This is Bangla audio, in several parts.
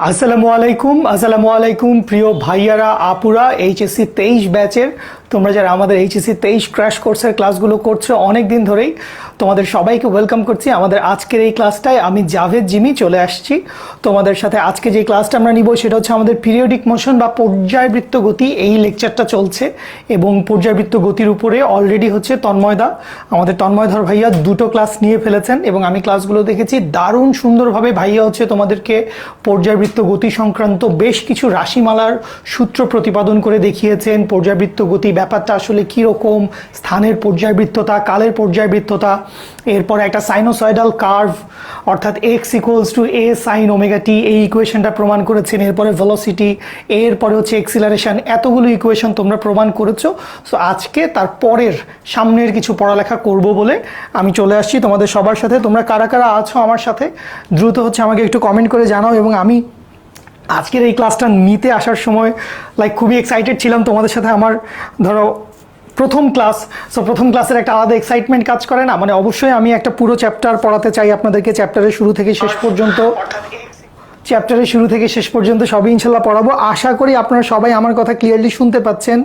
আসসালামু আলাইকুম প্রিয় ভাইয়ারা আপুরা এইচএসসি 23 ব্যাচের তোমরা যারা আমাদের এইচএসসি 23 ক্র্যাশ কোর্সের ক্লাসগুলো করছো অনেক দিন ধরেই তোমাদের সবাইকে ওয়েলকাম করছি আমাদের আজকের এই ক্লাসটায়। আমি জাভেদ জিমি চলে আসছি তোমাদের সাথে। আজকে যে ক্লাসটা আমরা নিব সেটা হচ্ছে আমাদের পিরিয়ডিক মোশন বা পর্যায়বৃত্ত গতি। এই লেকচারটা চলছে এবং পর্যায়বৃত্ত গতির উপরে অলরেডি হচ্ছে তন্ময়দা, আমাদের তন্ময়ধর ভাইয়া দুটো ক্লাস নিয়ে ফেলেছেন এবং আমি ক্লাসগুলো দেখেছি। দারুণ সুন্দরভাবে ভাইয়া হচ্ছে তোমাদেরকে পর্যায়বৃত্ত গতি সংক্রান্ত বেশ কিছু রাশিমালার সূত্র প্রতিপাদন করে দেখিয়েছেন। পর্যায়বৃত্ত গতি ব্যাপারটা আসলে কীরকম, স্থানের পর্যায়বৃত্ততা, কালের পর্যায়বৃত্ততা, এরপর একটা সাইনোসয়েডাল কার্ভ অর্থাৎ x equals to a sine omega t, এই ইকুয়েশনটা প্রমাণ করেছেন। এরপরে ভেলোসিটি, এরপরে হচ্ছে এক্সিলারেশন, এতগুলো ইকুয়েশন তোমরা প্রমাণ করেছো। সো আজকে তার পরের সামনের কিছু পড়ালেখা করব বলে আমি চলে আসছি তোমাদের সবার সাথে। তোমরা কারা কারা আছো আমার সাথে দ্রুত হচ্ছে আমাকে একটু কমেন্ট করে জানাও। এবং আমি আজকের এই ক্লাসটা নিতে আসার সময় খুবই এক্সাইটেড ছিলাম। তোমাদের সাথে আমার ধরো প্রথম ক্লাস, সো প্রথম ক্লাসের একটা আলাদা এক্সাইটমেন্ট কাজ করে না, মানে অবশ্যই আমি একটা পুরো চ্যাপ্টার পড়াতে চাই আপনাদেরকে। চ্যাপ্টারের শুরু থেকে শেষ পর্যন্ত সবই ইনশাল্লাহ পড়াবো। আশা করি আপনারা সবাই আমার কথা ক্লিয়ারলি শুনতে পাচ্ছেন।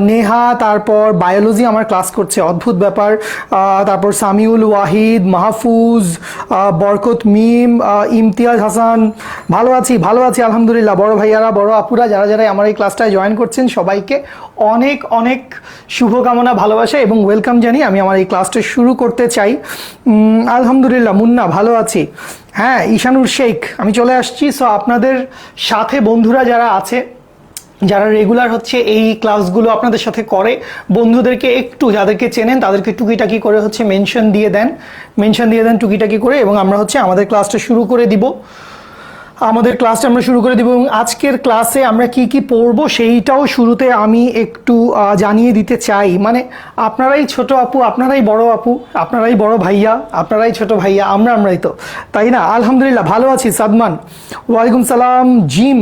নেহা তারপর বায়োলজি আমার ক্লাস করছে, অদ্ভুত ব্যাপার। তারপর সামিউল ওয়াহিদ, মাহফুজ, বরকত মিম, ইমতিয়াজ হাসান। ভালো আছি আলহামদুলিল্লাহ। বড় ভাইয়ারা, বড় আপুরা যারা যারা আমার এই ক্লাসটায় জয়েন করছেন সবাইকে অনেক অনেক শুভকামনা, ভালোবাসা এবং ওয়েলকাম জানিয়ে আমি আমার এই ক্লাসটা শুরু করতে চাই। আলহামদুলিল্লাহ মুন্না ভালো আছি। হ্যাঁ, ঈশানুর শেখ আমি চলে আসছি। সো আপনাদের সাথে বন্ধুরা যারা আছে, যারা রেগুলার হচ্ছে এই ক্লাসগুলো আপনাদের সাথে করে, বন্ধুদেরকে একটু যাদেরকে চেনেন তাদেরকে টুকিটাকি করে হচ্ছে মেনশন দিয়ে দেন টুকিটাকি করে, এবং আমরা হচ্ছে আমাদের ক্লাসটা শুরু করে দিব। এবং আজকের ক্লাসে আমরা কি কি পড়ব সেইটাও শুরুতে আমি একটু জানিয়ে দিতে চাই। মানে আপনারাই ছোট আপু, আপনারাই বড় আপু, আপনারাই বড় ভাইয়া, আপনারাই ছোট ভাইয়া, আমরাই তো, তাই না? আলহামদুলিল্লাহ ভালো আছি। সাদমান ওয়ালাইকুম সালাম। জিম,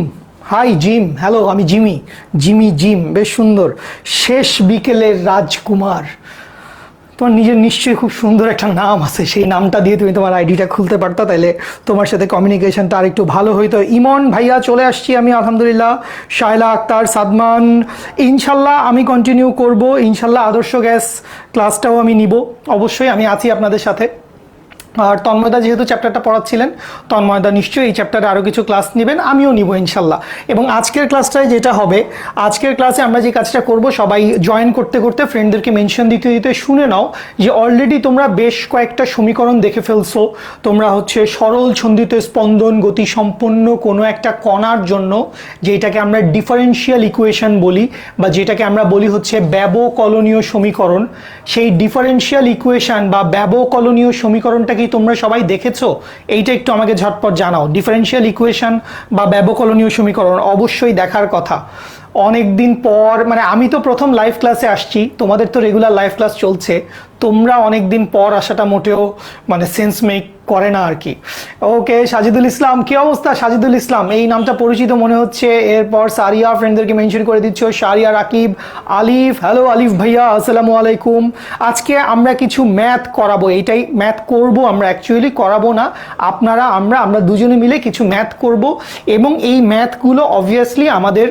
হাই জিম, হ্যালো, আমি জিম, বেশ সুন্দর। শেষ বিকেলের রাজকুমার, তোমার নিজের নিশ্চয়ই খুব সুন্দর একটা নাম আছে, সেই নামটা দিয়ে তুমি তোমার আইডিটা খুলতে পারতা, তাইলে তোমার সাথে কমিউনিকেশনটা আর একটু ভালো হইতো। ইমন ভাইয়া চলে আসছি আমি আলহামদুলিল্লাহ। শায়লা আক্তার, সাদমান, ইনশাল্লাহ আমি কন্টিনিউ করব। ইনশাল্লাহ আদর্শ গ্যাস ক্লাসটাও আমি নিব, অবশ্যই আমি আছি আপনাদের সাথে। আর তন্ময়দা যেহেতু চ্যাপ্টারটা পড়াচ্ছিলেন, তন্ময়দা নিশ্চয়ই এই চ্যাপ্টারে আরও কিছু ক্লাস নেবেন, আমিও নিব ইনশাল্লাহ। এবং আজকের ক্লাসটায় যেটা হবে, আজকের ক্লাসে আমরা যে কাজটা করব, সবাই জয়েন করতে করতে ফ্রেন্ডদেরকে মেনশন দিতে শুনে নাও যে অলরেডি তোমরা বেশ কয়েকটা সমীকরণ দেখে ফেলছো। তোমরা হচ্ছে সরল ছন্দিত স্পন্দন গতি সম্পন্ন কোনো একটা কণার জন্য, যেটাকে আমরা ডিফারেন্সিয়াল ইকুয়েশন বলি বা যেটাকে আমরা বলি হচ্ছে ব্যবকলনীয় সমীকরণ, সেই ডিফারেন্সিয়াল ইকুয়েশন বা ব্যবকলনীয় সমীকরণটাকে তোমরা সবাই দেখেছো? এইটা একটু আমাকে ঝটপট জানাও। ডিফারেন্সিয়াল ইকুয়েশন বা ব্যবকলনীয় সমীকরণ অবশ্যই দেখার কথা। অনেক দিন পর, মানে আমি তো প্রথম লাইভ ক্লাসে আসছি, তোমাদের তো রেগুলার লাইভ ক্লাস চলছে, তোমরা অনেক দিন পর আসাটা মোটেও মানে সেন্স মেক করে না আর কি। ওকে, সাজিদুল ইসলাম, কি অবস্থা সাজিদুল ইসলাম? এই নামটা পরিচিত মনে হচ্ছে। এরপর সারিয়া, ফ্রেন্ডদেরকে মেনশন করে দিচ্ছ। সারিয়া, রাকিব, আলিফ, হ্যালো আলিফ ভাইয়া, আসসালামু আলাইকুম। আজকে আমরা কিছু ম্যাথ করাবো, এইটাই ম্যাথ করব আমরা, অ্যাকচুয়ালি করাবো না, আমরা দুজনে মিলে কিছু ম্যাথ করব। এবং এই ম্যাথগুলো অবভিয়াসলি আমাদের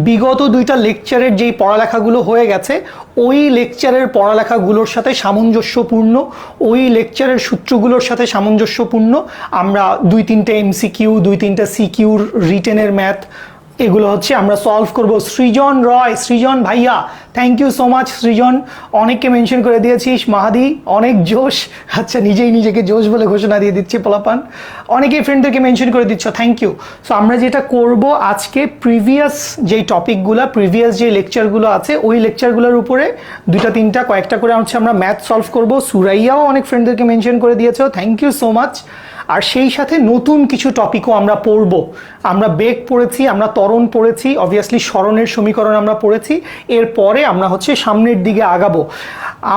বিগত দুইটা লেকচারের যেই পড়ালেখাগুলো হয়ে গেছে ওই লেকচারের পড়ালেখাগুলোর সাথে সামঞ্জস্যপূর্ণ, ওই লেকচারের সূত্রগুলোর সাথে সামঞ্জস্যপূর্ণ। আমরা 2-3টে MCQ, 2-3টে সিকিউর রিটেনের ম্যাথ, এগুলো হচ্ছে আমরা সলভ করব। সৃজন রয়, সৃজন ভাইয়া, থ্যাংক ইউ সো মাচ সৃজন, অনেককে মেনশন করে দিয়েছিস। মাহাদি, অনেক জোশ, আচ্ছা নিজেই নিজেকে জোশ বলে ঘোষণা দিয়ে দিচ্ছে পোলাপান, অনেকেই ফ্রেন্ডদেরকে মেনশন করে দিচ্ছ, থ্যাংক ইউ। সো আমরা যেটা করব আজকে, প্রিভিয়াস যেই টপিকগুলো, প্রিভিয়াস যে লেকচারগুলো আছে ওই লেকচারগুলোর উপরে 2-3টা কয়েকটা করে হচ্ছে আমরা ম্যাথ সলভ করব। সুরাইয়াও অনেক ফ্রেন্ডদেরকে মেনশন করে দিয়েছো, থ্যাংক ইউ সো মাচ। আর সেই সাথে নতুন কিছু টপিকও আমরা পড়ব। আমরা বেগ পড়েছি, আমরা ত্বরণ পড়েছি, অবভিয়াসলি স্মরণের সমীকরণ আমরা পড়েছি। এরপরে আমরা হচ্ছে সামনের দিকে আগাবো।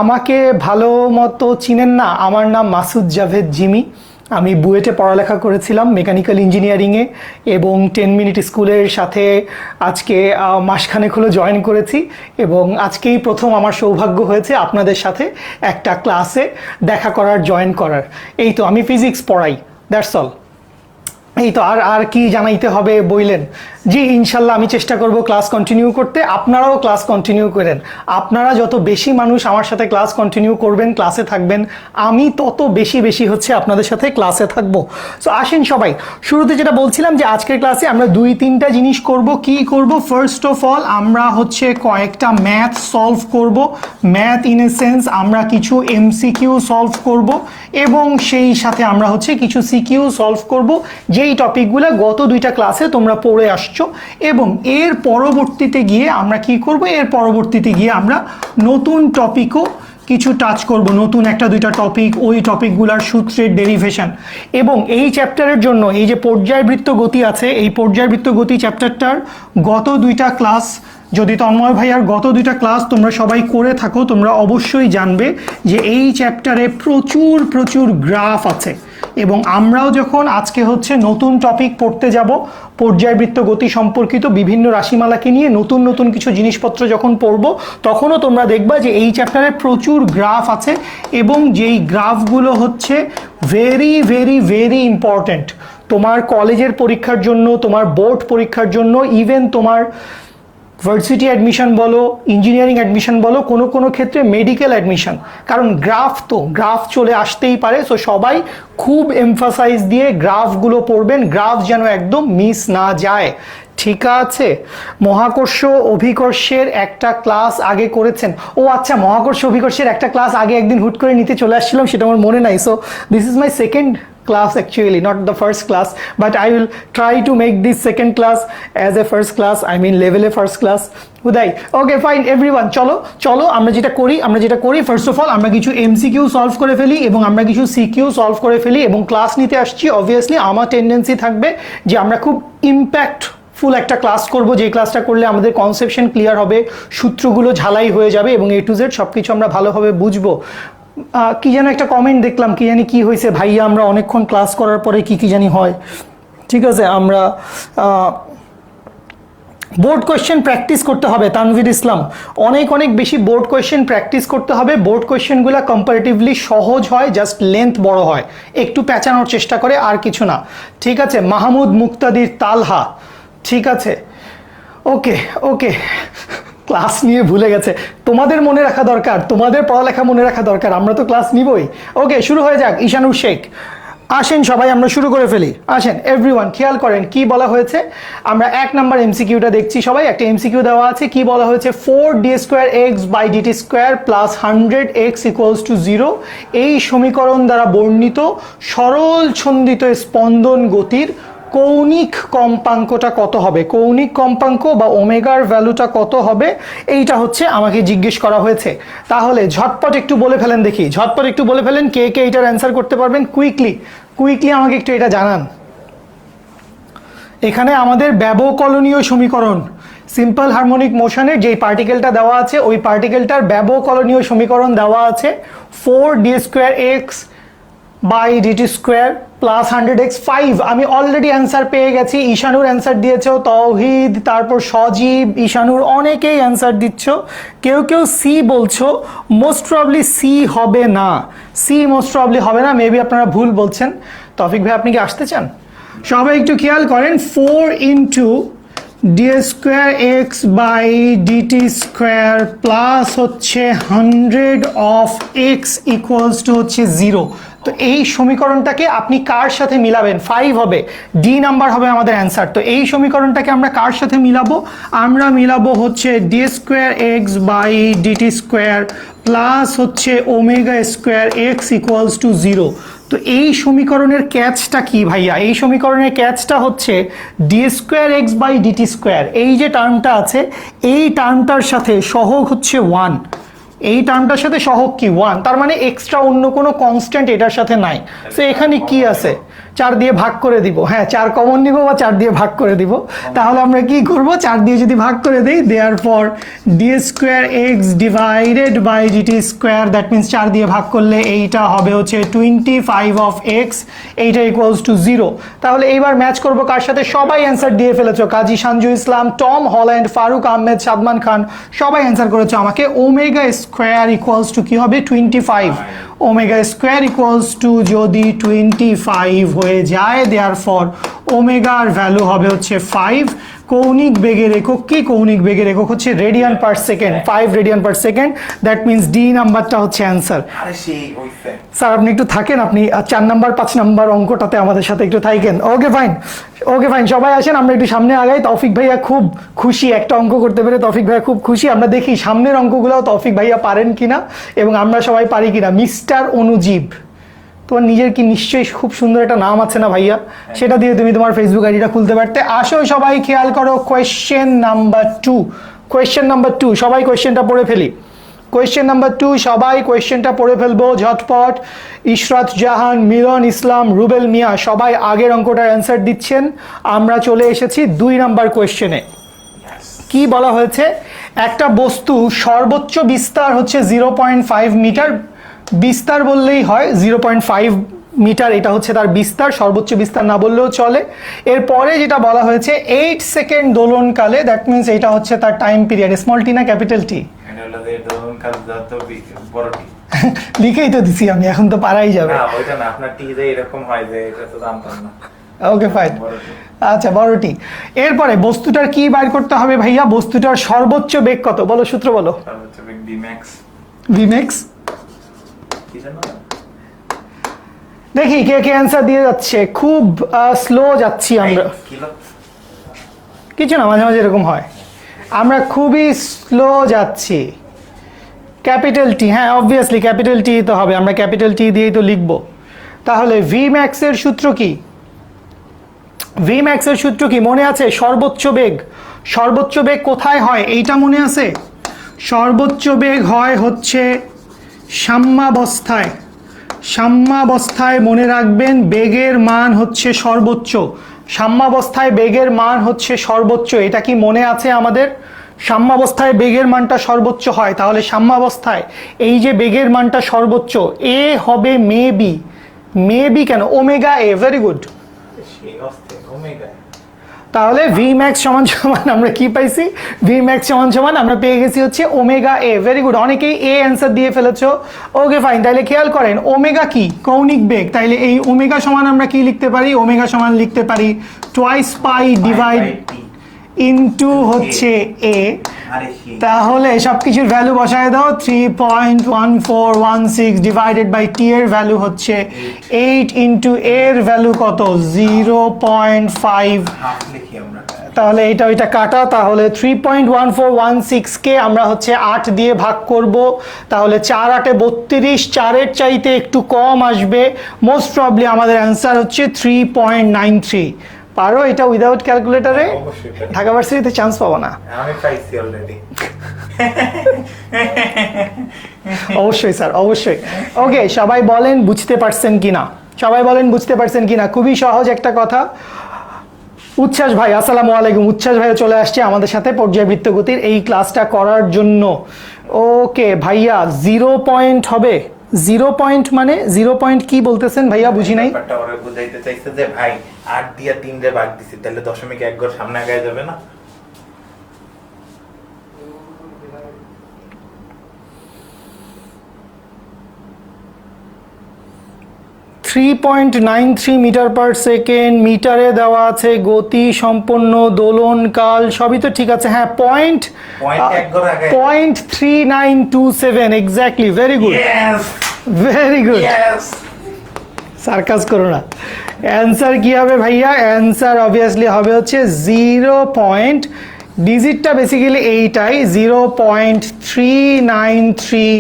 আমাকে ভালো মতো চিনেন না, আমার নাম মাসুদ জাভেদ জিমি। আমি বুয়েটে পড়ালেখা করেছিলাম মেকানিক্যাল ইঞ্জিনিয়ারিংয়ে, এবং 10 মিনিট স্কুলের সাথে আজকে মাসখানেক হলো জয়েন করেছি, এবং আজকেই প্রথম আমার সৌভাগ্য হয়েছে আপনাদের সাথে একটা ক্লাসে দেখা করার, জয়েন করার। এই তো, আমি ফিজিক্স পড়াই, দ্যাটস অল। এই তো আর আর কি জানাইতে হবে বইলেন? জি ইনশাল্লাহ আমি চেষ্টা করব ক্লাস কন্টিনিউ করতে, আপনারাও ক্লাস কন্টিনিউ করেন। আপনারা যত বেশি মানুষ আমার সাথে ক্লাস কন্টিনিউ করবেন, ক্লাসে থাকবেন, আমি তত বেশি বেশি হচ্ছে আপনাদের সাথে ক্লাসে থাকবো। সো আসেন সবাই, শুরুতে যেটা বলছিলাম যে আজকের ক্লাসে আমরা 2-3টা জিনিস করব। কি করব? ফার্স্ট অফ অল আমরা হচ্ছে কয়েকটা ম্যাথ সলভ করব। ম্যাথ ইন এ সেন্স আমরা কিছু এমসিকিউ সলভ করব এবং সেই সাথে আমরা হচ্ছে কিছু সিকিউ সলভ করব, যেই টপিকগুলো গত 2টা ক্লাসে তোমরা পড়ে আসছো। এবং এর পরবর্তীতে গিয়ে আমরা কি করব? এর পরবর্তীতে গিয়ে আমরা নতুন টপিকও কিছু টাচ করব, নতুন 1-2টা টপিক, ওই টপিকগুলোর সূত্রের ডেরিভেশন। এবং এই চ্যাপ্টারের জন্য এই যে পর্যায়বৃত্ত গতি আছে, এই পর্যায়বৃত্ত গতি চ্যাপ্টারটার গত 2টা ক্লাস, যদি তন্ময় ভাইয়ার গত 2টা ক্লাস তোমরা সবাই করে থাকো, তোমরা অবশ্যই জানবে যে এই চ্যাপ্টারে প্রচুর প্রচুর গ্রাফ আছে। এবং আমরাও যখন আজকে হচ্ছে নতুন টপিক পড়তে যাব পর্যায়বৃত্ত গতি সম্পর্কিত বিভিন্ন রাশিমালাকে নিয়ে নতুন নতুন কিছু জিনিসপত্র যখন পড়ব, তখনও তোমরা দেখবা যে এই চ্যাপ্টারে প্রচুর গ্রাফ আছে এবং যেই গ্রাফগুলো হচ্ছে ভেরি ভেরি ভেরি ইম্পর্ট্যান্ট তোমার কলেজের পরীক্ষার জন্য, তোমার বোর্ড পরীক্ষার জন্য, ইভেন তোমার ভার্সিটি অ্যাডমিশন বলো, ইঞ্জিনিয়ারিং অ্যাডমিশন বলো, কোনো কোনো ক্ষেত্রে মেডিকেল অ্যাডমিশন, কারণ গ্রাফ চলে আসতেই পারে। সো সবাই খুব এমফাসাইজ দিয়ে গ্রাফগুলো পড়বেন, গ্রাফ যেন একদম মিস না যায়। ঠিক আছে? মহাকর্ষ অভিকর্ষের একটা ক্লাস আগে করেছেন? ও আচ্ছা, মহাকর্ষ অভিকর্ষের একটা ক্লাস আগে একদিন হুট করে নিতে চলে আসছিলাম, সেটা আমার মনে নাই। So this is my second class actually, not the first class, but I will try to make this second class as a first class, I mean level a first class. Uday, okay fine everyone, চলো আমরা যেটা করি ফার্স্ট অফ অল আমরা কিছু এমসিকিউ সলভ করে ফেলি এবং আমরা কিছু সিকিউ সলভ করে ফেলি। এবং ক্লাস নিতে আসছি, অবভিয়াসলি আমার টেন্ডেন্সি থাকবে যে আমরা খুব ইম্প্যাক্ট ফুল একটা ক্লাস করব, যে ক্লাসটা করলে আমাদের কনসেপশন ক্লিয়ার হবে, সূত্রগুলো ঝালাই হয়ে যাবে এবং A to Z সব কিছু আমরা ভালোভাবে বুঝবো। কি যেন একটা কমেন্ট দেখলাম, কি জানি কি হয়েছে ভাইয়া, আমরা অনেকক্ষণ ক্লাস করার পরে কি জানি হয়। ঠিক আছে, আমরা বোর্ড কোয়েশ্চেন প্র্যাকটিস করতে হবে। তানভীর ইসলাম, অনেক বেশি বোর্ড কোয়েশ্চেন প্র্যাকটিস করতে হবে। বোর্ড কোয়েশ্চেনগুলো কম্পারেটিভলি সহজ হয়, জাস্ট লেন্থ বড় হয়, একটু প্যাঁচানোর চেষ্টা করে, আর কিছু না। ঠিক আছে, মাহমুদ মুক্তাদির তালহা, ঠিক আছে, ওকে ক্লাস নিয়ে ভুলে গেছে। তোমাদের মনে রাখা দরকার, তোমাদের পড়ালেখা মনে রাখা দরকার, আমরা তো ক্লাস নিবই। ওকে, শুরু হয়ে যাক। ঈশানুর শেখ, আসেন সবাই আমরা শুরু করে ফেলি। আসেন এভরিওয়ান, খেয়াল করেন কি বলা হয়েছে। আমরা 1 নম্বর এমসিকিউটা দেখছি সবাই। একটা এমসিকিউ দেওয়া আছে, কি বলা হয়েছে? 4d²x/dt² + 100x = 0 এই সমীকরণ দ্বারা বর্ণিত সরল ছন্দিত স্পন্দন গতির কৌণিক কম্পাঙ্কটা কত হবে? কৌণিক কম্পাঙ্ক বা ওমেগার ভ্যালুটা কত হবে? এইটা হচ্ছে আমাকে জিজ্ঞেস করা হয়েছে। তাহলে ঝটপট একটু বলে ফেলেন দেখি, ঝটপট একটু বলে ফেলেন কে এটার অ্যান্সার করতে পারবেন। কুইকলি আমাকে একটু এটা জানান। এখানে আমাদের ব্যবকলনীয় সমীকরণ, সিম্পল হারমোনিক মোশনের যেই পার্টিকেলটা দেওয়া আছে, ওই পার্টিকেলটার ব্যবকলনীয় সমীকরণ দেওয়া আছে 4d²x/dt² + 100x। 5 আমি অলরেডি অ্যান্সার পেয়ে গেছি। ঈশানুর অ্যান্সার দিয়েছ, তৌহিদ, তারপর সজীব, ঈশানুর, অনেকেই অ্যান্সার দিচ্ছ। কেউ সি বলছো, মোস্ট প্রবাবলি সি হবে না, মেবি আপনারা ভুল বলছেন। তৌফিক ভাই, আপনি কি আসতে চান? সবাই একটু খেয়াল করেন, 4 d²x/dt² প্লাস হচ্ছে 100 x = 0। তো এই সমীকরণটাকে আপনি কার সাথে মিলাবেন? 5 হবে, ডি নাম্বার হবে আমাদের অ্যান্সার। তো এই সমীকরণটাকে আমরা কার সাথে মিলাবো? আমরা মিলাবো হচ্ছে d²x/dt² প্লাস হচ্ছে ω² x = 0। তো এই সমীকরণের ক্যাচটা কি ভাইয়া? এই সমীকরণের ক্যাচটা হচ্ছে d²x/dt², এই যে টার্মটা আছে, এই টার্মটার সাথে সহগ হচ্ছে 1। এই টার্মটার সাথে সহগ কি? 1। তার মানে এক্সট্রা অন্য কোনো কনস্ট্যান্ট এটার সাথে নাই। সো এখানে কি আছে? 4 দিয়ে ভাগ করে দিব। হ্যাঁ, 4 কমন নিব বা 4 দিয়ে ভাগ করে দিব। তাহলে আমরা কি করব? 4 দিয়ে যদি ভাগ করে দেই, দেয়ারফর d²x/dt², দ্যাট মিন্স 4 দিয়ে ভাগ করলে এইটা হবে হচ্ছে 25 এইটা = 0। তাহলে এইবার ম্যাচ করব কার সাথে? সবাই অ্যান্সার দিয়ে ফেলেছো। কাজী সানজু ইসলাম, টম হল্যান্ড, ফারুক আহমেদ, সাদমান খান, সবাই অ্যান্সার করেছো আমাকে। ω² = কি হবে? 25। ওমেগা স্কোয়ার ইকুয়ালস টু যদি 25 হয়ে যায়, দেয়ারফর ওমেগার ভ্যালু হবে হচ্ছে 5। কৌণিক বেগের একক কি? কৌণিক বেগের একক হচ্ছে radian per second, 5 radian per second. That means D নাম্বারটা হচ্ছে অ্যান্সার। স্যার আপনি একটু থাকেন, আপনি 4 নাম্বার 5 নাম্বার অঙ্কটাতে আমাদের সাথে একটু থাকেন। ওকে ফাইন, ওকে ফাইন, সবাই আসেন, আমরা একটু সামনে আগাই। তৌফিক ভাইয়া খুব খুশি একটা অঙ্ক করতে পেরে, তৌফিক ভাইয়া খুব খুশি। আমরা দেখি সামনের অঙ্কগুলোও তৌফিক ভাইয়া পারেন কিনা এবং আমরা সবাই পারি কিনা। মিস্টার অনুজীব, তোমার নিজের কি নিশ্চয়ই খুব সুন্দর একটা নাম আছে না ভাইয়া? সেটা দিয়ে তুমি তোমার ফেসবুক আইডিটা খুলতে পারতে। আসো সবাই খেয়াল করো, কোয়েশ্চেন নাম্বার 2। কোয়েশ্চেন নাম্বার 2, সবাই কোয়েশ্চেনটা পড়ে ফেলি। কোয়েশ্চেন নাম্বার 2, সবাই কোয়েশ্চেনটা পড়ে ফেলবো ঝটপট। ইশরাত জাহান, মিলন ইসলাম, রুবেল মিয়া সবাই আগের অঙ্কটার অ্যান্সার দিচ্ছেন। আমরা চলে এসেছি 2 নাম্বার কোয়েশ্চেনে। কি বলা হয়েছে? একটা বস্তু সর্বোচ্চ বিস্তার হচ্ছে 0.5 মিটার। বিস্তার বললেই হয়, 0.5 মিটার এটা হচ্ছে তার বিস্তার, সর্বোচ্চ বিস্তার না বললেও চলে। এরপরে যেটা বলা হয়েছে 8 সেকেন্ড দোলনকালে, দ্যাট মিনস এটা হচ্ছে তার টাইম পিরিয়ড। স্মল টি না ক্যাপিটাল টি? লিখেই তো দিছি আমি, এখন তো পারাই যাবে। ওকে ফাইন, আচ্ছা বড় টি। এরপরে বস্তুটার কি বাইর করতে হবে ভাইয়া? বস্তুটার সর্বোচ্চ বেগ কত? বলো, সূত্র বলো। ভিম্যাক্স। দেখি কে কে অ্যান্সার দিয়ে যাচ্ছে। খুব স্লো যাচ্ছি আমরা, কিছু না, মাঝে মাঝে এরকম হয়। আমরা খুবই স্লো যাচ্ছি। ক্যাপিটাল টি, হ্যাঁ অবভিয়াসলি ক্যাপিটাল টি তো হবে, আমরা ক্যাপিটাল টি দিয়েই তো লিখবো। তাহলে ভি ম্যাক্সের সূত্র কি? ভি ম্যাক্সের সূত্র কি মনে আছে? সর্বোচ্চ বেগ। সর্বোচ্চ বেগ কোথায় হয় এইটা মনে আছে? সর্বোচ্চ বেগ হয় হচ্ছে সাম্যাবস্থায়। সাম্যাবস্থায় মনে রাখবেন বেগের মান হচ্ছে সর্বোচ্চ। সাম্যাবস্থায় বেগের মান হচ্ছে সর্বোচ্চ, এটা কি মনে আছে আমাদের? সাম্যাবস্থায় বেগের মানটা সর্বোচ্চ হয়, তাহলে সাম্যাবস্থায় এই যে বেগের মানটা সর্বোচ্চ, এ হবে মেবি। মেবি কেন? Omega a. Very good. তাহলে ভি ম্যাক্স সমান সমান আমরা কি পাইছি? ভি ম্যাক্স সমান সমান আমরা পেয়ে গেছি হচ্ছে ওমেগা এ। ভেরি গুড, অনেকেই এ অ্যান্সার দিয়ে ফেলেছো। ওকে ফাইন, তাহলে খেয়াল করেন ওমেগা কি? কৌণিক বেগ। তাইলে এই ওমেগা সমান আমরা কি লিখতে পারি? ওমেগা সমান লিখতে পারি টুয়াইস পাই ডিভাইড ইনটু হচ্ছে এ। তাহলে সবকিছুর ভ্যালু বসায় দাও। 3.1416 ডিভাইডেড বাই টি এর ভ্যালু হচ্ছে 8 ইন্টু এর ভ্যালু কত? 0.5। তাহলে এটা ওইটা কাটা, তাহলে 3.1416 কে আমরা হচ্ছে 8 দিয়ে ভাগ করব। তাহলে 4 8 32, 4-এর চাইতে একটু কম আসবে। মোস্ট প্রবলি আমাদের অ্যান্সার হচ্ছে 3.93। পারো এটা উইদাউট ক্যালকুলেটরে? ঢাকা ভার্সিটিতে চান্স পাবো না। আমি পাইছি অলরেডি। অবশ্যই স্যার, অবশ্যই। ওকে, সবাই বলেন বুঝতে পারছেন কিনা? সবাই বলেন বুঝতে পারছেন কিনা? খুবই সহজ একটা কথা। উচ্ছ্বাস ভাই, আসসালামু আলাইকুম। উচ্ছ্বাস ভাই চলে আসছে আমাদের সাথে পর্যায়বৃত্ত গতির এই ক্লাসটা করার জন্য। ওকে ভাইয়া, 0 পয়েন্ট হবে। 0 পয়েন্ট মানে 0 পয়েন্ট কি বলতেছেন ভাইয়া? বুঝি নাই। ওরা বুঝাইতে চাইছে যে ভাই 8 দিয়ে 3 রে ভাগ দিছি, তাহলে 0.1 ঘর সামনে আগায় যাবে না? 3.93 মিটার পার সেকেন্ড। মিটারে দেওয়া আছে গতি সম্পন্ন দোলনকাল, সবই তো ঠিক আছে। হ্যাঁ, point 0.3927 exactly. Very good, very good. Circus করো না। অ্যান্সার কি হবে ভাইয়া? অ্যান্সার অবভিয়াসলি হবে হচ্ছে 0 পয়েন্ট, ডিজিটটা বেসিক্যালি এইটাই, 0.393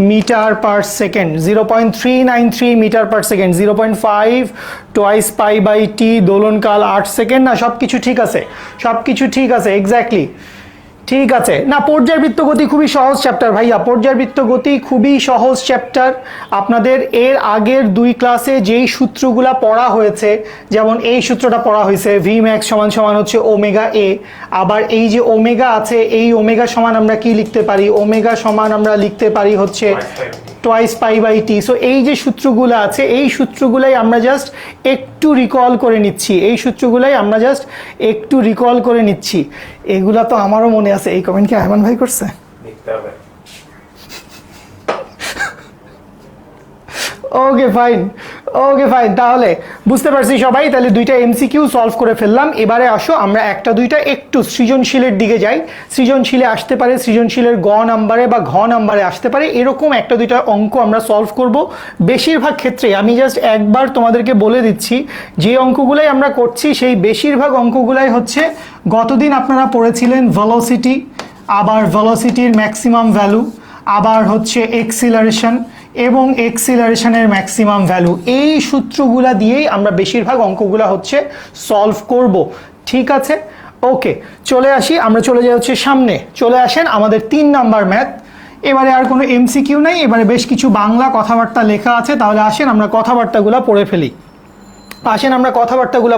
metre per second. 0.393 metre per second. 0.5 twice pi by t, দোলনকাল 8 সেকেন্ড। না, সব কিছু ঠিক আছে, সব কিছু ঠিক আছে, এক্স্যাক্টলি ঠিক আছে। না, পর্যায়বৃত্ত গতি খুবই সহজ চ্যাপ্টার ভাইয়া। পর্যায়বৃত্ত গতি খুবই সহজ চ্যাপ্টার। আপনাদের এর আগের 2 ক্লাসে যেই সূত্রগুলা পড়া হয়েছে, যেমন এই সূত্রটা পড়া হয়েছে, ভি ম্যাক্স সমান সমান হচ্ছে ওমেগা এ। আবার এই যে ওমেগা আছে, এই ওমেগা সমান আমরা কি লিখতে পারি? ওমেগা সমান আমরা লিখতে পারি হচ্ছে twice pi by T. So এই যে সূত্রগুলো আছে, এই সূত্রগুলাই আমরা জাস্ট একটু রিকল করে নিচ্ছি। এই সূত্রগুলাই আমরা জাস্ট একটু রিকল করে নিচ্ছি। এগুলা তো আমারও মনে আছে। এই কমেন্ট কি আয়মান ভাই করছে? ওকে ফাইন, ওকে ফাইন। তাহলে বুঝতে পারছি সবাই, তাহলে দুইটা এমসিকিউ সলভ করে ফেললাম। এবারে আসো আমরা একটা দুইটা একটু সৃজনশীলের দিকে যাই। সৃজনশীলে আসতে পারে, সৃজনশীলের গ নাম্বারে বা ঘ নাম্বারে আসতে পারে, এরকম একটা দুইটা অঙ্ক আমরা সলভ করব। বেশিরভাগ ক্ষেত্রে আমি জাস্ট একবার তোমাদেরকে বলে দিচ্ছি, যে অঙ্কগুলাই আমরা করছি সেই বেশিরভাগ অঙ্কগুলাই হচ্ছে গতদিন আপনারা পড়েছিলেন ভেলোসিটি, আবার ভেলোসিটির ম্যাক্সিমাম ভ্যালু, আবার হচ্ছে এক্সিলারেশন এবং এক্সিলারেশনের ম্যাক্সিমাম ভ্যালু। এই সূত্রগুলা দিয়েই আমরা বেশিরভাগ অঙ্কগুলা হচ্ছে সলভ করব। ঠিক আছে, ওকে, চলে আসি, আমরা চলে যাই হচ্ছে সামনে। চলে আসেন আমাদের 3 নাম্বার ম্যাথ। এবারে আর কোনো এমসিকিউ নাই, এবারে বেশ কিছু বাংলা কথাবার্তা লেখা আছে। তাহলে আসেন আমরা কথাবার্তাগুলো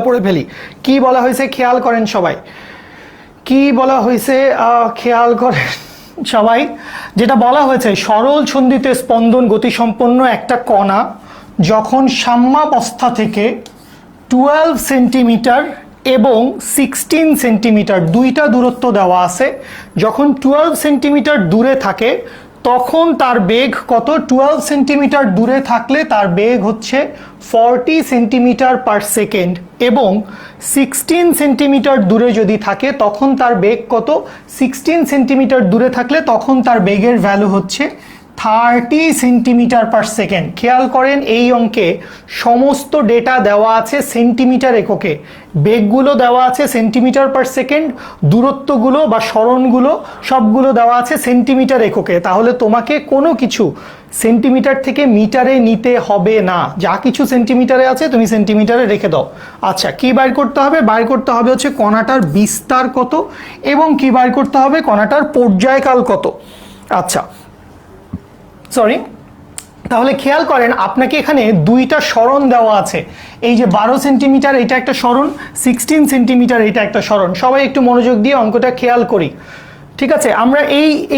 পড়ে ফেলি। কি বলা হয়েছে খেয়াল করেন সবাই, কি বলা হয়েছে খেয়াল করেন সবাই। যেটা বলা হয়েছে, সরল ছন্দিতে স্পন্দন গতিসম্পন্ন একটা কণা যখন সাম্যাবস্থা থেকে 12 সেন্টিমিটার এবং 16 সেন্টিমিটার দুইটা দূরত্ব দেওয়া আছে, যখন 12 সেন্টিমিটার দূরে থাকে তখন তার বেগ কত? 12 সেন্টিমিটার দূরে থাকলে তার বেগ হচ্ছে 40 সেন্টিমিটার পার সেকেন্ড, এবং 16 সেন্টিমিটার দূরে যদি থাকে তখন তার বেগ কত? 16 সেন্টিমিটার দূরে থাকলে তখন তার বেগের ভ্যালু হচ্ছে 30 সেন্টিমিটার পার সেকেন্ড। খেয়াল করেন এই অঙ্কে সমস্ত ডেটা দেওয়া আছে সেন্টিমিটার এককে, বেগগুলো দেওয়া আছে সেন্টিমিটার পার সেকেন্ড, দূরত্বগুলো বা সরণগুলো সবগুলো দেওয়া আছে সেন্টিমিটার এককে। তাহলে তোমাকে কোনো কিছু সেন্টিমিটার থেকে মিটারে নিতে হবে না, যা কিছু সেন্টিমিটারে আছে তুমি সেন্টিমিটারে রেখে দাও। আচ্ছা, কি বাইর করতে হবে? বাইর করতে হবে হচ্ছে কণাটার বিস্তার কত, এবং কি বাইর করতে হবে? কণাটার পর্যায়কাল কত। আচ্ছা, সরি, তাহলে খেয়াল করেন আপনাকে এখানে দুইটা সরণ দেওয়া আছে। এই যে 12 সেন্টিমিটার এটা একটা সরণ, 16 সেন্টিমিটার এটা একটা সরণ। সবাই একটু মনোযোগ দিয়ে অঙ্কটা খেয়াল করি। ঠিক আছে, আমরা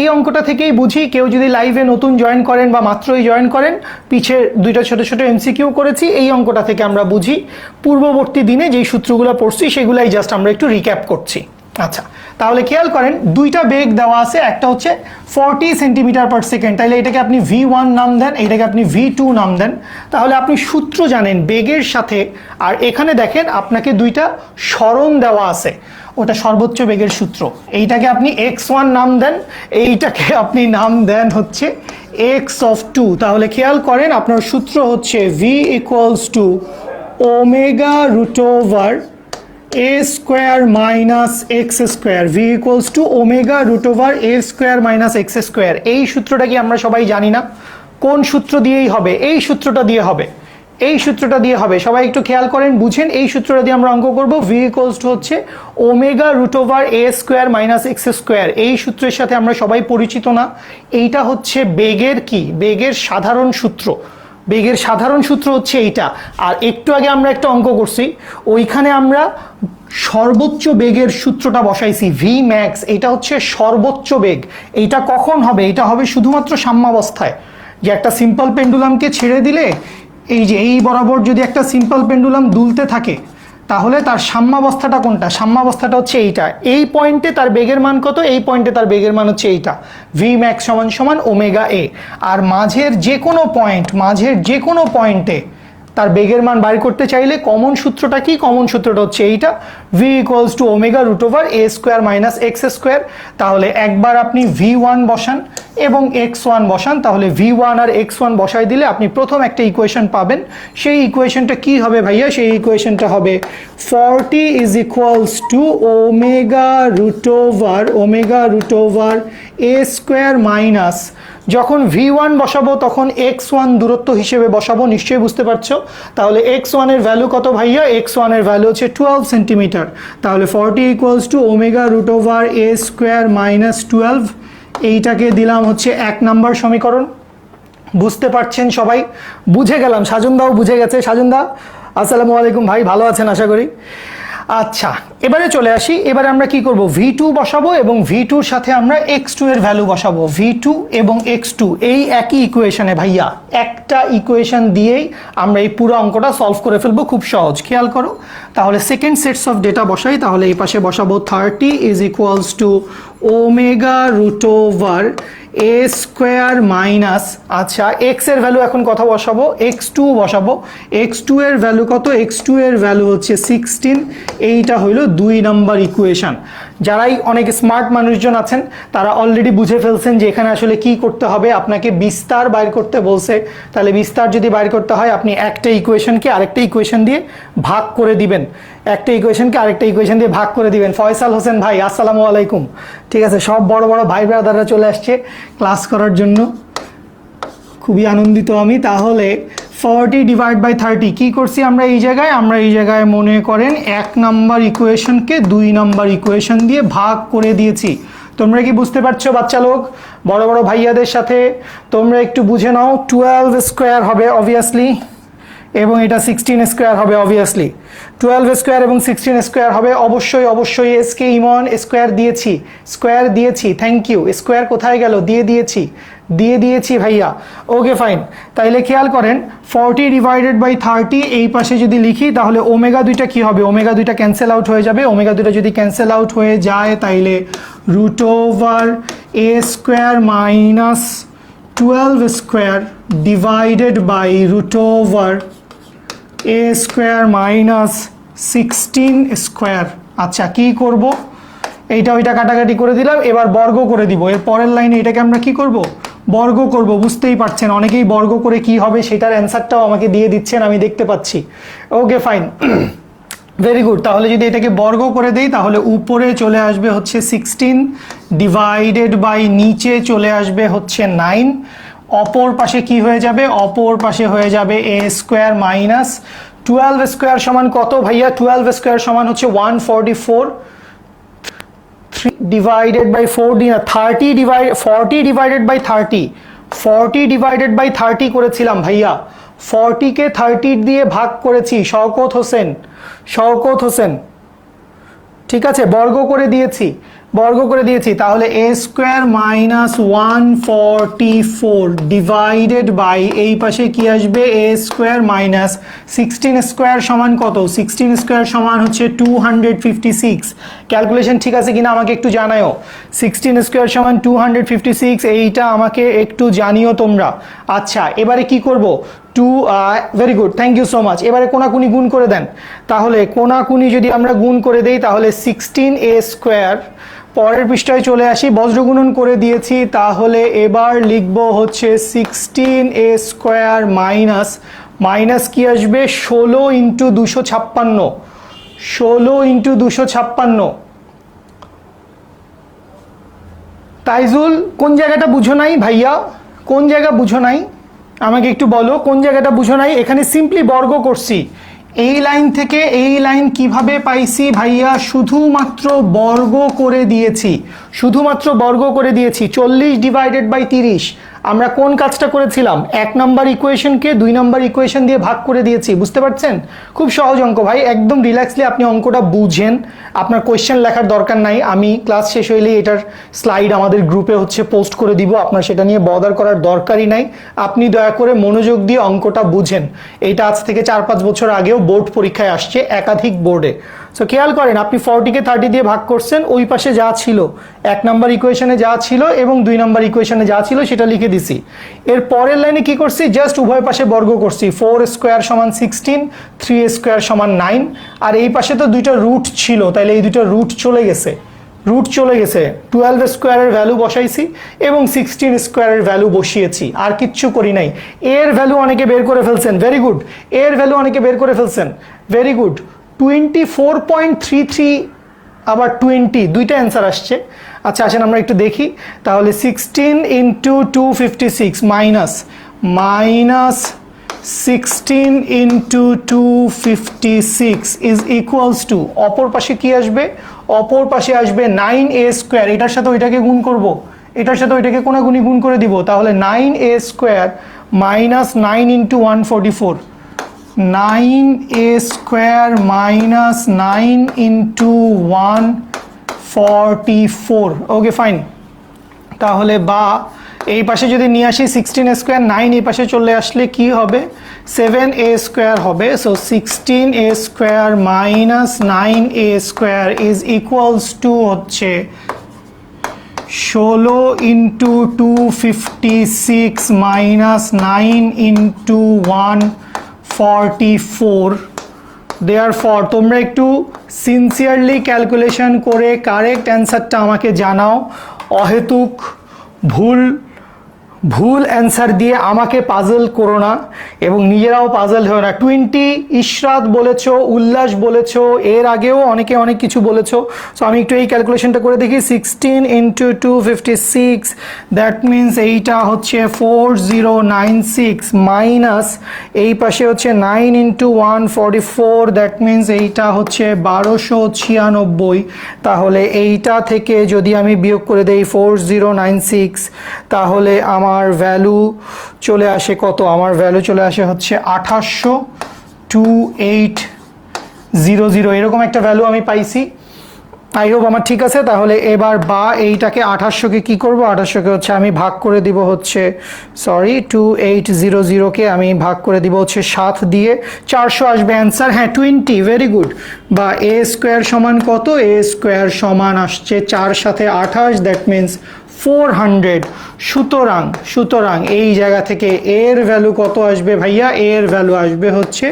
এই অঙ্কটা থেকেই বুঝি। কেউ যদি লাইভে নতুন জয়েন করেন বা মাত্রই জয়েন করেন, পিছে দুইটা ছোট ছোট এমসিকিউ করেছি, এই অঙ্কটা থেকে আমরা বুঝি। পূর্ববর্তী দিনে যেই সূত্রগুলো পড়ছি সেগুলাই জাস্ট আমরা একটু রিক্যাপ করছি। আচ্ছা, তাহলে খেয়াল করেন দুইটা বেগ দেওয়া আছে, একটা হচ্ছে 40 সেন্টিমিটার পার সেকেন্ড, তাহলে এটাকে আপনি V1 নাম দেন, এটাকে আপনি V2 নাম দেন। তাহলে আপনি সূত্র জানেন বেগের সাথে, আর এখানে দেখেন আপনাকে দুইটা সরণ দেওয়া আছে, ওটা সর্বোচ্চ বেগের সূত্র। এইটাকে আপনি x1 নাম দেন, এইটাকে আপনি নাম দেন হচ্ছে x(2). তাহলে খেয়াল করেন আপনার সূত্র হচ্ছে V = ω√a square minus x square. V = ω√a² - x²। এই সূত্রটা কি আমরা সবাই জানি না? কোন সূত্র দিয়েই হবে? এই সূত্রটা দিয়ে হবে, এই সূত্রটা দিয়ে হবে। সবাই একটু খেয়াল করেন, বুঝেন, এই সূত্রটা দিয়ে আমরা অঙ্ক করব। V = হচ্ছে ω√a² - x²। এই সূত্রের সাথে আমরা সবাই পরিচিত না? এইটা হচ্ছে বেগের কি? বেগের সাধারণ সূত্র। বেগের সাধারণ সূত্র হচ্ছে এইটা। আর একটু আগে আমরা একটা অঙ্ক করছি, ওইখানে আমরা সর্বোচ্চ বেগের সূত্রটা বসাইছি Vmax। এটা হচ্ছে সর্বোচ্চ বেগ। এইটা কখন হবে? এটা হবে শুধুমাত্র সাম্যাবস্থায়। যে একটা সিম্পল পেন্ডুলামকে ছেড়ে দিলে, এই যে এই বরাবর যদি একটা সিম্পল পেন্ডুলাম দুলতে থাকে, তাহলে তার সাম্যাবস্থাটা কোনটা? সাম্যাবস্থাটা হচ্ছে এইটা। এই পয়েন্টে তার বেগের মান কত? এই পয়েন্টে তার বেগের মান হচ্ছে এইটা, Vmax = ওমেগা এ। আর মাঝের যে কোনো পয়েন্টে তার বেগের মান বাইর করতে চাইলে কমন সূত্রটা কি? কমন সূত্রটা হচ্ছে এইটা, V = ω√a² - x²। তাহলে একবার আপনি V1 বসান এবং x1 বসান, তাহলে V1 আর x1 বসাই দিলে আপনি প্রথম একটা ইকুয়েশন পাবেন। সেই ইকুয়েশনটা কি হবে ভাইয়া? সেই ইকুয়েশনটা হবে 40 = ω√a² - যখন V1 বসাবো তখন x1 দূরত্ব হিসেবে বসাবো, নিশ্চয়ই বুঝতে পারছো। তাহলে x1 এর ভ্যালু কত ভাইয়া? x1 এর ভ্যালু হচ্ছে 12 সেন্টিমিটার। তাহলে 40 = ω√a² - 12। এইটাকে দিলাম হচ্ছে 1 নাম্বার সমীকরণ। বুঝতে পারছেন সবাই? বুঝে গেলাম। সাজনদাও বুঝে গেছে। সাজনদা আসসালামু আলাইকুম ভাই, ভালো আছেন আশা করি। আচ্ছা, এবারে চলে আসি, এবারে আমরা কি করব, v2 বসাবো এবং v2 এর সাথে আমরা x2 এর ভ্যালু বসাবো। v2 এবং x2 এই একই ইকুয়েশনে ভাইয়া, একটা ইকুয়েশন দিয়েই আমরা এই পুরো অঙ্কটা সলভ করে ফেলবো, খুব সহজ। খেয়াল করো তাহলে সেকেন্ড সেটস অফ ডেটা বসাই, তাহলে এই পাশে বসাবো 30 is equals to omega root over A square minus, আচ্ছা এক্স এর ভ্যালু এখন কত বসাবো, x2 বসাবো। x2 এর ভ্যালু কত, x2 এর ভ্যালু হচ্ছে 16, এইটা হইলো 2 নম্বর ইকুয়েশন। যারাই অনেক স্মার্ট মানুষজন আছেন তারা অলরেডি বুঝে ফেলছেন যে এখানে আসলে কি করতে হবে, আপনাকে বিস্তার বাইর করতে বলছে, তাহলে বিস্তার যদি বাইর করতে হয় আপনি একটা ইকুয়েশনকে আরেকটা ইকুয়েশন দিয়ে ভাগ করে দিবেন, একটা ইকুয়েশনকে আরেকটা ইকুয়েশন দিয়ে ভাগ করে দিবেন। ফয়সাল হোসেন ভাই আসসালামু আলাইকুম, ঠিক আছে, সব বড় বড় ভাই ব্রাদাররা চলে আসছে ক্লাস করার জন্য, খুবই আনন্দিত আমি। তাহলে 40 ডিভাইড বাই 30 কি করছি আমরা এই জায়গায়, আমরা এই জায়গায় মনে করেন 1 নাম্বার ইকুয়েশনকে 2 নাম্বার ইকুয়েশন দিয়ে ভাগ করে দিয়েছি। তোমরা কি বুঝতে পারছো বাচ্চা লোক, বড় বড় ভাইয়াদের সাথে তোমরা একটু বুঝে নাও। 12 স্কোয়ার হবে অবভিয়াসলি এবং এটা 16 স্কোয়ার হবে অবভিয়াসলি। 12 স্কোয়ার এবং 16 স্কোয়ার হবে অবশ্যই অবশ্যই। এসকে ইমন স্কোয়ার দিয়েছি, থ্যাংক ইউ। স্কোয়ার কোথায় গেল, দিয়ে দিয়েছি ভাইয়া, ওকে ফাইন। তাইলে খেয়াল করেন 40 ডিভাইডেড বাই 30 এই পাশে যদি লিখি তাহলে ওমেগা দুইটা কি হবে, ওমেগা দুইটা ক্যান্সেল আউট হয়ে যাবে। ওমেগা দুইটা যদি ক্যান্সেল আউট হয়ে যায় তাইলে root over A square minus 12 square divided by root over A square minus 16 square. আচ্ছা কি করব, এইটা ওইটা কাটাকাটি করে দিলাম, এবার বর্গ করে দিব। এর পরের লাইনে এটাকে আমরা কি করব, বর্গ করব। বুঝতেই পারছেন অনেকেই বর্গ করে কি হবে সেটার অ্যান্সারটাও আমাকে দিয়ে দিচ্ছেন, আমি দেখতে পাচ্ছি, ওকে ফাইন, ভেরি গুড। তাহলে যদি এটাকে বর্গ করে দেই তাহলে উপরে চলে আসবে হচ্ছে 16 ডিভাইডেড বাই নিচে চলে আসবে হচ্ছে 9, অপর পাশে কি হয়ে যাবে, অপর পাশে হয়ে যাবে এ স্কোয়ার মাইনাস 12 স্কোয়ার সমান কত ভাইয়া, 12 স্কোয়ার সমান হচ্ছে 144 divided by 40 divided by 30, 40 divided by 30 করেছিলাম ভাইয়া, 40 কে 30 দিয়ে ভাগ করেছি। শওকত হোসেন, ঠিক আছে, বর্গ করে দিয়েছি। তাহলে এ স্কোয়ার মাইনাস 144 ডিভাইডেড বাই এই পাশে কি আসবে, এ স্কোয়ার মাইনাস 16 স্কোয়ার সমান কত, 16 স্কোয়ার সমান হচ্ছে 256। ক্যালকুলেশন ঠিক আছে কিনা আমাকে একটু জানাও। 16 স্কোয়ার সমান 256, এইটা আমাকে একটু জানিও তোমরা। আচ্ছা এবারে কি করব, very good, thank you so much. এবারে কোনাকুনি গুণ করে দেন, তাহলে কোনাকুনি যদি আমরা গুণ করে দেই তাহলে 16 এ স্কোয়ার, পরের পৃষ্ঠায় চলে আসি, বজ্রগুণন করে দিয়েছি, তাহলে এবার লিখব হচ্ছে 16 এ স্কোয়ার মাইনাস কি আসবে 16 ইন্টু 256। তাইজুল কোন জায়গাটা বুঝো নাই ভাইয়া, কোন জায়গা বুঝো নাই আমাকে একটু বলো, কোন জায়গাটা বুঝো নাই। এখানে সিম্পলি বর্গ করছি, এই লাইন থেকে এই লাইন কিভাবে পাইছি ভাইয়া, শুধুমাত্র বর্গ করে দিয়েছি, 40 ডিভাইডেড বাই 30। আমরা কোন কাজটা করেছিলাম, 1 নাম্বার ইকুয়েশনকে 2 নাম্বার ইকুয়েশন দিয়ে ভাগ করে দিয়েছি, বুঝতে পারছেন, খুব সহজ অঙ্ক ভাই, একদম রিল্যাক্সলি আপনি অঙ্কটা বুঝেন, আপনার কোয়েশ্চেন লেখার দরকার নাই। আমি ক্লাস শেষ হইলেই এটার স্লাইড আমাদের গ্রুপে হচ্ছে পোস্ট করে দিব, আপনার সেটা নিয়ে বদার করার দরকারই নাই। আপনি দয়া করে মনোযোগ দিয়ে অঙ্কটা বুঝেন। এইটা আজ থেকে 4-5 বছর আগেও বোর্ড পরীক্ষায় আসছে, একাধিক বোর্ডে। সো খেয়াল করেন আপনি 40 কে 30 দিয়ে ভাগ করছেন, ওই পাশে যা ছিল 1 নাম্বার ইকুয়েশনে যা ছিল এবং 2 নাম্বার ইকুয়েশনে যা ছিল সেটা লিখে দিছি। এর পরের লাইনে কি করছি, জাস্ট উভয় পাশে বর্গ করছি, 4 স্কোয়ার সমান 16, 3 স্কোয়ার সমান 9, আর এই পাশে তো দুইটা রুট ছিল, তাহলে এই দুইটা রুট চলে গেছে। 12 স্কোয়ারের ভ্যালু বসাইছি এবং 16 স্কোয়ারের ভ্যালু বসিয়েছি, আর কিচ্ছু করি নাই। এর ভ্যালু অনেকে বের করে ফেলছেন, ভেরি গুড, ভেরি গুড। 24.33 আবার 20 দুইটা অ্যান্সার আসছে। আচ্ছা আসেন আমরা একটু দেখি, তাহলে 16 into 256 minus 16 into 256 is equals two, অপর পাশে কি আসবে, অপর পাশে আসবে 9 এ স্কোয়ার, এটার সাথে ওইটাকে গুণ করব, এটার সাথে ওইটাকে কোনাগুনি গুণ করে দিব, তাহলে 9 a square minus 9 into 144 9a square minus 9 into 144। Okay fine, তাহলে বা এই পাশে যদি নিয়ে আসি 16a স্কোয়ার, 9 এই পাশে চলে আসলে কি হবে, 7a স্কোয়ার হবে। So 16a square minus 9a square is equals to হচ্ছে 16 ইন্টু 256 মাইনাস 9 ইন্টু 144। দেয়ারফর তোমরা একটু সিনসিয়ারলি ক্যালকুলেশন করে কারেক্ট অ্যান্সারটা আমাকে জানাও, অহেতুক ভুল অ্যান্সার দিয়ে আমাকে পাজল করো না এবং নিজেরাও পাজল হও না। 20 ইশরাত বলেছো, উল্লাস বলেছো, এর আগেও অনেকে অনেক কিছু বলেছো। সো আমি একটু এই ক্যালকুলেশনটা করে দেখি। 16 ইন্টু 256, দ্যাট মিনস এইটা হচ্ছে 4096 মাইনাস এই পাশে হচ্ছে 9 ইন্টু 144, দ্যাট মিনস এইটা হচ্ছে 1296। তাহলে এইটা থেকে যদি আমি বিয়োগ করে দেই 4096, তাহলে আমার ভ্যালু চলে আসে কত, আমার ভ্যালু চলে আসে হচ্ছে 282800, এরকম একটা ভ্যালু আমি পাইছি। আই হোপ আমার ঠিক আছে। তাহলে এবার বা এইটাকে 2800কে কি করব, 2800কে হচ্ছে আমি ভাগ করে দিব হচ্ছে 2800কে আমি ভাগ করে দিব হচ্ছে 7 দিয়ে, 400 আসবে অ্যান্সার। হ্যাঁ 20, ভেরি গুড। বা এ স্কোয়ার সমান কত, এ স্কোয়ার সমান আসছে 4 সাথে 28, দ্যাট মিনস 400। সুতরাং এই জায়গা থেকে এর ভ্যালু কত আসবে ভাইয়া, এর ভ্যালু আসবে হচ্ছে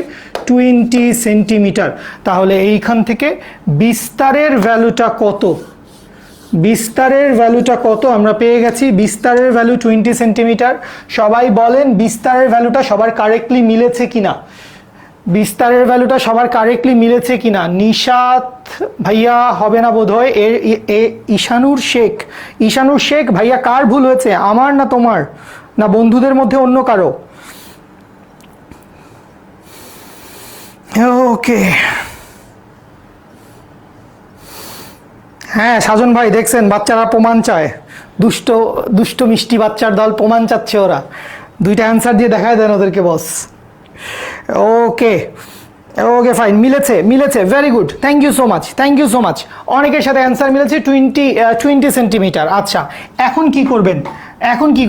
20 সেন্টিমিটার। তাহলে এইখান থেকে বিস্তারের ভ্যালুটা কত, বিস্তারের ভ্যালুটা কত আমরা পেয়ে গেছি। বিস্তারের ভ্যালু 20 সেন্টিমিটার। সবাই বলেন বিস্তারের ভ্যালুটা সবার কারেক্টলি মিলেছে কিনা, বিস্তারের ভ্যালুটা সবার কারেক্টলি মিলেছে কিনা। নিশাত ভাইয়া হবে না বোধ হয়, ঈশানুর শেখ ভাইয়া, কার ভুল হয়েছে, আমার না তোমার না বন্ধুদের মধ্যে অন্য কারো? ওকে, হ্যাঁ সাজন ভাই দেখছেন বাচ্চারা প্রমাণ চায়, দুষ্ট মিষ্টি বাচ্চার দল প্রমাণ চাচ্ছে, ওরা দুইটা অ্যান্সার দিয়ে দেখায় দেন ওদেরকে বস। ওকে ফাইন, মিলেছে, very good, thank you so much. অনেকের সাথে অ্যান্সার মিলেছে 20 সেন্টিমিটার। আচ্ছা এখন কি করবেন, এখন কি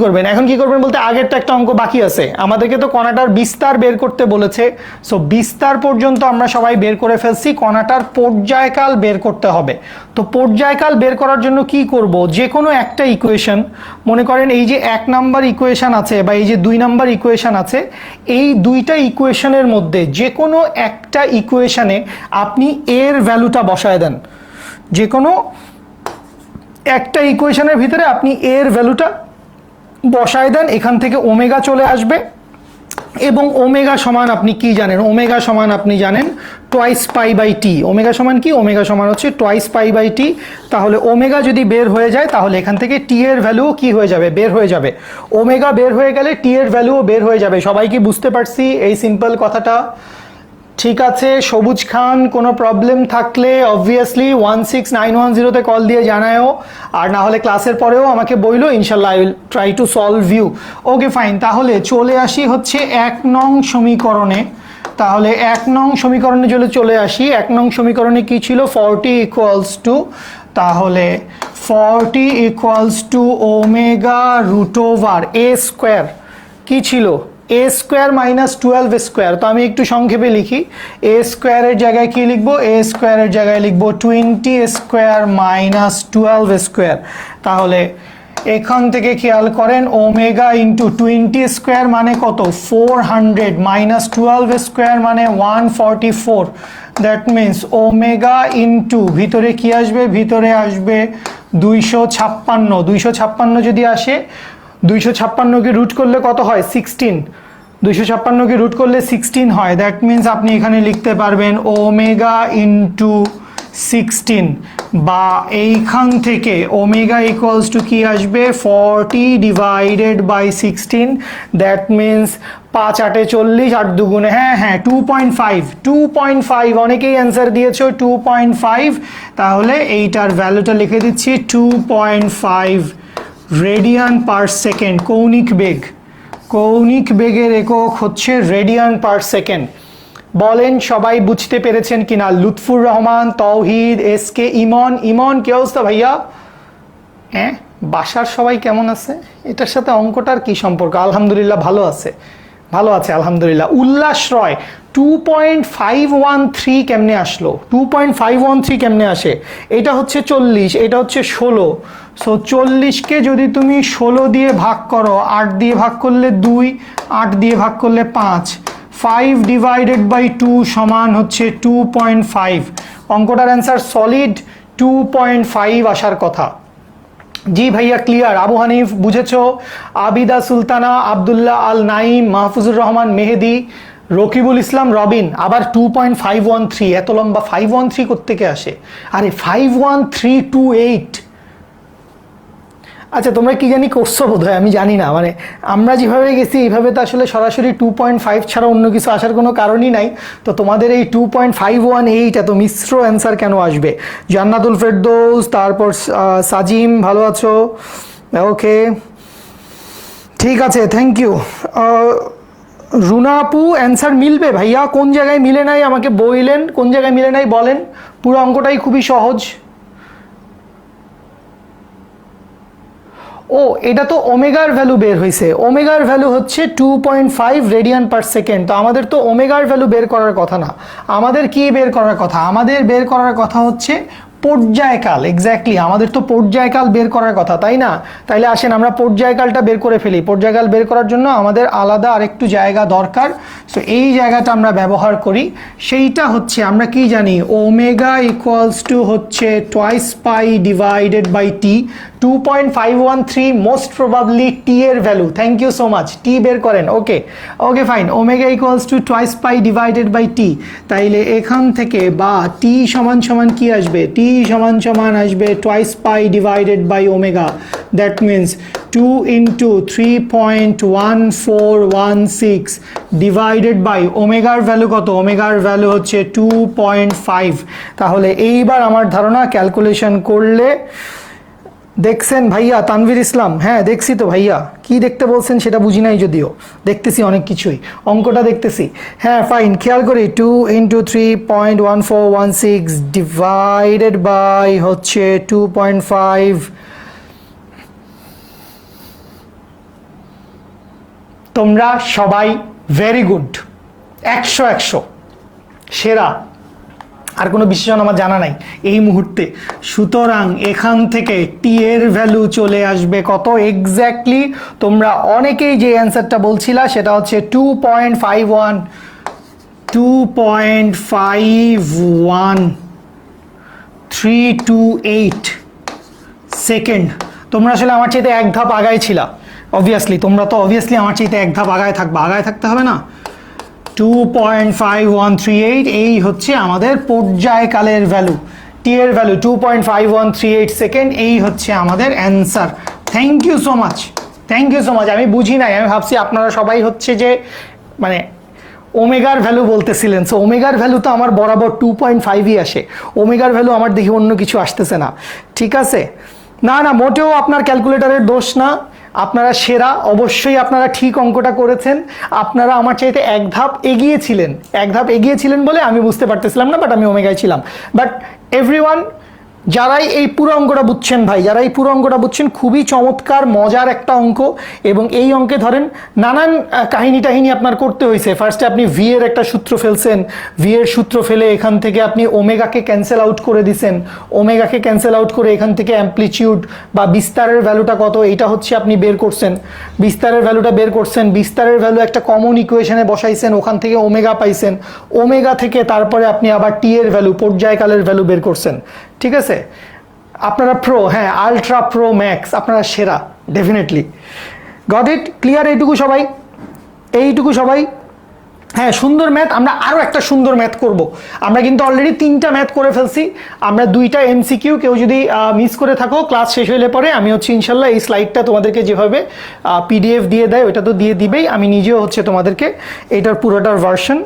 করবেন বলতে আগেরটা একটা অঙ্ক বাকি আছে। আমাদেরকে তো কণাটার বিস্তার বের করতে বলেছে। সো বিস্তার পর্যন্ত আমরা সবাই বের করে ফেলছি, কণাটার পর্যায়কাল বের করতে হবে। তো পর্যায়কাল বের করার জন্য কি করব, যে কোনো একটা ইকুয়েশন, মনে করেন এই যে 1 নাম্বার ইকুয়েশন আছে বা এই যে 2 নাম্বার ইকুয়েশন আছে, এই দুইটা ইকুয়েশনের মধ্যে যে কোনো একটা ইকুয়েশনে আপনি এর ভ্যালুটা বসায় দেন। যে কোনো একটা ইকুয়েশনের ভিতরে আপনি এর ভ্যালুটা বসায় দেন, এখান থেকে ওমেগা চলে আসবে। এবং ওমেগা সমান আপনি কি জানেন, ওমেগা সমান আপনি জানেন টোয়াইস পাই বাই টি। ওমেগা সমান কি, ওমেগা সমান হচ্ছে টোয়াইস পাই বাই টি। তাহলে ওমেগা যদি বের হয়ে যায় তাহলে এখান থেকে টি এর ভ্যালুও কি হয়ে যাবে, বের হয়ে যাবে। ওমেগা বের হয়ে গেলে টি এর ভ্যালুও বের হয়ে যাবে। সবাই কি বুঝতে পারছি এই সিম্পল কথাটা? ঠিক আছে সবুজ খান, কোনো প্রবলেম থাকলে অবভিয়াসলি 16910-তে কল দিয়ে জানায়ও, আর না হলে ক্লাসের পরেও আমাকে বইলো, ইনশাল্লাহ I will try to solve you. Okay fine, তাহলে চলে আসি হচ্ছে 1 নং সমীকরণে। তাহলে 1 নং সমীকরণে চলে আসি। 1 নং সমীকরণে কি ছিল, 40 ইকুয়ালস টু, তাহলে 40 equals to omega root over A square, কি ছিল এ স্কোয়ার মাইনাস 12 স্কোয়ার। তো আমি একটু সংক্ষেপে লিখি, এ স্কোয়ারের জায়গায় কি লিখবো, এ স্কোয়ারের জায়গায় লিখবো 20 স্কোয়ার মাইনাস 12 স্কোয়ার। তাহলে এখান থেকে খেয়াল করেন ওমেগা ইন্টু 20 স্কোয়ার মানে কত, 400, মাইনাস 12 স্কোয়ার মানে 144, দ্যাট মিনস ওমেগা ইন্টু ভিতরে কি আসবে, ভিতরে আসবে 256। 256 যদি আসে, 256কে রুট করলে কত হয়, 16। 256কে রুট করলে 16 হয়, দ্যাট মিনস আপনি এখানে লিখতে পারবেন ওমেগা ইন্টু 16, বা এইখান থেকে ওমেগা ইকুয়ালস টু কি আসবে, 40 ডিভাইডেড বাই 16, দ্যাট মিনস 5 8 40, 8 2 হ্যাঁ 2.5, অনেকেই অ্যান্সার দিয়েছো 2.5। তাহলে এইটার ভ্যালুটা লিখে দিচ্ছি 2.5 রেডিয়ান পার সেকেন্ড। কৌণিক বেগের একক হচ্ছে রেডিয়ান পার সেকেন্ড। বলেন সবাই বুঝতে পেরেছেন কিনা? লুৎফুর রহমান, তৌহিদ, এস কে, ইমন। ইমন কি অবস্থা ভাইয়া? হ্যাঁ, বাসার সবাই কেমন আছে? এটার সাথে অঙ্কটার কি সম্পর্ক? আলহামদুলিল্লাহ ভালো আছে, ভালো আছে আলহামদুলিল্লাহ। উল্লাস রয় 2.513 কেমনে আসলো? 2.513 কেমনে আসে? এটা হচ্ছে 40, এটা হচ্ছে 16। সো 40কে যদি তুমি 16 দিয়ে ভাগ করো, 8 দিয়ে ভাগ করলে 2, 8 দিয়ে ভাগ করলে 5, 5 ডিভাইডেড বাই 2 সমান হচ্ছে 2.5। অঙ্কটার অ্যান্সার সলিড 2.5 আসার কথা। জি ভাইয়া ক্লিয়ার। আবু হানিফ বুঝেছো? আবিদা সুলতানা, আবদুল্লাহ আল নাইম, মাহফুজুর রহমান মেহেদি, রকিবুল ইসলাম রবিন আবার 2.513। এত লম্বা 513 কোত্থেকে আসে? আরে 51328। আচ্ছা তোমরা কি জানি করছো বোধ হয়, আমি জানি না, মানে আমরা যেভাবে গেছি এইভাবে তো আসলে সরাসরি 2.5 ছাড়া অন্য কিছু আসার কোনো কারণই নাই। তো তোমাদের এই 2.518 এত মিশ্র অ্যান্সার কেন আসবে? জান্নাতুল ফেরদৌস, তারপর সাজিম, ভালো আছো? ওকে ঠিক আছে, থ্যাংক ইউ। রুনা আপু অ্যান্সার মিলবে ভাইয়া? কোন জায়গায় মিলে নাই আমাকে বললেন, কোন জায়গায় মিলে নাই বলেন। পুরো অঙ্কটাই খুবই সহজ। ও এটা তো ওমেগার ভ্যালু বের হয়েছে। ওমেগার ভ্যালু হচ্ছে 2.5 রেডিয়ান পার সেকেন্ড। তো আমাদের তো ওমেগার ভ্যালু বের করার কথা না, আমাদের কি বের করার কথা? আমাদের বের করার কথা হচ্ছে পর্যায়কাল। এক্স্যাক্টলি, আমাদের তো পর্যায়কাল বের করার কথা, তাই না? তাইলে আসেন আমরা পর্যায়কালটা বের করে ফেলি। পর্যায়কাল বের করার জন্য আমাদের আলাদা আরেকটু জায়গা দরকার। সো এই জায়গাটা আমরা ব্যবহার করি। সেইটা হচ্ছে আমরা কি জানি, ওমেগা ইকুয়ালস টু হচ্ছে twice pi divided by t. 2.513 most probably t এর value. Thank you so much. T বের করেন। Okay okay fine. Omega equals to twice pi divided by t. তাইলে এখান থেকে বা টি সমান সমান কি আসবে? টি সমান সমান আসবে twice pi divided by omega. That means 2 into 3.1416 divided by ওমেগার ভ্যালু কত? ওমেগার ভ্যালু হচ্ছে 2.5। তাহলে এইবার আমার ধারণা ক্যালকুলেশন করলে দেখছেন ভাইয়া? তানভীর ইসলাম, হ্যাঁ দেখছি তো ভাইয়া। কি দেখতে বলছেন সেটা বুঝি নাই, যদিও দেখতেছি অনেক কিছুই, অঙ্কটা দেখতেছি। হ্যাঁ ফাইন, খেয়াল করি 2 ইন্টু 3.1416 ডিভাইডেড বাই হচ্ছে 2.5। তোমরা সবাই ভেরি গুড, 100 সেরা। আর কোনো বিশেষণ আমার জানা নাই এই মুহূর্তে। সুতরাং এখান থেকে টি এর ভ্যালু চলে আসবে কত এক্স্যাক্টলি? তোমরা অনেকেই যে অ্যান্সারটা বলছিলা সেটা হচ্ছে 2.51328 সেকেন্ড। তোমরা আসলে আমার চাইতে এক ধাপ আগায় ছিলা। অবভিয়াসলি তোমরা তো অবভিয়াসলি আমার চাইতে এক ধাপ আগায় থাকবা, আগায় থাকতে হবে না? 2.5138 এই হচ্ছে আমাদের পর্যায়কালের ভ্যালু, টি এর ভ্যালু 2.5138 সেকেন্ড। এই হচ্ছে আমাদের answer. Thank you so much, thank you so much. আমি বুঝি নাই, আমি ভাবছি আপনারা সবাই হচ্ছে যে মানে ওমেগার ভ্যালু বলতেছিলেন। সো ওমেগার ভ্যালু তো আমার বরাবর 2.5ই আসে। ওমেগার ভ্যালু আমার দেখি অন্য কিছু আসতেছে না। ঠিক আছে, না না মোটেও আপনার ক্যালকুলেটরের দোষ না, আপনারা সেরা। অবশ্যই আপনারা ঠিক অঙ্কটা করেছেন। আপনারা আমার চাইতে এক ধাপ এগিয়েছিলেন, এক ধাপ এগিয়েছিলেন বলে আমি বুঝতে পারতেছিলাম না, বাট আমি ওমেগায় ছিলাম। বাট এভরিওয়ান, যারাই এই পুরো অঙ্কটা বুঝছেন ভাই, যারা এই পুরো অঙ্কটা বুঝছেন, খুবই চমৎকার মজার একটা অঙ্ক। এবং এই অঙ্কে ধরেন নানান কাহিনী টাহিনী আপনার করতে হয়েছে। ফার্স্টে আপনি ভি এর একটা সূত্র ফেলছেন, ভি এর সূত্র ফেলে এখান থেকে আপনি ওমেগাকে ক্যান্সেল আউট করে দিছেন, ওমেগাকে ক্যান্সেল আউট করে এখান থেকে অ্যাম্পলিটিউড বা বিস্তারের ভ্যালুটা কত এইটা হচ্ছে আপনি বের করছেন, বিস্তারের ভ্যালুটা বের করছেন, বিস্তারের ভ্যালু একটা কমন ইকুয়েশনে বসাইছেন, ওখান থেকে ওমেগা পাইছেন, ওমেগা থেকে তারপরে আপনি আবার টি এর ভ্যালু, পর্যায়কালের ভ্যালু বের করছেন। ঠিক আছে, আপনারা প্রো, হ্যাঁ আলট্রা প্রো ম্যাক্স, আপনারা সেরা ডেফিনেটলি। Got it? ক্লিয়ার এইটুকু সবাই? এইটুকু সবাই? হ্যাঁ সুন্দর ম্যাথ। আমরা আরও একটা সুন্দর ম্যাথ করব। আমরা কিন্তু অলরেডি 3টা ম্যাথ করে ফেলছি। আমরা 2টা এমসিকিউ, কেউ যদি মিস করে থাকো ক্লাস শেষ হলে পরে আমি হচ্ছে ইনশাল্লাহ এই স্লাইডটা তোমাদেরকে যেভাবে পিডিএফ দিয়ে দেয় ওইটা তো দিয়ে দিবেই, আমি নিজেও হচ্ছে তোমাদেরকে এইটার পুরোটার ভার্সন,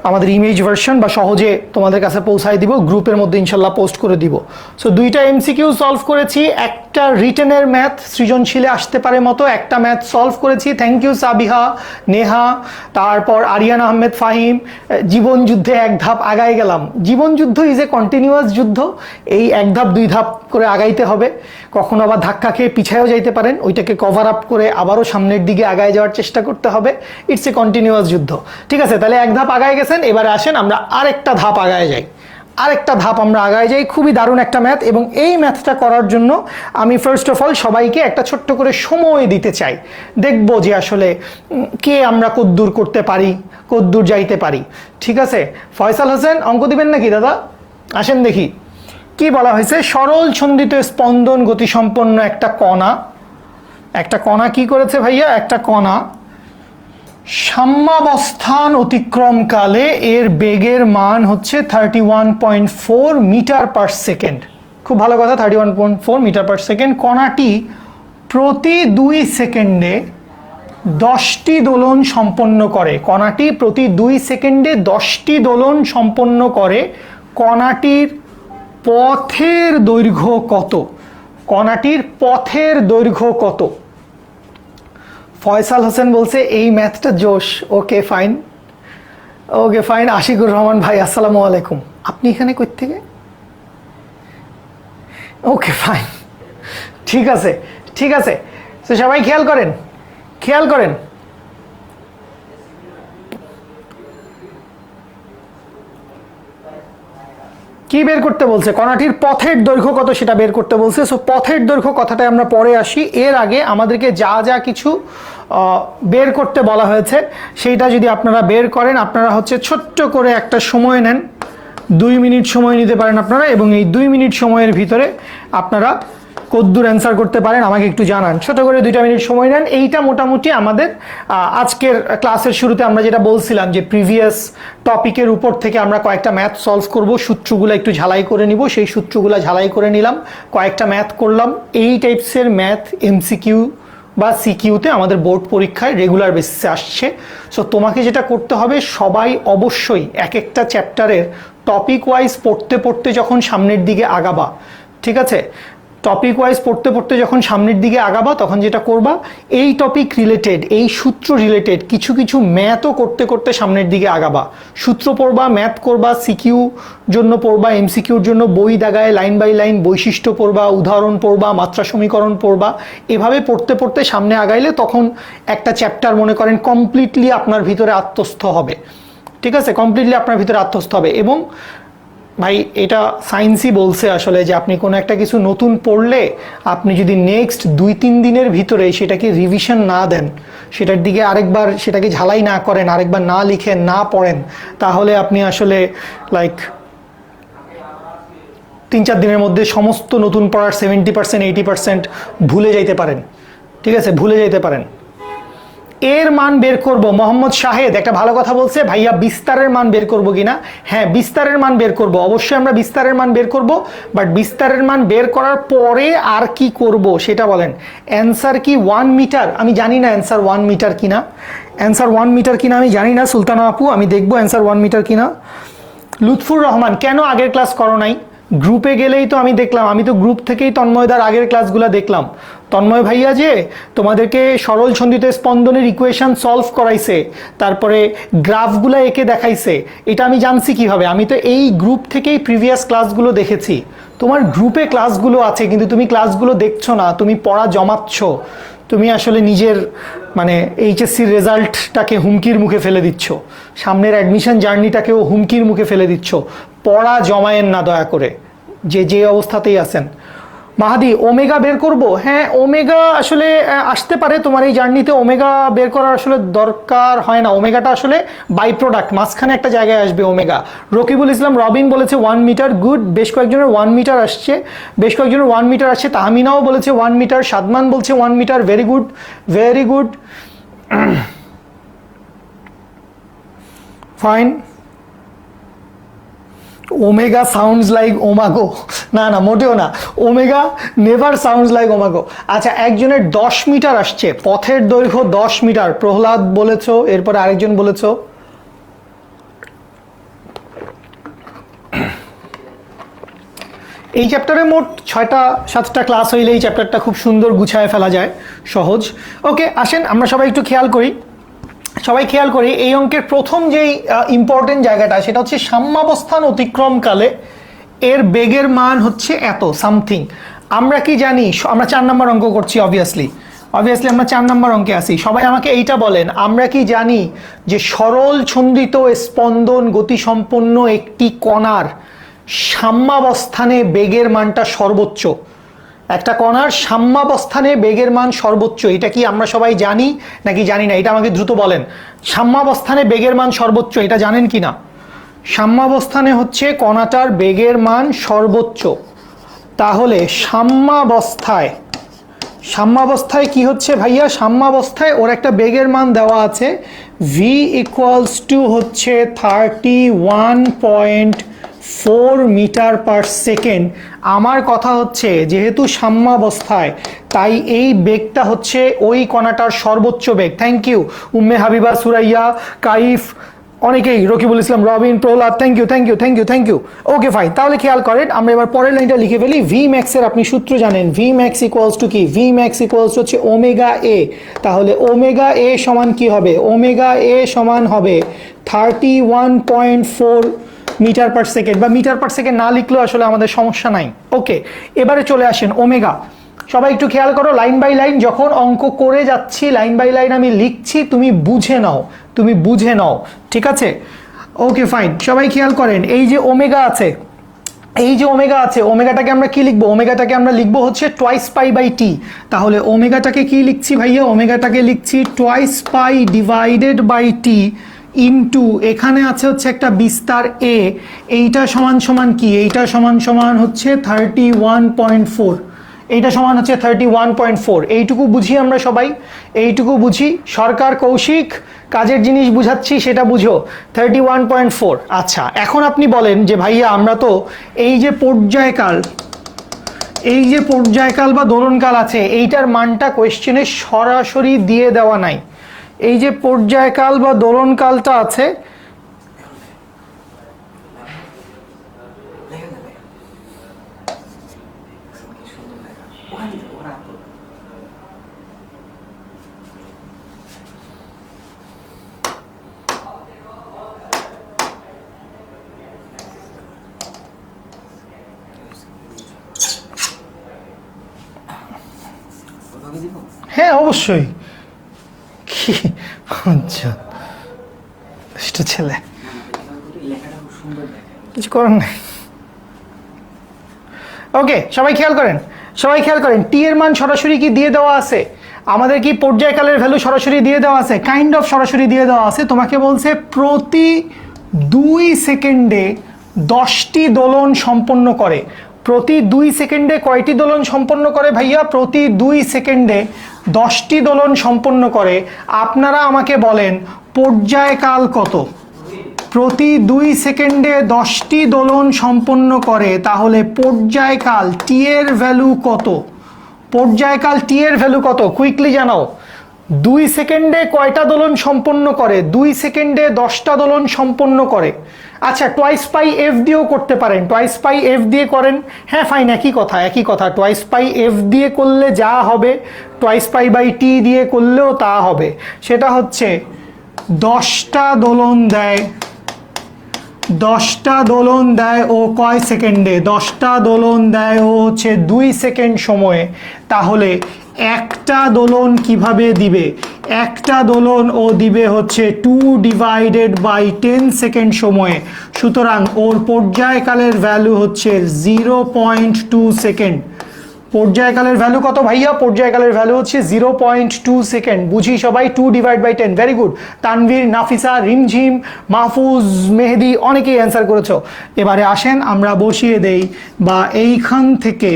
আমাদের ইমেজ ভার্সন বা সহজে তোমাদের কাছে পৌঁছায় দিব, গ্রুপের মধ্যে ইনশাল্লাহ পোস্ট করে দিব। সো 2টা এমসিকিউ সলভ করেছি, একটা রিটেনের ম্যাথ সৃজনশীলে আসতে পারে মতো একটা ম্যাথ সলভ করেছি। থ্যাংক ইউ সাবিহা, নেহা, তারপর আরিয়ানা আহমেদ ফাহিম, জীবন যুদ্ধে এক ধাপ আগায় গেলাম। জীবন যুদ্ধ ইজ এ কন্টিনিউয়াস যুদ্ধ, এই এক ধাপ দুই ধাপ করে আগাইতে হবে। কখনো আবার ধাক্কা খেয়ে পিছায়ও যাইতে পারেন, ওইটাকে কভার আপ করে আবারও সামনের দিকে আগায় যাওয়ার চেষ্টা করতে হবে। ইটস এ কন্টিনিউয়াস যুদ্ধ। ঠিক আছে, তাহলে এক ধাপ আগায় গেছেন, এবারে আসেন আমরা আরেকটা ধাপ আগায় যাই। আরেকটা ধাপ আমরা আগায় যাই, খুবই দারুণ একটা ম্যাথ, এবং এই ম্যাথটা করার জন্য আমি ফার্স্ট অফ অল সবাইকে একটা ছোট্ট করে সময় দিতে চাই। দেখব যে আসলে কে আমরা কদ্দূর করতে পারি, কদ্দূর যাইতে পারি। ঠিক আছে, ফয়সাল হোসেন অঙ্ক দিবেন নাকি দাদা? আসেন দেখি কি বলা হয়েছে। সরল ছন্দিত স্পন্দন গতিসম্পন্ন একটা কণা, একটা কণা কি করেছে ভাইয়া? একটা কণা সাম্যাবস্থান অতিক্রমকালে এর বেগের মান হচ্ছে 31.4 মিটার পার সেকেন্ড। খুব ভালো কথা, 31.4 মিটার পার সেকেন্ড। কণাটি প্রতি 2 সেকেন্ডে 10টি দোলন সম্পন্ন করে। কণাটি প্রতি 2 সেকেন্ডে 10টি দোলন সম্পন্ন করে। কণাটির পথের দৈর্ঘ্য কত? কণাটির পথের দৈর্ঘ্য কত? ফয়সাল হোসেন বলছে এই ম্যাথটা জোশ। Okay fine, okay fine. Ashikur Rahman ভাই আসসালামু আলাইকুম, আপনি এখানে কই থেকে? ওকে ফাইন, ঠিক আছে ঠিক আছে। তো সবাই খেয়াল করেন, খেয়াল করেন। কি বের করতে বলছে? কণাটির পথের দৈর্ঘ্য কত সেটা বের করতে বলছে। সো পথের দৈর্ঘ্য কথাটা আমরা পরে আসি, এর আগে আমাদেরকে যা যা কিছু বের করতে বলা হয়েছে সেইটা যদি আপনারা বের করেন, আপনারা হচ্ছে ছোট্ট করে একটা সময় নেন, 2 মিনিট সময় নিতে পারেন আপনারা, এবং এই 2 মিনিট সময়ের ভিতরে আপনারা কদ্দূর অ্যান্সার করতে পারেন আমাকে একটু জানান। ছোট করে 2 মিনিট সময় নেন। এইটা মোটামুটি আমাদের আজকের ক্লাসের শুরুতে আমরা যেটা বলছিলাম যে প্রিভিয়াস টপিকের উপর থেকে আমরা কয়েকটা ম্যাথ সলভ করব, সূত্রগুলো একটু ঝালাই করে নিব। সেই সূত্রগুলো ঝালাই করে নিলাম, কয়েকটা ম্যাথ করলাম। এই টাইপসের ম্যাথ এমসিকিউ বা সিকিউতে আমাদের বোর্ড পরীক্ষায় রেগুলার বেসিসে আসছে। সো তোমাকে যেটা করতে হবে, সবাই অবশ্যই এক একটা চ্যাপ্টারের টপিক ওয়াইজ পড়তে পড়তে যখন সামনের দিকে আগাবা, ঠিক আছে, টপিক ওয়াইজ পড়তে পড়তে যখন সামনের দিকে আগাবা, তখন যেটা করবা, এই টপিক রিলেটেড, এই সূত্র রিলেটেড কিছু কিছু ম্যাথও করতে করতে সামনের দিকে আগাবা। সূত্র পড়বা, ম্যাথ করবা, সিকিউ জন্য পড়বা, এমসিকিউর জন্য বই দাগায় লাইন বাই লাইন বৈশিষ্ট্য পড়বা, উদাহরণ পড়বা, মাত্রা সমীকরণ পড়বা। এভাবে পড়তে পড়তে সামনে আগাইলে তখন একটা চ্যাপ্টার মনে করেন কমপ্লিটলি আপনার ভিতরে আত্মস্থ হবে। ঠিক আছে, কমপ্লিটলি আপনার ভিতরে আত্মস্থ হবে। এবং ভাই এটা সায়েন্সই বলছে আসলে যে আপনি কোনো একটা কিছু নতুন পড়লে আপনি যদি নেক্সট 2-3 দিনের ভিতরে সেটাকে রিভিশন না দেন, সেটার দিকে আরেকবার সেটাকে ঝালাই না করেন, আরেকবার না লিখেন, না পড়েন, তাহলে আপনি আসলে লাইক 3-4 দিনের মধ্যে সমস্ত নতুন পড়ার 70% 80% ভুলে যাইতে পারেন। ঠিক আছে, ভুলে যাইতে পারেন। এর মান বের করব। মোহাম্মদ শাহেদ একটা ভালো কথা বলছে, ভাইয়া বিস্তারের মান বের করব কিনা? হ্যাঁ, বিস্তারের মান বের করব, অবশ্যই আমরা বিস্তারের মান বের করব। বাট বিস্তারের মান বের করার পরে আর কি করব সেটা বলেন। অ্যান্সার কি 1 মিটার? আমি জানি না অ্যান্সার 1 মিটার কিনা, অ্যান্সার 1 মিটার কিনা আমি জানি না। সুলতানা আপু আমি দেখবো অ্যান্সার 1 মিটার কিনা। লুৎফুর রহমান কেন আগের ক্লাস করো নাই? গ্রুপে গেলেই তো আমি দেখলাম, আমি তো গ্রুপ থেকেই তন্ময়দার আগের ক্লাসগুলো দেখলাম। তন্ময় ভাইয়া যে তোমাদেরকে সরল ছন্দিত স্পন্দনের ইকুয়েশন সলভ করাইছে, তারপরে গ্রাফগুলো এঁকে দেখাইছে, এটা আমি জানছি কিভাবে? আমি তো এই গ্রুপ থেকেই প্রিভিয়াস ক্লাসগুলো দেখেছি। তোমার গ্রুপে ক্লাসগুলো আছে কিন্তু তুমি ক্লাসগুলো দেখছো না, তুমি পড়া জমাচ্ছ, তুমি আসলে নিজের মানে এইচএসসির রেজাল্টটাকে হুমকির মুখে ফেলে দিচ্ছ, সামনের অ্যাডমিশন জার্নিটাকেও হুমকির মুখে ফেলে দিচ্ছ। পড়া জমায়েন না দয়া করে, যে অবস্থাতেই আছেন। মাহাদি ওমেগা বের করব? হ্যাঁ, ওমেগা আসলে আসতে পারে তোমার এই জার্নিতে, ওমেগা বের করার আসলে দরকার হয় না। ওমেগাটা আসলে বাই প্রোডাক্ট, মাঝখানে একটা জায়গায় আসবে ওমেগা। রকিবুল ইসলাম রবিন বলেছে 1 মিটার, গুড। বেশ কয়েকজনের 1 মিটার আসছে, বেশ কয়েকজনের 1 মিটার আসছে। তাহমিনাও বলেছে 1 মিটার, সাদমান বলছে 1 metre. Very good, very good, fine. Omega sounds like ওমাগো, না না মোটেও না, ওমেগা নেভার সাউন্ডস লাইক ওমাগো। আচ্ছা, একজনের 10 মিটার আসছে, পথের দৈর্ঘ্য 10 মিটার, প্রহ্লাদ বলেছো, এরপরে আরেকজন বলেছো। এই চ্যাপ্টারে মোট 6-7টা ক্লাস হইলে এই চ্যাপ্টারটা খুব সুন্দর গুছায় ফেলা যায়, সহজ। ওকে, আসেন আমরা সবাই একটু খেয়াল করি। সবাই খেয়াল করি এই অঙ্কের প্রথম যেই ইম্পর্টেন্ট জায়গাটা সেটা হচ্ছে সাম্যাবস্থান অতিক্রমকালে এর বেগের মান হচ্ছে এত সামথিং। আমরা কি জানি, আমরা 4 নম্বর অঙ্ক করছি অবভিয়াসলি আমরা 4 নম্বর অঙ্কে আসি। সবাই আমাকে এইটা বলেন, আমরা কি জানি যে সরল ছন্দিত স্পন্দন গতিসম্পন্ন একটি কণার সাম্যাবস্থানে বেগের মানটা সর্বোচ্চ? একটা কণার সাম্যাবস্থানে বেগের মান সর্বোচ্চ, এটা কি আমরা সবাই জানি নাকি জানি না? এটা আমাকে দ্রুত বলেন। সাম্যাবস্থানে বেগের মান সর্বোচ্চ এটা জানেন কি না? সাম্যাবস্থানে হচ্ছে কণাটার বেগের মান সর্বোচ্চ। তাহলে সাম্যাবস্থায় কি হচ্ছে ভাইয়া? সাম্যাবস্থায় ওর একটা বেগের মান দেওয়া আছে, v ইকুয়ালস টু হচ্ছে 31.4 মিটার পার সেকেন্ড। আমার কথা হচ্ছে যেহেতু সাম্যাবস্থায়, তাই এই বেগটা হচ্ছে ওই কণাটার সর্বোচ্চ বেগ। থ্যাংক ইউ উম্মে হাবিবা, সুরাইয়া, কাইফ, অনেকেই, Rakibul Islam, Robin, Prahlad, thank you. Okay fine, তাহলে খেয়াল করেন আমরা এবার পরের লাইনটা লিখে ফেলি। ভি ম্যাক্সের আপনি সূত্র জানেন, ভি ম্যাক্স ইকুয়ালস টু কি? ভি ম্যাক্স ইকুয়ালস হচ্ছে ওমেগা এ। তাহলে ওমেগা এ সমান কি হবে? ওমেগা এ সমান হবে 31.4 মিটার পার সেকেন্ড, বা মিটার পার সেকেন্ড না লিখলেও আসলে আমাদের সমস্যা নাই। ওকে, এবারে চলে আসেন ওমেগা। সবাই একটু খেয়াল করো, লাইন বাই লাইন যখন অঙ্ক করে যাচ্ছি, লাইন বাই লাইন আমি লিখছি, তুমি বুঝে নাও, ঠিক আছে? ওকে ফাইন, সবাই খেয়াল করেন, এই যে ওমেগা আছে, ওমেগাটাকে আমরা কি লিখবো? ওমেগাটাকে আমরা লিখবো হচ্ছে টোয়াইস পাই বাই টি। তাহলে ওমেগাটাকে কি লিখছি ভাইয়া? ওমেগাটাকে লিখছি twice pi divided by T into, এখানে আছে হচ্ছে একটা বিস্তার এ, এইটা সমান সমান কি? এইটা সমান সমান হচ্ছে 31.4, এইটা সমান হচ্ছে 31.4। এইটুকু বুঝি আমরা সবাই, এইটুকু বুঝি। সরকার, কৌশিক, কাজের জিনিস বুঝাচ্ছি সেটা বুঝো। 31.4। আচ্ছা, এখন আপনি বলেন যে ভাইয়া আমরা তো এই যে পর্যায়কাল বা দোলনকাল আছে, এইটার মানটা কোয়েশ্চেনে সরাসরি দিয়ে দেওয়া নাই। এই যে পর্যায়কাল বা দোলনকালটা আছে, হ্যাঁ অবশ্যই। কি আচ্ছা, ছেলে কিছু করার নাই। ওকে, সবাই খেয়াল করেন, টি এর মান সরাসরি কি দিয়ে দেওয়া আছে? আমাদের কি পর্যায়কালের ভ্যালু সরাসরি দিয়ে দেওয়া আছে? কাইন্ড অফ সরাসরি দিয়ে দেওয়া আছে। তোমাকে বলছে প্রতি 2 সেকেন্ডে 10টি দোলন সম্পন্ন করে। প্রতি 2 সেকেন্ডে কয়টি দোলন সম্পন্ন করে ভাইয়া? প্রতি 2 সেকেন্ডে 10টি দোলন সম্পন্ন করে। আপনারা আমাকে বলেন পর্যায়কাল কত? প্রতি 2 সেকেন্ডে 10টি দোলন সম্পন্ন করে, তাহলে পর্যায়কাল টি এর ভ্যালু কত? কুইকলি জানাও। 2 সেকেন্ডে কয়টা দোলন সম্পন্ন করে? 2 সেকেন্ডে 10টা দোলন সম্পন্ন করে। আচ্ছা, টোয়াইস পাই এফ দিয়েও করতে পারেন, টোয়াইস পাই এফ দিয়ে করেন। হ্যাঁ ফাইন, একই কথা। টোয়াইস পাই এফ দিয়ে করলে যা হবে, টোয়াইস পাই বাই টি দিয়ে করলেও তা হবে। সেটা হচ্ছে 10টা দোলন দেয় ও কয় সেকেন্ডে? 10টা দোলন দেয় ও হচ্ছে 2 সেকেন্ড সময়ে। তাহলে একটা দোলন কিভাবে দিবে? একটা দোলন ও দিবে হচ্ছে 2/10 সেকেন্ড সময়ে। সুতরাং ওর পর্যায়কালের ভ্যালু হচ্ছে 0.2 সেকেন্ড। পর্যায়কালের ভ্যালু কত ভাইয়া? পর্যায়কালের ভ্যালু হচ্ছে 0.2 সেকেন্ড। বুঝি সবাই? 2/10, ভেরি গুড। তানভীর, নাফিসা, রিমঝিম, মাহফুজ, মেহেদি, অনেকেই অ্যান্সার করেছো। এবারে আসেন আমরা বসিয়ে দেই, বা এইখান থেকে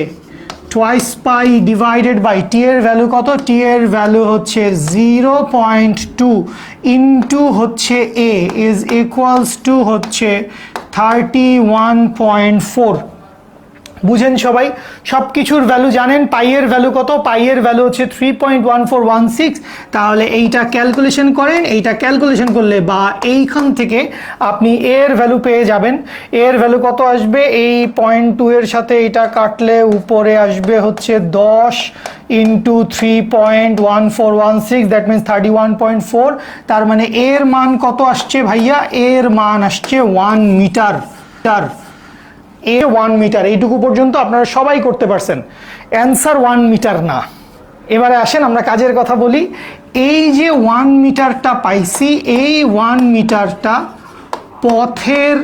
টোয়াইস পাই ডিভাইডেড বাই টি এর ভ্যালু কত? টি এর ভ্যালু হচ্ছে 0.2 ইন্টু হচ্ছে এ ইজ ইকুয়ালস টু হচ্ছে 31.4। বুঝেন সবাই, সব কিছুর ভ্যালু জানেন। পাইয়ের ভ্যালু কত? পাইয়ের ভ্যালু হচ্ছে 3.1416। তাহলে এইটা ক্যালকুলেশন করেন, এইটা ক্যালকুলেশন করলে বা এইখান থেকে আপনি এর ভ্যালু পেয়ে যাবেন। এর ভ্যালু কত আসবে? এই 0.2 এর সাথে এটা কাটলে উপরে আসবে হচ্ছে 10 ইন্টু 3.1416, দ্যাট মিনস 31.4। তার মানে এর মান কত আসছে ভাইয়া? এর মান আসছে 1 মিটার। 1 মিটার, এইটুকু পর্যন্ত আপনারা সবাই করতে পারছেন। অ্যান্সার 1 মিটার না। এবারে আসেন আমরা কাজের কথা বলি। এই যে 1 মিটারটা পাইছি, এই 1 মিটারটা পথের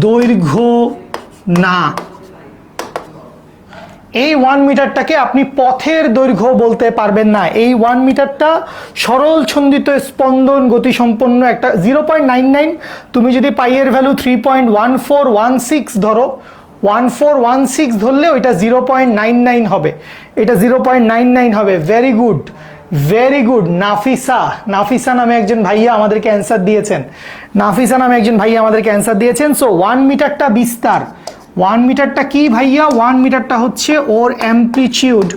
দৈর্ঘ্য না। এই 1 মিটারটাকে আপনি পথের দৈর্ঘ্য বলতে পারবেন না। এই 1 মিটারটা সরল ছন্দিত স্পন্দন গতিসম্পন্ন একটা 0.99। তুমি যদি পাইয়ের ভ্যালু 3.1416 ধরো, 1416 ধরলে ওইটা 0.99 হবে, এটা 0.99 হবে। Very good, very good. Nafisa নামে একজন ভাইয়া আমাদেরকে অ্যান্সার দিয়েছেন। সো 1 মিটারটা বিস্তার। 1 মিটারটা কি ভাইয়া? 1 মিটারটা হচ্ছে ওর অ্যাম্প্লিটিউড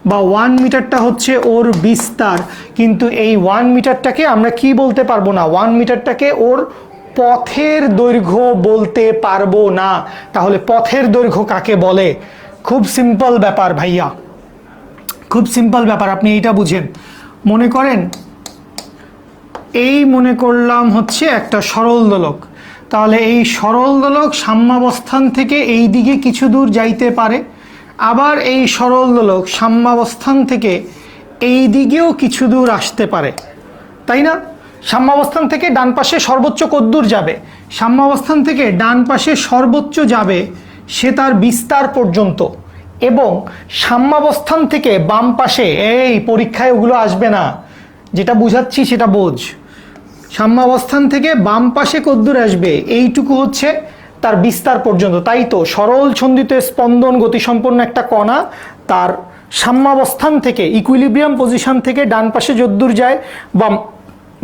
বা 1 মিটারটা হচ্ছে ওর বিস্তার। কিন্তু এই 1 মিটারটাকে আমরা কি বলতে পারবো না? 1 মিটারটাকে ওর পথের দৈর্ঘ্য বলতে পারবো না। তাহলে পথের দৈর্ঘ্য কাকে বলে? খুব সিম্পল ব্যাপার ভাইয়া, খুব সিম্পল ব্যাপার। আপনি এইটা বুঝেন। মনে করেন এই মনে করলাম হচ্ছে একটা সরল দোলক। তাহলে এই সরল দোলক সাম্যাবস্থান থেকে এই দিকে কিছু দূর যাইতে পারে, আবার এই সরল দোলক সাম্যাবস্থান থেকে এই দিকেও কিছু দূর আসতে পারে, তাই না? সাম্যাবস্থান থেকে ডান পাশে সর্বোচ্চ কদ্দূর যাবে? সাম্যাবস্থান থেকে ডান পাশে সর্বোচ্চ যাবে সে তার বিস্তার পর্যন্ত। এবং সাম্যাবস্থান থেকে বাম পাশে, এই পরীক্ষায় ওগুলো আসবে না, যেটা বুঝাচ্ছি সেটা বোঝ। সাম্যাবস্থান থেকে বাম পাশে কদ্দূর আসবে? এইটুকু হচ্ছে তার বিস্তার পর্যন্ত। তাই তো সরল ছন্দিত স্পন্দন গতিসম্পন্ন একটা কণা তার সাম্যাবস্থান থেকে, ইকুইলিব্রিয়াম পজিশন থেকে ডান পাশে যদ্দূর যায়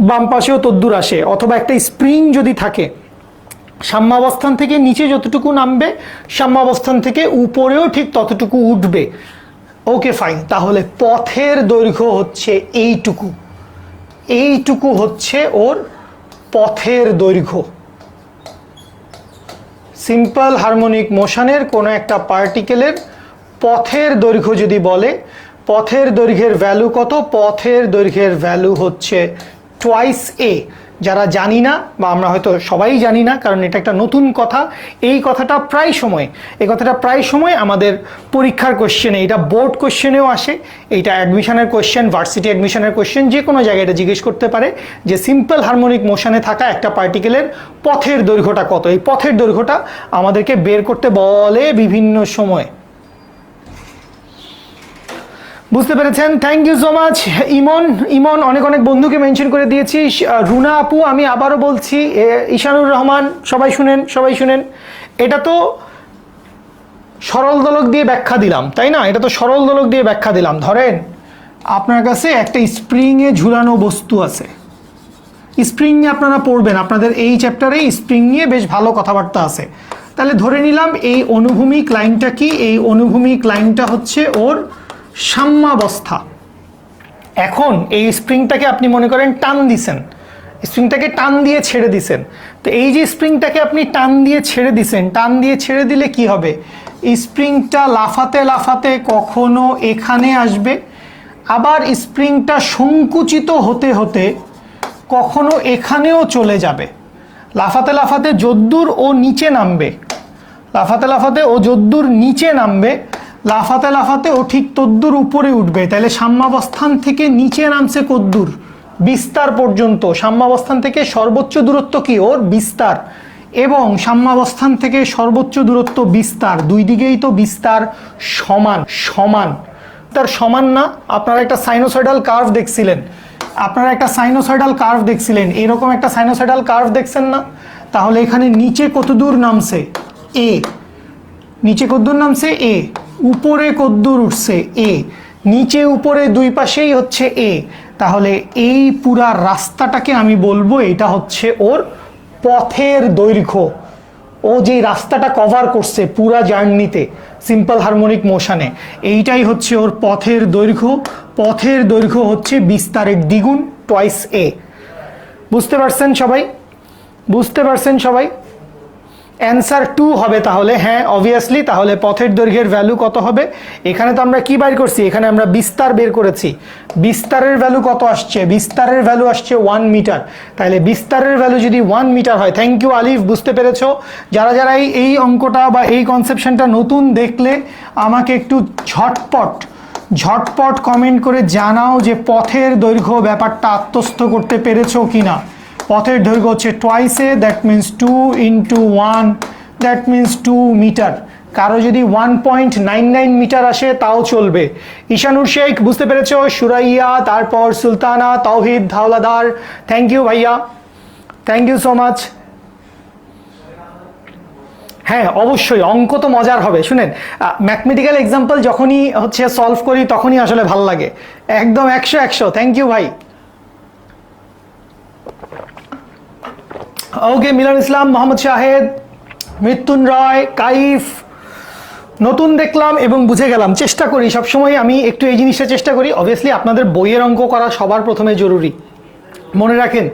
বাম পাশেও তদ্দূর আসে। অথবা একটা স্প্রিং যদি থাকে, সাম্যাবস্থান থেকে নিচে যতটুকু নামবে সাম্যাবস্থান থেকে উপরেও ঠিক ততটুকু উঠবে। ওকে ফাইন। তাহলে পথের দৈর্ঘ্য হচ্ছে এইটুকু, এইটুকু হচ্ছে ওর পথের দৈর্ঘ্য। সিম্পল হারমোনিক মোশনের কোনো একটা পার্টিকেলের পথের দৈর্ঘ্য যদি বলে, পথের দৈর্ঘ্যের ভ্যালু কত? পথের দৈর্ঘ্যের ভ্যালু হচ্ছে টোয়াইস এ। যারা জানি না, বা আমরা হয়তো সবাই জানি না, কারণ এটা একটা নতুন কথা। এই কথাটা প্রায় সময় আমাদের পরীক্ষার কোশ্চেনে, এটা বোর্ড কোশ্চেনেও আসে, এইটা অ্যাডমিশনের কোশ্চেন, ভার্সিটি অ্যাডমিশনের কোশ্চেন, যে কোনো জায়গায় এটা জিজ্ঞেস করতে পারে যে সিম্পল হারমোনিক মোশনে থাকা একটা পার্টিকেলের পথের দৈর্ঘ্যটা কত। এই পথের দৈর্ঘ্যটা আমাদেরকে বের করতে বলে বিভিন্ন সময়। বুঝতে পেরেছেন? Thank you so much. Emon অনেক অনেক বন্ধুকে মেনশন করে দিয়েছি। রুনা আপু, আমি আবারও বলছি, ঈশানুর রহমান, সবাই শুনেন। এটা তো সরল দোলক দিয়ে ব্যাখ্যা দিলাম, তাই না? এটা তো সরল দোলক দিয়ে ব্যাখ্যা দিলাম। ধরেন আপনার কাছে একটা স্প্রিংয়ে ঝুলানো বস্তু আছে। স্প্রিং নিয়ে আপনারা পড়বেন, আপনাদের এই চ্যাপ্টারে স্প্রিং নিয়ে বেশ ভালো কথাবার্তা আছে। তাহলে ধরে নিলাম এই অনুভূমিক লাইনটা কি? এই অনুভূমিক লাইনটা হচ্ছে ওর সাম্যাবস্থা। এখন এই স্প্রিংটাকে আপনি মনে করেন টান দিছেন, স্প্রিংটাকে টান দিয়ে ছেড়ে দিছেন। তো এই যে স্প্রিংটাকে আপনি টান দিয়ে ছেড়ে দিছেন, টান দিয়ে ছেড়ে দিলে কি হবে? স্প্রিংটা লাফাতে লাফাতে কখনো এখানে আসবে, আবার স্প্রিংটা সংকুচিত হতে হতে কখনো এখানেও চলে যাবে। লাফাতে লাফাতে যদ্দূর ও নিচে নামবে, লাফাতে লাফাতে ও ঠিক তদ্দূর উপরে উঠবে। তাহলে সাম্যাবস্থান থেকে নিচে নামছে কদ্দূর? বিস্তার পর্যন্ত। সাম্যাবস্থান থেকে সর্বোচ্চ দূরত্ব কি? ওর বিস্তার। এবং সাম্যাবস্থান থেকে সর্বোচ্চ দূরত্ব বিস্তার, দুই দিকেই তো বিস্তার সমান। তার সমান না? আপনারা একটা সাইনোসয়েডাল কার্ভ দেখছিলেন, এরকম একটা সাইনোসয়েডাল কার্ভ দেখছেন না? তাহলে এখানে নিচে কত দূর নামছে? এ। নিচে কদ্দূর নামছে? এ। উপরে কদ্দূর উঠছে? এ। নিচে উপরে দুই পাশেই হচ্ছে এ। তাহলে এই পুরা রাস্তাটাকে আমি বলবো এটা হচ্ছে ওর পথের দৈর্ঘ্য। ও যেই রাস্তাটা কভার করছে পুরা জার্নিতে সিম্পল হারমোনিক মোশনে, এইটাই হচ্ছে ওর পথের দৈর্ঘ্য। পথের দৈর্ঘ্য হচ্ছে বিস্তারের দ্বিগুণ, টোয়াইস এ। বুঝতে পারছেন সবাই? বুঝতে পারছেন সবাই? অ্যান্সার 2 হবে তাহলে। হ্যাঁ অবভিয়াসলি, তাহলে পথের দৈর্ঘ্যের ভ্যালু কত হবে? এখানে তো আমরা কি বাইর করছি? এখানে আমরা বিস্তার বের করেছি। বিস্তারের ভ্যালু কত আসছে? বিস্তারের ভ্যালু আসছে 1 মিটার। তাহলে বিস্তারের ভ্যালু যদি 1 মিটার হয়, থ্যাংক ইউ আলিফ, বুঝতে পেরেছো? যারা যারা এই অঙ্কটা বা এই কনসেপশনটা নতুন দেখলে আমাকে একটু ঝটপট কমেন্ট করে জানাও যে পথের দৈর্ঘ্য ব্যাপারটা আত্মস্থ করতে পেরেছো কিনা। পথের দৈর্ঘ্য হচ্ছে twice A, that means 2 × 1, that means 2 metre. কারো যদি 1.99 মিটার আসে তাও চলবে। ঈশানুর শেখ বুঝতে পেরেছো? সুরাইয়া, তারপর সুলতানা, তাওহিদ হাওলাদার, থ্যাংক ইউ ভাইয়া, থ্যাংক ইউ সো মাচ। হ্যাঁ অবশ্যই, অঙ্ক তো মজার হবে। শুনেন, ম্যাথমেটিক্যাল এক্সাম্পল যখনই হচ্ছে সলভ করি তখনই আসলে ভাল লাগে। একদম 100, থ্যাংক ইউ ভাই। ওকে, মিলন ইসলাম, মোহাম্মদ শাহেদ, মৃত্যুঞ্জয়, কাইফ, নতুন দেখলাম এবং বুঝে গেলাম। চেষ্টা করি সবসময়, আমি একটু এই জিনিসটা চেষ্টা করি। অবভিয়াসলি আপনাদের বইয়ের অঙ্ক করা সবার প্রথমে জরুরি। মনে রাখেন,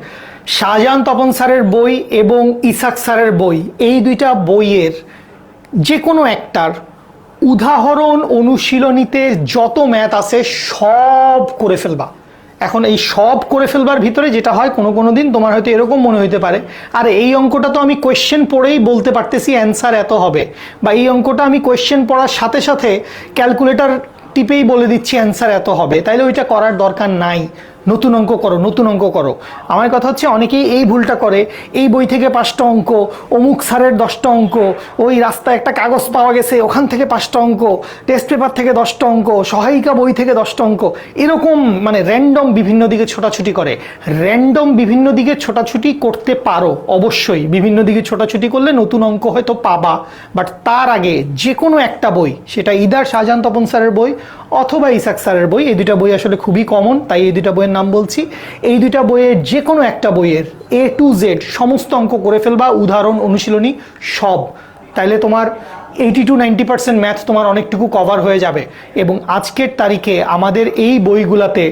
শাহজাহান তপন স্যারের বই এবং ইসাক স্যারের বই, এই দুইটা বইয়ের যে কোনো একটার উদাহরণ অনুশীলনীতে যত ম্যাথ আছে সব করে ফেলবা। এখন এই সব করে ফেলবার ভিতরে যেটা হয়, কোনো দিন তোমার হয়তো এরকম মনে হইতে পারে, আর এই অঙ্কটা তো আমি কোয়েশ্চেন পড়েই বলতে পারতেছি অ্যান্সার এত হবে, বা এই অঙ্কটা আমি কোয়েশ্চেন পড়ার সাথে সাথে ক্যালকুলেটর টিপেই বলে দিচ্ছি অ্যান্সার এত হবে, তাইলে ওইটা করার দরকার নাই। নতুন অঙ্ক করো, নতুন অঙ্ক করো। আমার কথা হচ্ছে, অনেকেই এই ভুলটা করে, এই বই থেকে 5টা অঙ্ক, অমুক স্যারের 10টা অঙ্ক, ওই রাস্তায় একটা কাগজ পাওয়া গেছে ওখান থেকে 5টা অঙ্ক, টেস্ট পেপার থেকে 10টা অঙ্ক, সহায়িকা বই থেকে 10টা অঙ্ক, এরকম মানে র্যান্ডম বিভিন্ন দিকে ছোটাছুটি করে। র্যান্ডম বিভিন্ন দিকে ছোটাছুটি করতে পারো অবশ্যই, বিভিন্ন দিকে ছোটাছুটি করলে নতুন অঙ্ক হয়তো পাবা, বাট তার আগে যে কোনো একটা বই, সেটা ইদার শাহজাহান তপন স্যারের বই অথবা ইসাক স্যারের বই, এই দুটা বই আসলে খুবই কমন, তাই এই দুটা বইয়ের নাম বলছি। এই দুইটা বইয়ের যে কোনো একটা বইয়ের A to Z সমস্ত অঙ্ক করে ফেলবা, উদাহরণ অনুশীলনী সব। তাইলে তোমার 80 to 90% ম্যাথ তোমার অনেকটুকু কভার হয়ে যাবে। এবং আজকের তারিখে আমাদের এই বইগুলাতে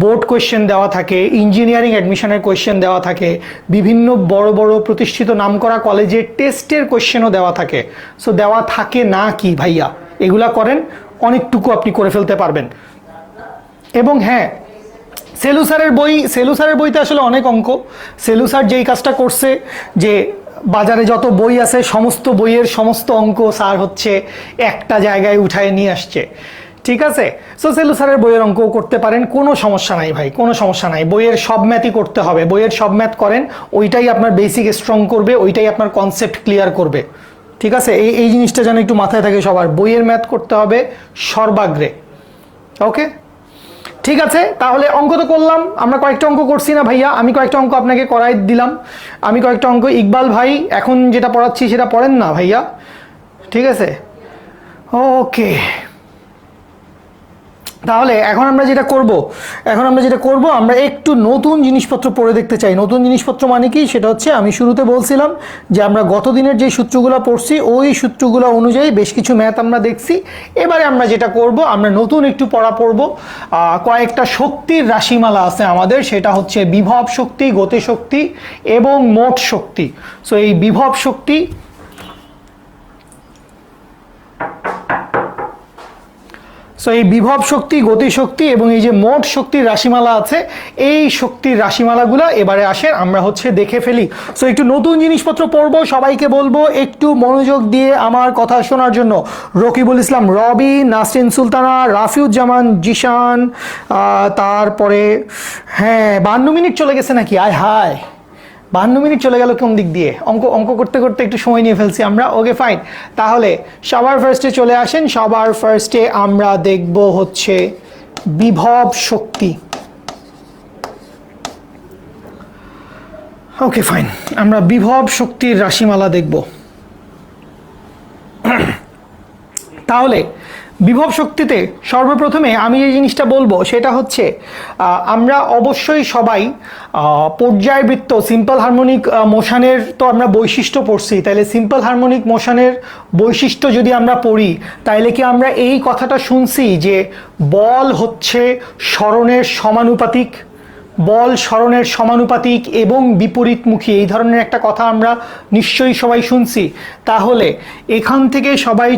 বোর্ড কোয়েশ্চেন দেওয়া থাকে, ইঞ্জিনিয়ারিং অ্যাডমিশনের কোয়েশ্চেন দেওয়া থাকে, বিভিন্ন বড় বড় প্রতিষ্ঠিত নামকরা কলেজের টেস্টের কোয়েশ্চেনও দেওয়া থাকে। সো দেওয়া থাকে না কি ভাইয়া, এগুলা করেন, অনেকটুকু আপনি করে ফেলতে পারবেন। এবং হ্যাঁ, সেলু স্যারের বইতে আসলে অনেক অঙ্ক। সেলু স্যার যেই কাজটা করছে, যে বাজারে যত বই আছে সমস্ত বইয়ের সমস্ত অঙ্ক স্যার হচ্ছে একটা জায়গায় উঠায় নিয়ে আসছে, ঠিক আছে? সো সেলু স্যারের বইয়ের অঙ্কও করতে পারেন, কোনো সমস্যা নাই ভাই, কোনো সমস্যা নাই। বইয়ের সব ম্যাথই করতে হবে, বইয়ের সব ম্যাথ করেন, ওইটাই আপনার বেসিক স্ট্রং করবে, ওইটাই আপনার কনসেপ্ট ক্লিয়ার করবে, ঠিক আছে? এই জিনিসটা যেন একটু মাথায় থাকে সবার, বইয়ের ম্যাথ করতে হবে সর্বাগ্রে। ওকে, ঠিক আছে, তাহলে অঙ্ক তো করলাম আমরা। কয়েকটা অঙ্ক করছি না ভাইয়া? আমি কয়েকটা অঙ্ক আপনাকে করাই দিলাম। আমি কয়েকটা অঙ্ক, ইকবাল ভাই এখন যেটা পড়াচ্ছি সেটা পড়েন না ভাইয়া, ঠিক আছে? ওকে, তাহলে এখন আমরা যেটা করব, আমরা একটু নতুন জিনিসপত্র পড়ে দেখতে চাই। নতুন জিনিসপত্র মানে কি? সেটা হচ্ছে, আমি শুরুতে বলছিলাম যে আমরা গত দিনের যে সূত্রগুলো পড়ছি ওই সূত্রগুলো অনুযায়ী বেশ কিছু ম্যাথ আমরা দেখছি। এবারে আমরা যেটা করব, আমরা নতুন একটু পড়ব। কয়েকটা শক্তির রাশিমালা আছে আমাদের, সেটা হচ্ছে বিভব শক্তি, গতিশক্তি এবং মোট শক্তি। সো এই বিভব শক্তি, গতিশক্তি এবং এই যে মোট শক্তির রাশিমালা আছে, এই শক্তির রাশিমালাগুলো এবারে আসেন আমরা হচ্ছে দেখে ফেলি। সো একটু নতুন জিনিসপত্র পড়বো, সবাইকে বলবো একটু মনোযোগ দিয়ে আমার কথা শোনার জন্য। রকিবুল ইসলাম রবি, নাসরিন সুলতানা, রাফিউজ্জামান জিশান, তারপরে হ্যাঁ 52 মিনিট চলে গেছে নাকি? আয় হায়, 52 মিনিট চলে গেল কোন দিক দিয়ে? অঙ্ক করতে করতে একটু সময় নিয়ে ফেলছি আমরা। ওকে ফাইন, তাহলে সবার ফার্স্টে চলে আসেন। সবার ফার্স্টে আমরা দেখব হচ্ছে বিভব শক্তি। ওকে ফাইন, আমরা বিভব শক্তির রাশিমালা দেখব। তাহলে বিভব শক্তিতে সর্বপ্রথমে আমি যে জিনিসটা বলবো সেটা হচ্ছে আমরা অবশ্যই সবাই পর্যায়বৃত্ত সিম্পল হারমোনিক মোশনের তো আমরা বৈশিষ্ট্য পড়ছি, তাইলে সিম্পল হারমোনিক মোশনের বৈশিষ্ট্য যদি আমরা পড়ি তাইলে কি আমরা এই কথাটা শুনছি যে বল হচ্ছে সরণের সমানুপাতিক, বল সরণের সমানুপাতিক এবং বিপরীতমুখী, এই ধরনের একটা কথা আমরা নিশ্চয়ই সবাই শুনছি। তাহলে এখান থেকে সবাই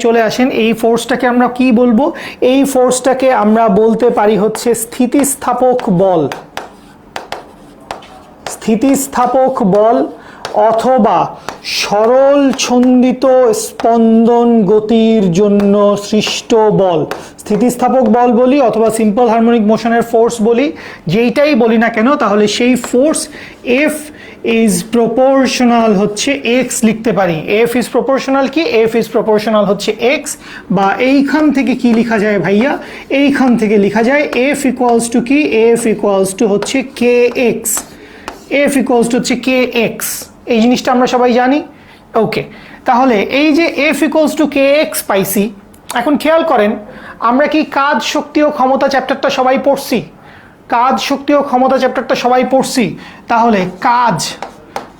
চলে আসেন, এই ফোর্সটাকে আমরা কি বলবো? এই ফোর্সটাকে আমরা বলতে পারি হচ্ছে স্থিতিস্থাপক বল, স্থিতিস্থাপক বল অথবা সরল ছন্দিত স্পন্দন গতির জন্য সৃষ্ট বল। স্থিতিস্থাপক বল বলি অথবা সিম্পল হারমোনিক মোশনের ফোর্স বলি, যেইটাই বলি না কেন, তাহলে সেই ফোর্স এফ ইজ প্রপোর্শনাল হচ্ছে এক্স লিখতে পারি। এফ ইজ প্রপোর্শনাল কি? এফ ইজ প্রপোর্শনাল হচ্ছে এক্স, বা এইখান থেকে কি লেখা যায় ভাইয়া? এইখান থেকে লেখা যায় এফ ইকুয়ালস টু কি? এফ ইকুয়ালস টু হচ্ছে কে এক্স, এফ ইকুয়ালস টু হচ্ছে কে এক্স। এই জিনিসটা আমরা সবাই জানি। ওকে, তাহলে এই যে F equals to K x পাইছি, এখন খেয়াল করেন আমরা কি কাজ, শক্তি ও ক্ষমতা চ্যাপ্টারটা সবাই পড়ছি? কাজ, শক্তি ও ক্ষমতা চ্যাপ্টারটা সবাই পড়ছি। তাহলে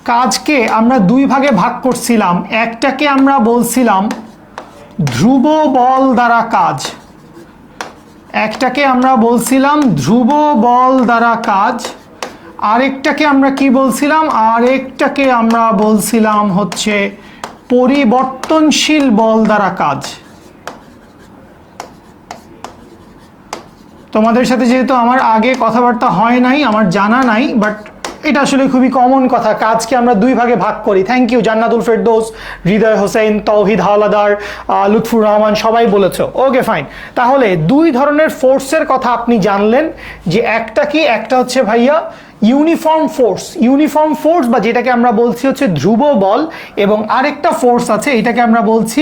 কাজকে আমরা দুই ভাগে ভাগ করছিলাম। একটাকে আমরা বলছিলাম ধ্রুব বল দ্বারা কাজ, একটাকে আমরা বলছিলাম ধ্রুব বল দ্বারা কাজ, আরেকটাকে আমরা কি বলছিলাম? আরেকটাকে আমরা বলছিলাম হচ্ছে পরিবর্তনশীল বল দ্বারা কাজ। তোমাদের সাথে যেহেতু আমার আগে কথাবার্তা হয় নাই, আমার জানা নাই, বাট এটা আসলে খুবই কমন কথা, কাজকে আমরা দুই ভাগে ভাগ করি। থ্যাংক ইউ জান্নাতুল ফেরদৌস, হৃদয় হোসেন, তৌহিদ হাওলাদার, লুৎফুর রহমান, সবাই বলেছো। ওকে ফাইন, তাহলে দুই ধরনের ফোর্সের কথা আপনি জানলেন যে একটা কি? একটা হচ্ছে ভাইয়া ইউনিফর্ম ফোর্স বা যেটাকে আমরা বলছি হচ্ছে ধ্রুব বল, এবং আরেকটা ফোর্স আছে এটাকে আমরা বলছি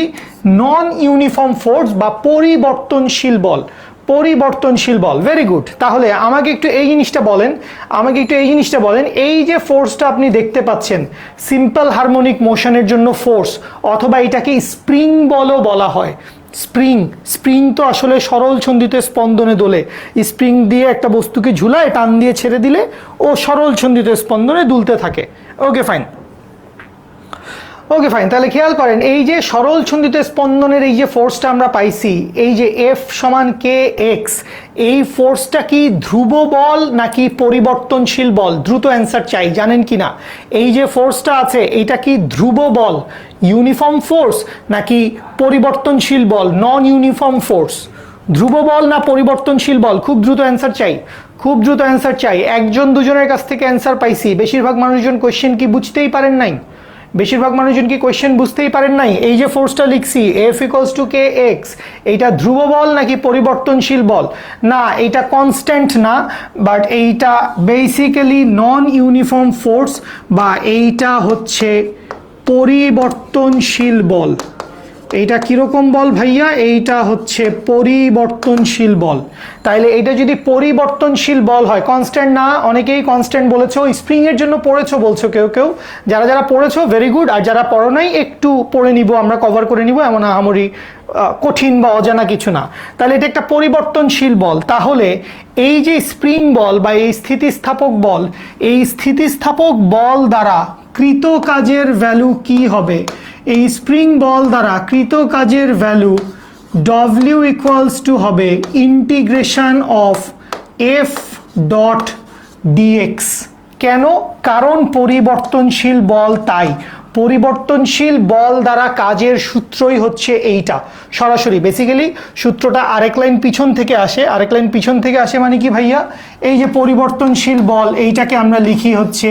নন ইউনিফর্ম ফোর্স বা পরিবর্তনশীল বল, পরিবর্তনশীল বল। Very good. তাহলে আমাকে একটু এই জিনিসটা বলেন, এই যে ফোর্সটা আপনি দেখতে পাচ্ছেন সিম্পল হারমোনিক মোশনের জন্য ফোর্স, অথবা এটাকে স্প্রিং বলও বলা হয়। স্প্রিং তো আসলে সরল ছন্দিত স্পন্দনে দোলে, স্প্রিং দিয়ে একটা বস্তুকে ঝুলায় টান দিয়ে ছেড়ে দিলে ও সরল ছন্দিত স্পন্দনে দুলতে থাকে। ওকে ফাইন, তাহলে খেয়াল করেন এই যে সরল ছন্দিত স্পন্দনের এই যে ফোর্সটা আমরা পাইছি, এই যে এফ সমান কে এক্স, এই ফোর্সটা কি ধ্রুব বল নাকি পরিবর্তনশীল বল? দ্রুত অ্যান্সার চাই, জানেন কি না? এই যে ফোর্সটা আছে এটা কি ধ্রুব বল, ইউনিফর্ম ফোর্স, নাকি পরিবর্তনশীল বল, নন ইউনিফর্ম ফোর্স? ধ্রুব বল না পরিবর্তনশীল বল? খুব দ্রুত অ্যান্সার চাই, একজন দুজনের কাছ থেকে অ্যান্সার পাইছি। বেশিরভাগ মানুষজন কোয়েশ্চেন কি বুঝতেই পারেন নাই? বুঝতেই পারেন নাই? এই যে ফোর্সটা লিখছি F equals to K x, এইটা ধ্রুব বল নাকি পরিবর্তনশীল বল? না, এইটা কনস্ট্যান্ট না, বাট এইটা বেসিক্যালি নন ইউনিফর্ম ফোর্স, বা এইটা হচ্ছে পরিবর্তনশীল বল। এইটা কিরকম বল ভাইয়া? এইটা হচ্ছে পরিবর্তনশীল বল। তাইলে এটা যদি পরিবর্তনশীল বল হয়, কনস্ট্যান্ট না, অনেকেই কনস্ট্যান্ট বলেছো, স্প্রিং এর জন্য পড়েছো বলছো কেউ, যারা পড়েছো ভেরি গুড, আর যারা পড়ো নাই একটু পড়ে নিব, আমরা কভার করে নিব, এমন আহামরি কঠিন বা অজানা কিছু না। তাহলে এটা একটা পরিবর্তনশীল বল। তাহলে এই যে স্প্রিং বল বা এই স্থিতিস্থাপক বল, এই স্থিতিস্থাপক বল দ্বারা কৃত কাজের ভ্যালু কি হবে? এই স্প্রিং বল দ্বারা কৃত কাজের ভ্যালু ডব্লিউ ইকুয়ালস টু হবে integration of F dot dx. কেন? কারণ পরিবর্তনশীল বল, তাই পরিবর্তনশীল বল দ্বারা কাজের সূত্রই হচ্ছে এইটা সরাসরি। বেসিক্যালি সূত্রটা আরেক লাইন পিছন থেকে আসে, মানে কি ভাইয়া? এই যে পরিবর্তনশীল বল, এইটাকে আমরা লিখি হচ্ছে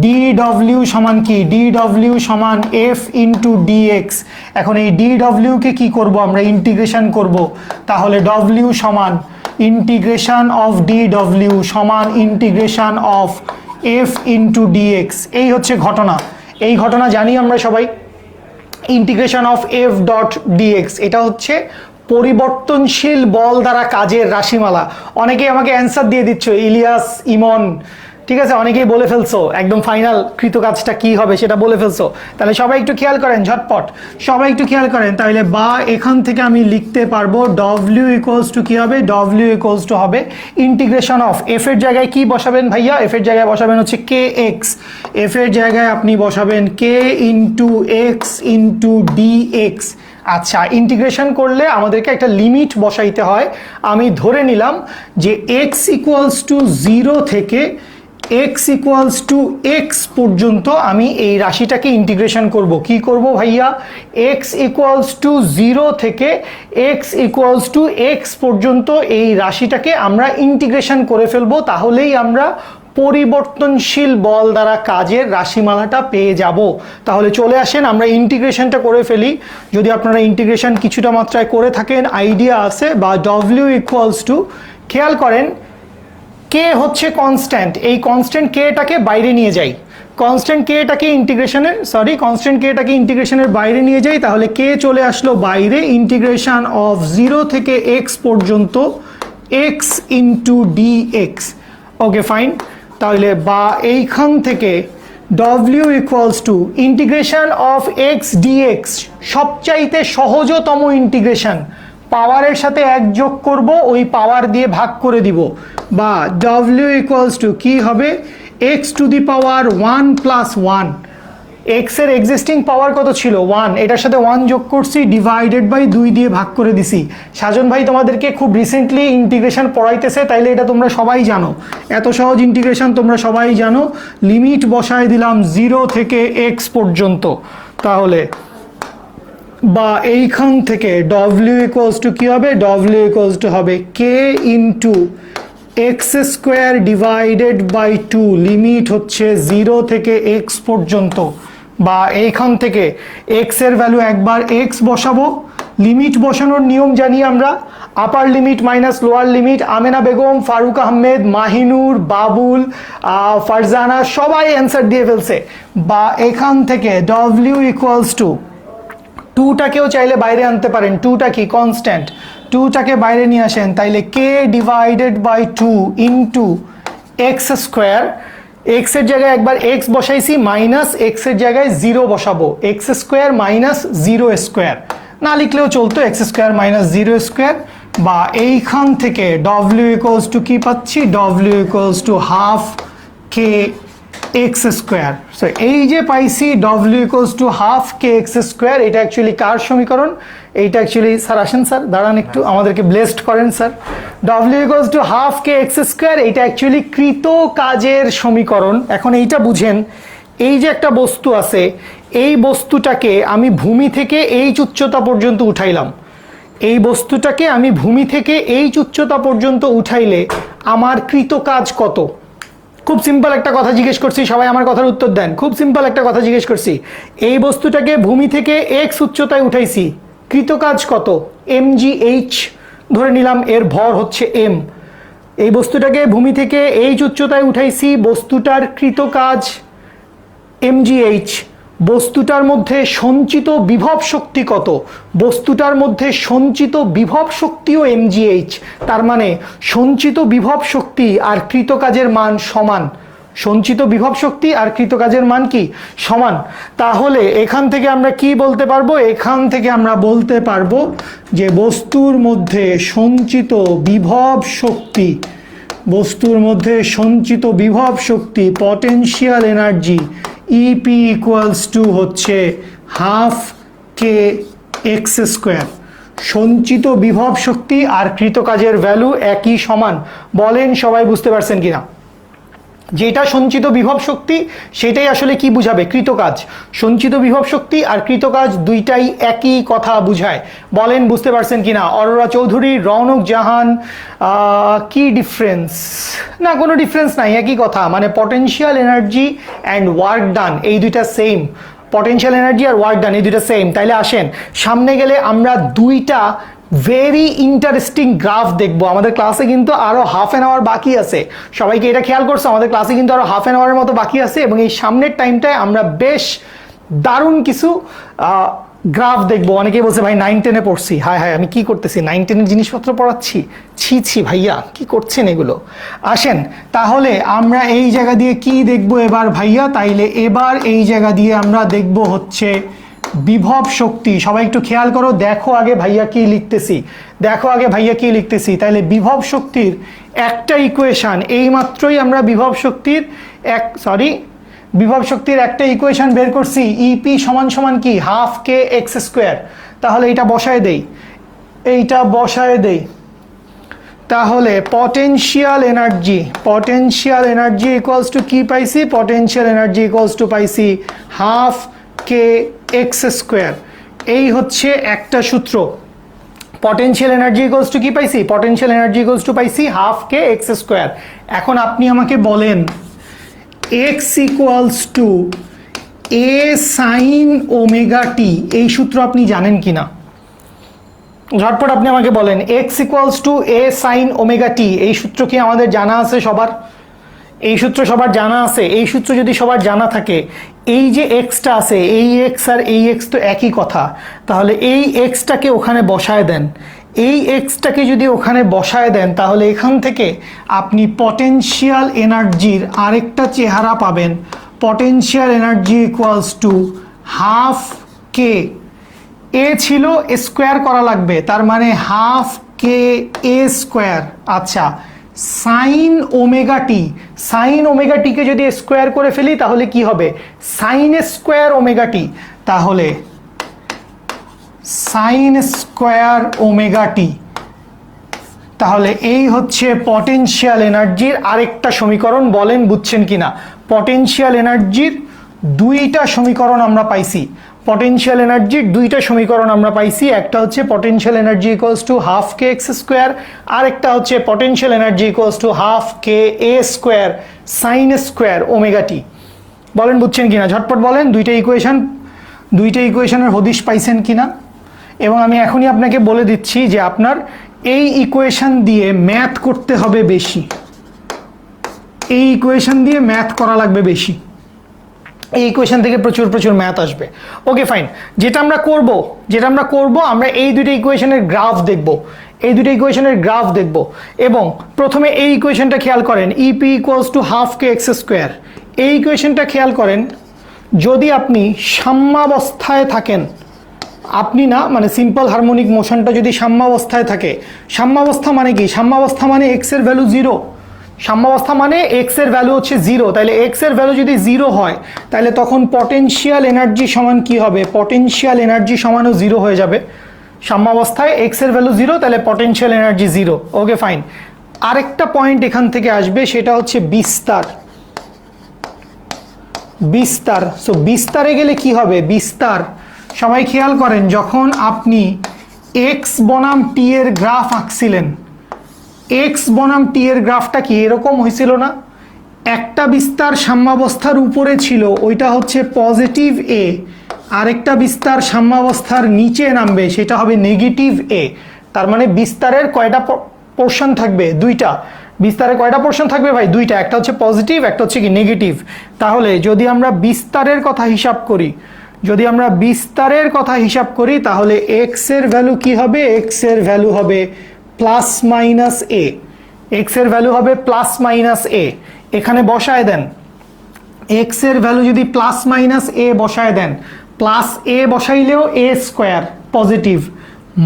ডি ডব্লিউ সমান কি? ডি ডব্লিউ সমান এফ ইন্টু ডিএক্স। এখন এই ডি ডব্লিউকে কি করব? আমরা ইন্টিগ্রেশন করব। তাহলে ডব্লিউ সমান ইন্টিগ্রেশন অফ ডি ডব্লিউ সমান integration of F into dx. এই হচ্ছে ঘটনা, এই ঘটনা জানি আমরা সবাই। Integration of F dot dx, এটা হচ্ছে পরিবর্তনশীল বল দ্বারা কাজের রাশিমালা। অনেকে আমাকে অ্যান্সার দিয়ে দিচ্ছ, ইলিয়াস, ইমন, ঠিক আছে, অনেকেই বলে ফেলছো একদম ফাইনাল কৃত কাজটা কি হবে সেটা বলে ফেলছো। তাহলে সবাই একটু খেয়াল করেন ঝটপট, সবাই একটু খেয়াল করেন। তাহলে বা এখান থেকে আমি লিখতে পারবো ডব্লিউ ইকুয়ালস টু কি হবে, ডব্লিউ ইকুয়ালস টু হবে ইন্টিগ্রেশন অফ এফ এর জায়গায় কি বসাবেন ভাইয়া, এফ এর জায়গায় বসাবেন হচ্ছে কে এক্স, এফ এর জায়গায় আপনি বসাবেন k into x into d x. আচ্ছা, ইন্টিগ্রেশন করলে আমাদেরকে একটা লিমিট বসাইতে হয়। আমি ধরে নিলাম যে এক্স ইকুয়ালস টু 0 থেকে এক্স ইকুয়ালস টু এক্স পর্যন্ত আমি এই রাশিটাকে ইন্টিগ্রেশন করব। কি করব ভাইয়া, এক্স ইকুয়ালস টু 0 থেকে এক্স ইকুয়ালস টু এক্স পর্যন্ত এই রাশিটাকে আমরা ইন্টিগ্রেশন করে ফেলবো, তাহলেই আমরা পরিবর্তনশীল বল দ্বারা কাজের রাশিমালাটা পেয়ে যাব। তাহলে চলে আসেন আমরা ইন্টিগ্রেশনটা করে ফেলি। যদি আপনারা ইন্টিগ্রেশন কিছুটা মাত্রায় করে থাকেন, আইডিয়া আছে, বা ডব্লিউ ইকুয়ালস টু, খেয়াল করেন কে হচ্ছে কনস্ট্যান্ট, এই কনস্ট্যান্ট কেটাকে বাইরে নিয়ে যাই, কনস্ট্যান্ট কেটাকে ইন্টিগ্রেশনের বাইরে নিয়ে যাই, তাহলে কে চলে আসলো বাইরে, ইন্টিগ্রেশন অফ 0 থেকে এক্স পর্যন্ত X into d X. Okay fine, তাহলে বা এইখান থেকে W equals to integration of X dx, সবচাইতে সহজতম ইন্টিগ্রেশন, পাওয়ারের সাথে 1 যোগ করব, ওই পাওয়ার দিয়ে ভাগ করে দিব, বা ডব্লিউ ইকুয়ালস টু কি হবে, x to the power 1 plus 1, x এর এক্সিস্টিং পাওয়ার কত ছিল 1, এটার সাথে 1 যোগ করছি, ডিভাইডেড বাই 2 দিয়ে ভাগ করে দিছি। সাজন ভাই তোমাদেরকে খুব রিসেন্টলি ইন্টিগ্রেশন পড়াইতেছে, তাইলে এটা তোমরা সবাই জানো, এত সহজ ইন্টিগ্রেশন তোমরা সবাই জানো। লিমিট বসায় দিলাম 0 থেকে এক্স পর্যন্ত, তাহলে বা এইখান থেকে ডব্লিউ ইকুয়ালস টু কি হবে, ডব্লিউ ইকুয়ালস টু হবে k into x square divided by 2, limit হচ্ছে 0 থেকে এক্স পর্যন্ত, বা এইখান থেকে এক্স এর ভ্যালু একবার এক্স বসাবো। লিমিট বসানোর নিয়ম জানি আমরা, upper limit minus lower limit. Amena Begum, Faruk Ahmed, Mahinur, Babul, Farzana সবাই অ্যান্সার দিয়ে ফেলছে। বা এখান থেকে ডব্লিউ ইকুয়ালস টু, টুটাকেও চাইলে বাইরে আনতে পারেন, টুটা কি কনস্ট্যান্ট, টুটাকে বাইরে নিয়ে আসেন, তাইলে k divided by 2 into x square, x এর জায়গায় একবার এক্স বসাইছি, মাইনাস এক্স এর জায়গায় 0 বসাবো, এক্স স্কোয়ার মাইনাস 0 স্কোয়ার, না লিখলেও চলতো, এক্স স্কোয়ার মাইনাস 0 স্কোয়ার। বা এইখান থেকে ডব্লিউ ইকুয়ালস টু কি পাচ্ছি, W equals to half K x square. So এই যে পাইছি W equals to half K x square, এটা অ্যাকচুয়ালি কার সমীকরণ, এইটা অ্যাকচুয়ালি স্যার আসেন স্যার দাঁড়ান একটু আমাদেরকে ব্লেসড করেন sir, W equals to half K x square, এইটা অ্যাকচুয়ালি কৃত কাজের সমীকরণ। এখন এইটা বুঝেন, এই যে একটা বস্তু আছে, এই বস্তুটাকে আমি ভূমি থেকে এইচ উচ্চতা পর্যন্ত উঠাইলাম, এই বস্তুটাকে আমি ভূমি থেকে এইচ উচ্চতা পর্যন্ত উঠাইলে আমার কৃত কাজ কত? খুব সিম্পল একটা কথা জিজ্ঞেস করছি, সবাই আমার কথার উত্তর দেন। খুব সিম্পল একটা কথা জিজ্ঞেস করছি, এই বস্তুটাকে ভূমি থেকে এক্স উচ্চতায় উঠাইছি, কৃত কাজ কত? mgh ধরে নিলাম, এর ভর হচ্ছে m। এই বস্তুটাকে ভূমি থেকে এইচ উচ্চতায় উঠাইছি, বস্তুটার কৃত কাজ mgh। বস্তুটার মধ্যে সঞ্চিত বিভব শক্তি কত? বস্তুটার মধ্যে সঞ্চিত বিভব শক্তিও mgh, তার মানে সঞ্চিত বিভব শক্তি আর কৃত কাজের মান সমান, সঞ্চিত বিভব শক্তি আর কৃত কাজের মান কি সমান। তাহলে এখান থেকে আমরা কি বলতে পারবো, এখান থেকে আমরা বলতে পারবো যে বস্তুর মধ্যে সঞ্চিত বিভব শক্তি, বস্তুর মধ্যে সঞ্চিত বিভব শক্তি potential energy EP equals to হচ্ছে হাফ কে এক্স স্কোয়ার। সঞ্চিত বিভব শক্তি আর কৃত কাজের ভ্যালু একই সমান, বলেন সবাই বুঝতে পারছেন কিনা? যেটা সঞ্চিত বিভব শক্তি সেটাই আসলে কি বুঝাবে, কৃত কাজ। সঞ্চিত বিভব শক্তি আর কৃত কাজ দুইটাই একই কথা বুঝায়, বলেন বুঝতে পারছেন কিনা? অরোরা চৌধুরী, রৌনক জাহান, কি ডিফারেন্স? না কোনো ডিফারেন্স নাই, একই কথা, মানে potential energy and work done এই দুইটা সেম, পটেনশিয়াল এনার্জি আর ওয়ার্ক ডান এই দুইটা সেম। তাইলে আসেন সামনে গেলে আমরা দুইটা ভেরি ইন্টারেস্টিং গ্রাফ দেখবো। আমাদের ক্লাসে কিন্তু আরো হাফ অ্যান আওয়ার বাকি আছে, সবাইকে এটা খেয়াল করছো, আমাদের ক্লাসে কিন্তু আরো হাফ অ্যান আওয়ারের মতো বাকি আছে, এবং এই সামনের টাইমটায় আমরা বেশ দারুণ কিছু গ্রাফ দেখবো। অনেকেই বলছে ভাই 9-10-এ পড়ছি। হায় হায়, আমি কি করতেছি, 9-10-এর জিনিসপত্র পড়াচ্ছি? ছি ছি ভাইয়া, কি করছেন এগুলো? আসেন তাহলে আমরা এই জায়গা দিয়ে কি দেখবো এবার ভাইয়া? তাইলে এবার এই জায়গা দিয়ে আমরা দেখব হচ্ছে বিভব শক্তি। সবাই একটু খেয়াল করো, দেখো আগে ভাইয়া কি লিখতেছি, দেখো আগে ভাইয়া কি লিখতেছি। তাইলে বিভব শক্তির একটা ইকুয়েশন, এই মাত্রই আমরা বিভব শক্তির বিভব শক্তির একটা ইকুয়েশন বের করছি, ইপি সমান সমান কি, হাফ কে এক্স স্কোয়ার। তাহলে এইটা বসায় দেই, এইটা বসায় দেই। তাহলে পটেনশিয়াল এনার্জি ইকুয়ালস টু কি পাইছি? পটেনশিয়াল এনার্জি ইকুয়ালস টু পাইছি হাফ কে এক্স স্কোয়ার। এই হচ্ছে একটা সূত্র। পটেনশিয়াল এনার্জি ইকুয়ালস টু কি পাইছি? পটেনশিয়াল এনার্জি ইকুয়ালস টু পাইছি হাফ কে এক্স স্কোয়ার। এখন আপনি আমাকে বলেন x equals to a sine omega t, এই সূত্র আপনি জানেন কিনা? ঝটপট আপনি আমাকে বলেন, x equals to a sine omega t, এই সূত্র কি আমাদের জানা আছে সবার? এই সূত্র সবার জানা আছে? এই সূত্র যদি সবার জানা থাকে, এই যে এক্সটা আছে, এই এক্স আর এই এক্স তো একই কথা। তাহলে এই এক্সটাকে ওখানে বসায় দেন, এই এক্সটাকে যদি ওখানে বসায় দেন, তাহলে এখান থেকে আপনি পটেনশিয়াল এনার্জির আরেকটা চেহারা পাবেন। Potential energy equals to half k, a ছিল স্কোয়ার করা লাগবে, তার মানে হাফ কে এ স্কোয়ার। আচ্ছা, sine omega t, sine omega টিকে যদি স্কোয়ার করে ফেলি তাহলে কি হবে? Sine square omega t. তাহলে সাইন স্কোয়ার ওমেগা টি। তাহলে এই হচ্ছে পটেনশিয়াল এনার্জির আরেকটা সমীকরণ। বলেন বুঝছেন কিনা? পটেনশিয়াল এনার্জির দুইটা সমীকরণ আমরা পাইছি। পটেনশিয়াল এনার্জির দুইটা সমীকরণ আমরা পাইছি। একটা হচ্ছে potential energy equals to half K x square, আর একটা হচ্ছে potential energy equals to half k a square sine square omega t. বলেন বুঝছেন কিনা? ঝটপট বলেন দুইটা ইকুয়েশনের হদিশ পাইছেন কিনা। এবং আমি এখনই আপনাকে বলে দিচ্ছি যে আপনার এই ইকুয়েশন দিয়ে ম্যাথ করতে হবে বেশি, এই ইকুয়েশন দিয়ে ম্যাথ করা লাগবে বেশি। এই ইকুয়েশন থেকে প্রচুর প্রচুর ম্যাথ আসবে। ওকে ফাইন, যেটা আমরা করব আমরা এই দুটো ইকুয়েশনের গ্রাফ দেখব, এই দুটো ইকুয়েশনের গ্রাফ দেখব। এবং প্রথমে এই ইকুয়েশনটা খেয়াল করেন, EP equals to half K x square. এই ইকুয়েশনটা খেয়াল করেন, যদি আপনি সাম্যাবস্থায় থাকেন, আপনি না মানে সিম্পল হারমোনিক মোশনটা যদি সাম্যাবস্থায় থাকে, সাম্যাবস্থা মানে কি? সাম্যাবস্থা মানে এক্স এর ভ্যালু জিরো, সাম্যাবস্থা মানে এক্স এর ভ্যালু হচ্ছে জিরো। তাহলে এক্স এর ভ্যালু যদি জিরো হয়, তাহলে তখন পটেনশিয়াল এনার্জি সমান কি হবে? পটেনশিয়াল এনার্জি সমানও জিরো হয়ে যাবে। সাম্যাবস্থায় এক্স এর ভ্যালু জিরো, তাহলে potential energy zero. Okay fine, আরেকটা পয়েন্ট এখান থেকে আসবে, সেটা হচ্ছে বিস্তার। সো বিস্তারে গেলে কি হবে? বিস্তার, সবাই খেয়াল করেন, যখন আপনি এক্স বনাম টি এর গ্রাফ আঁকছিলেন, এক্স বনাম টি এর গ্রাফটা কি এরকম হয়েছিল না? একটা বিস্তার সাম্যাবস্থার উপরে ছিল, ওইটা হচ্ছে পজিটিভ এ, আরেকটা বিস্তার সাম্যাবস্থার নিচে নামবে, সেটা হবে নেগেটিভ এ। তার মানে বিস্তারের কয়টা পোর্শন থাকবে? দুইটা। বিস্তারে কয়টা পোর্শন থাকবে ভাই? দুইটা, একটা হচ্ছে পজিটিভ, একটা হচ্ছে কি নেগেটিভ। তাহলে যদি আমরা বিস্তারের কথা হিসাব করি, তাহলে এক্স এর ভ্যালু কি হবে? এক্স এর ভ্যালু হবে প্লাস মাইনাস এ, এক্স এর ভ্যালু হবে প্লাস মাইনাস এ। এখানে বসায় দেন, এক্স এর ভ্যালু যদি প্লাস মাইনাস এ বসায় দেন, প্লাস এ বসাইলেও a square positive,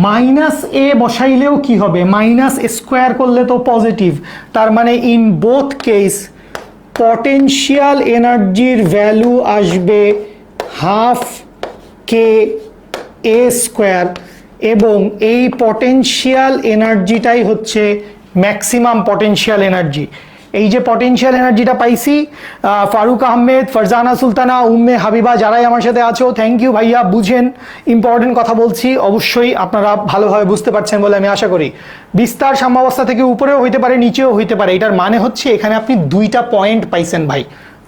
minus a বসাইলেও কি হবে? মাইনাস স্কোয়ার করলে তো পজিটিভ। তার মানে ইন বোথ কেস পটেনশিয়াল এনার্জির ভ্যালু আসবে হাফ কে এ স্কোয়ার, এবং এই পটেনশিয়াল এনার্জিটাই হচ্ছে ম্যাক্সিমাম পটেনশিয়াল এনার্জি। এই যে পটেনশিয়াল এনার্জিটা পাইছি, ফারুক আহমেদ, ফারজানা সুলতানা, উম্মে হাবিবা, যারাই আমার সাথে আছো, থ্যাংক ইউ ভাইয়া। বুঝেন, ইম্পর্টেন্ট কথা বলছি, অবশ্যই আপনারা ভালোভাবে বুঝতে পারছেন বলে আমি আশা করি। বিস্তার সাম্যাবস্থা থেকে উপরেও হইতে পারে, নিচেও হইতে পারে। এটার মানে হচ্ছে এখানে আপনি দুইটা পয়েন্ট পাইছেন ভাই,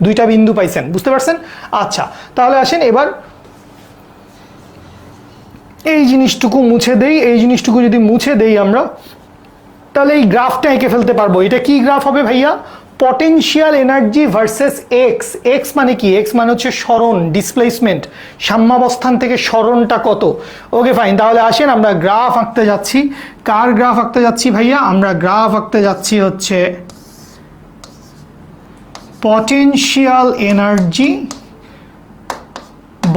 দুইটা বিন্দু পাইছেন, বুঝতে পারছেন? আচ্ছা, তাহলে আসেন এবার এই জিনিসটুকু মুছে দেই। এই জিনিসটুকু যদি মুছে দেই আমরা, তাহলে এই গ্রাফটা এঁকে ফেলতে পারবো। এটা কি গ্রাফ হবে ভাইয়া? Potential energy versus x. X মানে কি? এক্স মানে হচ্ছে সরণ, ডিসপ্লেসমেন্ট, সাম্যাবস্থান থেকে সরণটা কত। ওকে ফাইন, তাহলে আসেন আমরা গ্রাফ আঁকতে যাচ্ছি। কার গ্রাফ আঁকতে যাচ্ছি ভাইয়া? আমরা গ্রাফ আঁকতে যাচ্ছি হচ্ছে পটেনশিয়াল এনার্জি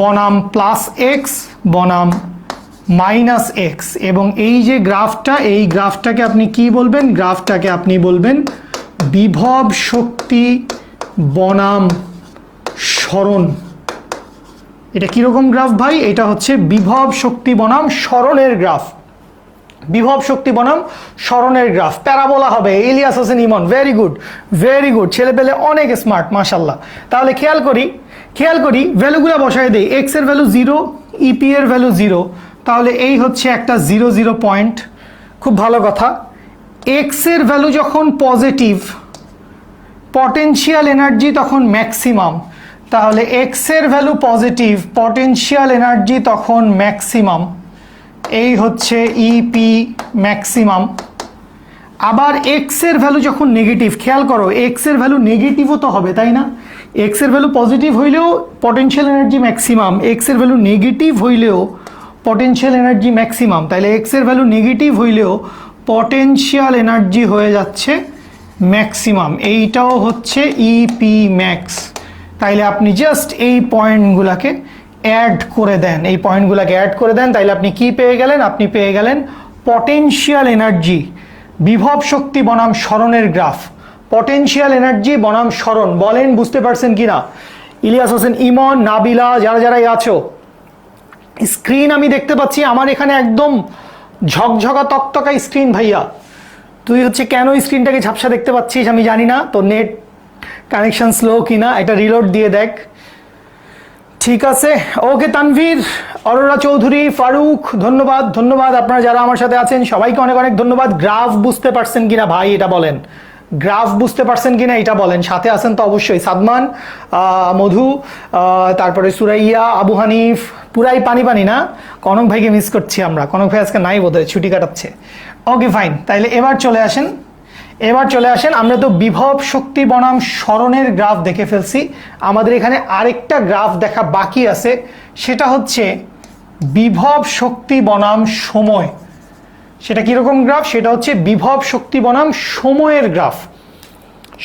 বনাম প্লাস এক্স বনাম মাইনাস এক্স। এবং এই যে গ্রাফটা, এই গ্রাফটাকে আপনি কি বলবেন? গ্রাফটাকে আপনি বলবেন বিভব শক্তি বনাম সরণ। এটা কিরকম গ্রাফ ভাই? এটা হচ্ছে বিভব শক্তি বনাম সরণের গ্রাফ। বিভব শক্তি বনাম সরণের গ্রাফ, প্যারাবোলা হবে। Ilias Hossain Emon, very good, very good, ছেলে পেলে অনেক স্মার্ট, মাশাল্লাহ। তাহলে খেয়াল করি ভ্যালুগুলো বসায় দেই। এক্স এর ভ্যালু 0, ইপি এর ভ্যালু 0, তাহলে এই হচ্ছে একটা 0 0 পয়েন্ট। খুব ভালো কথা। এক্স এর ভ্যালু যখন পজিটিভ, পটেনশিয়াল এনার্জি তখন ম্যাক্সিমাম, তাহলে এক্স এর ভ্যালু পজিটিভ, পটেনশিয়াল এনার্জি তখন ম্যাক্সিমাম, এই হচ্ছে ইপি ম্যাক্সিমাম। আবার এক্স এর ভ্যালু যখন নেগেটিভ, খেয়াল করো এক্স এর ভ্যালু নেগেটিভও তো হবে, তাই না? এক্স এর ভ্যালু পজিটিভ হইলেও পটেনশিয়াল এনার্জি ম্যাক্সিমাম, এক্স এর ভ্যালু নেগেটিভ হইলেও পটেনশিয়াল এনার্জি ম্যাক্সিমাম, তাহলে এক্স এর ভ্যালু নেগেটিভ হইলেও পটেনশিয়াল এনার্জি হয়ে যাচ্ছে ম্যাক্সিমাম, এইটাও হচ্ছে ইপি ম্যাক্স। তাইলে আপনি জাস্ট এই পয়েন্টগুলোকে অ্যাড করে দেন, এই পয়েন্টগুলোকে অ্যাড করে দেন, তাইলে আপনি কি পেয়ে গেলেন? আপনি পেয়ে গেলেন পটেনশিয়াল এনার্জি বিভব শক্তি বনাম সরণের গ্রাফ। পটেনশিয়াল এনার্জি বনাম সরণ, বলেন বুঝতে পারছেন কিনা? ইলিয়াস হোসেন ইমন, নাবিলা, যারাই আছো, স্ক্রিন আমি দেখতে পাচ্ছি আমার এখানে একদম ঝকঝকা তকতকা স্ক্রিন। ভাইয়া তুই হচ্ছে কেন স্ক্রিনটাকে ঝাপসা দেখতে পাচ্ছিস আমি জানি না, তো নেট কানেকশন স্লো কিনা, এটা রিলোড দিয়ে দেখ। ঠিক আছে, ওকে। তানভীর, অরোরা চৌধুরী, ফারুক, ধন্যবাদ ধন্যবাদ। আপনারা যারা আমার সাথে আছেন সবাইকে অনেক অনেক ধন্যবাদ। গ্রাফ বুঝতে পারছেন কিনা ভাই এটা বলেন, গ্রাফ বুঝতে পারছেন কিনা এটা বলেন। সাথে আছেন তো অবশ্যই সাদমান, মধু, তারপরে সুরাইয়া, আবু হানিফ, পুরাই পানি পানি না? কনক ভাইকে মিস করছি আমরা, কনক ভাই আজকে নাই বোধহয়, ছুটি কাটাচ্ছে। ওকে ফাইন, তাইলে এবার চলে আসেন, আমরা তো বিভব শক্তি বনাম সরণের গ্রাফ দেখে ফেলছি। আমাদের এখানে আরেকটা গ্রাফ দেখা বাকি আছে, সেটা হচ্ছে বিভব শক্তি বনাম সময়। সেটা কিরকম গ্রাফ? সেটা হচ্ছে বিভব শক্তি বনাম সময়ের গ্রাফ।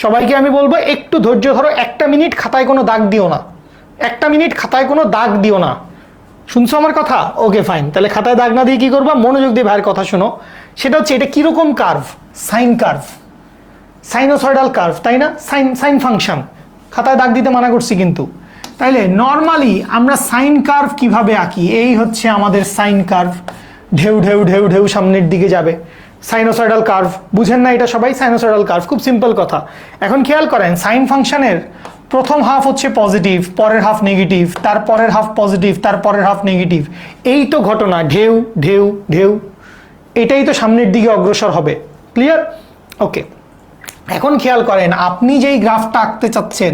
সবাইকে আমি বলবো একটু ধৈর্য ধরো, 1 মিনিট খাতায় কোনো দাগ দিও না, 1 মিনিট খাতায় কোনো দাগ দিও না, শুনছো আমার কথা? ওকে ফাইন, তাহলে খাতায় দাগ না দিয়ে কি করবা? মনোযোগ দিয়ে ভাইয়ের কথা শোনো। সেটা হচ্ছে এটা কিরকম curve? Sine curve, sinusoidal curve, তাই না? সাইন ফাংশন, খাতায় দাগ দিতে মানা করছি কিন্তু। তাইলে নর্মালি আমরা সাইন কার্ভ কিভাবে আঁকি? এই হচ্ছে আমাদের সাইন কার্ভ, ঢেউ ঢেউ ঢেউ ঢেউ সামনের দিকে যাবে, সাইনোসয়েডাল কার্ভ। বুঝেন না এটা সবাই? সাইনোসয়েডাল কার্ভ খুব সিম্পল কথা। এখন খেয়াল করেন সাইন ফাংশনের প্রথম হাফ হচ্ছে পজিটিভ, পরের হাফ নেগেটিভ, তার পরের হাফ পজিটিভ, তার পরের হাফ নেগেটিভ। এই তো ঘটনা, ঢেউ ঢেউ ঢেউ, এটাই তো সামনের দিকে অগ্রসর হবে। ক্লিয়ার? ওকে, এখন খেয়াল করেন আপনি যেই গ্রাফটা আঁকতে চাচ্ছেন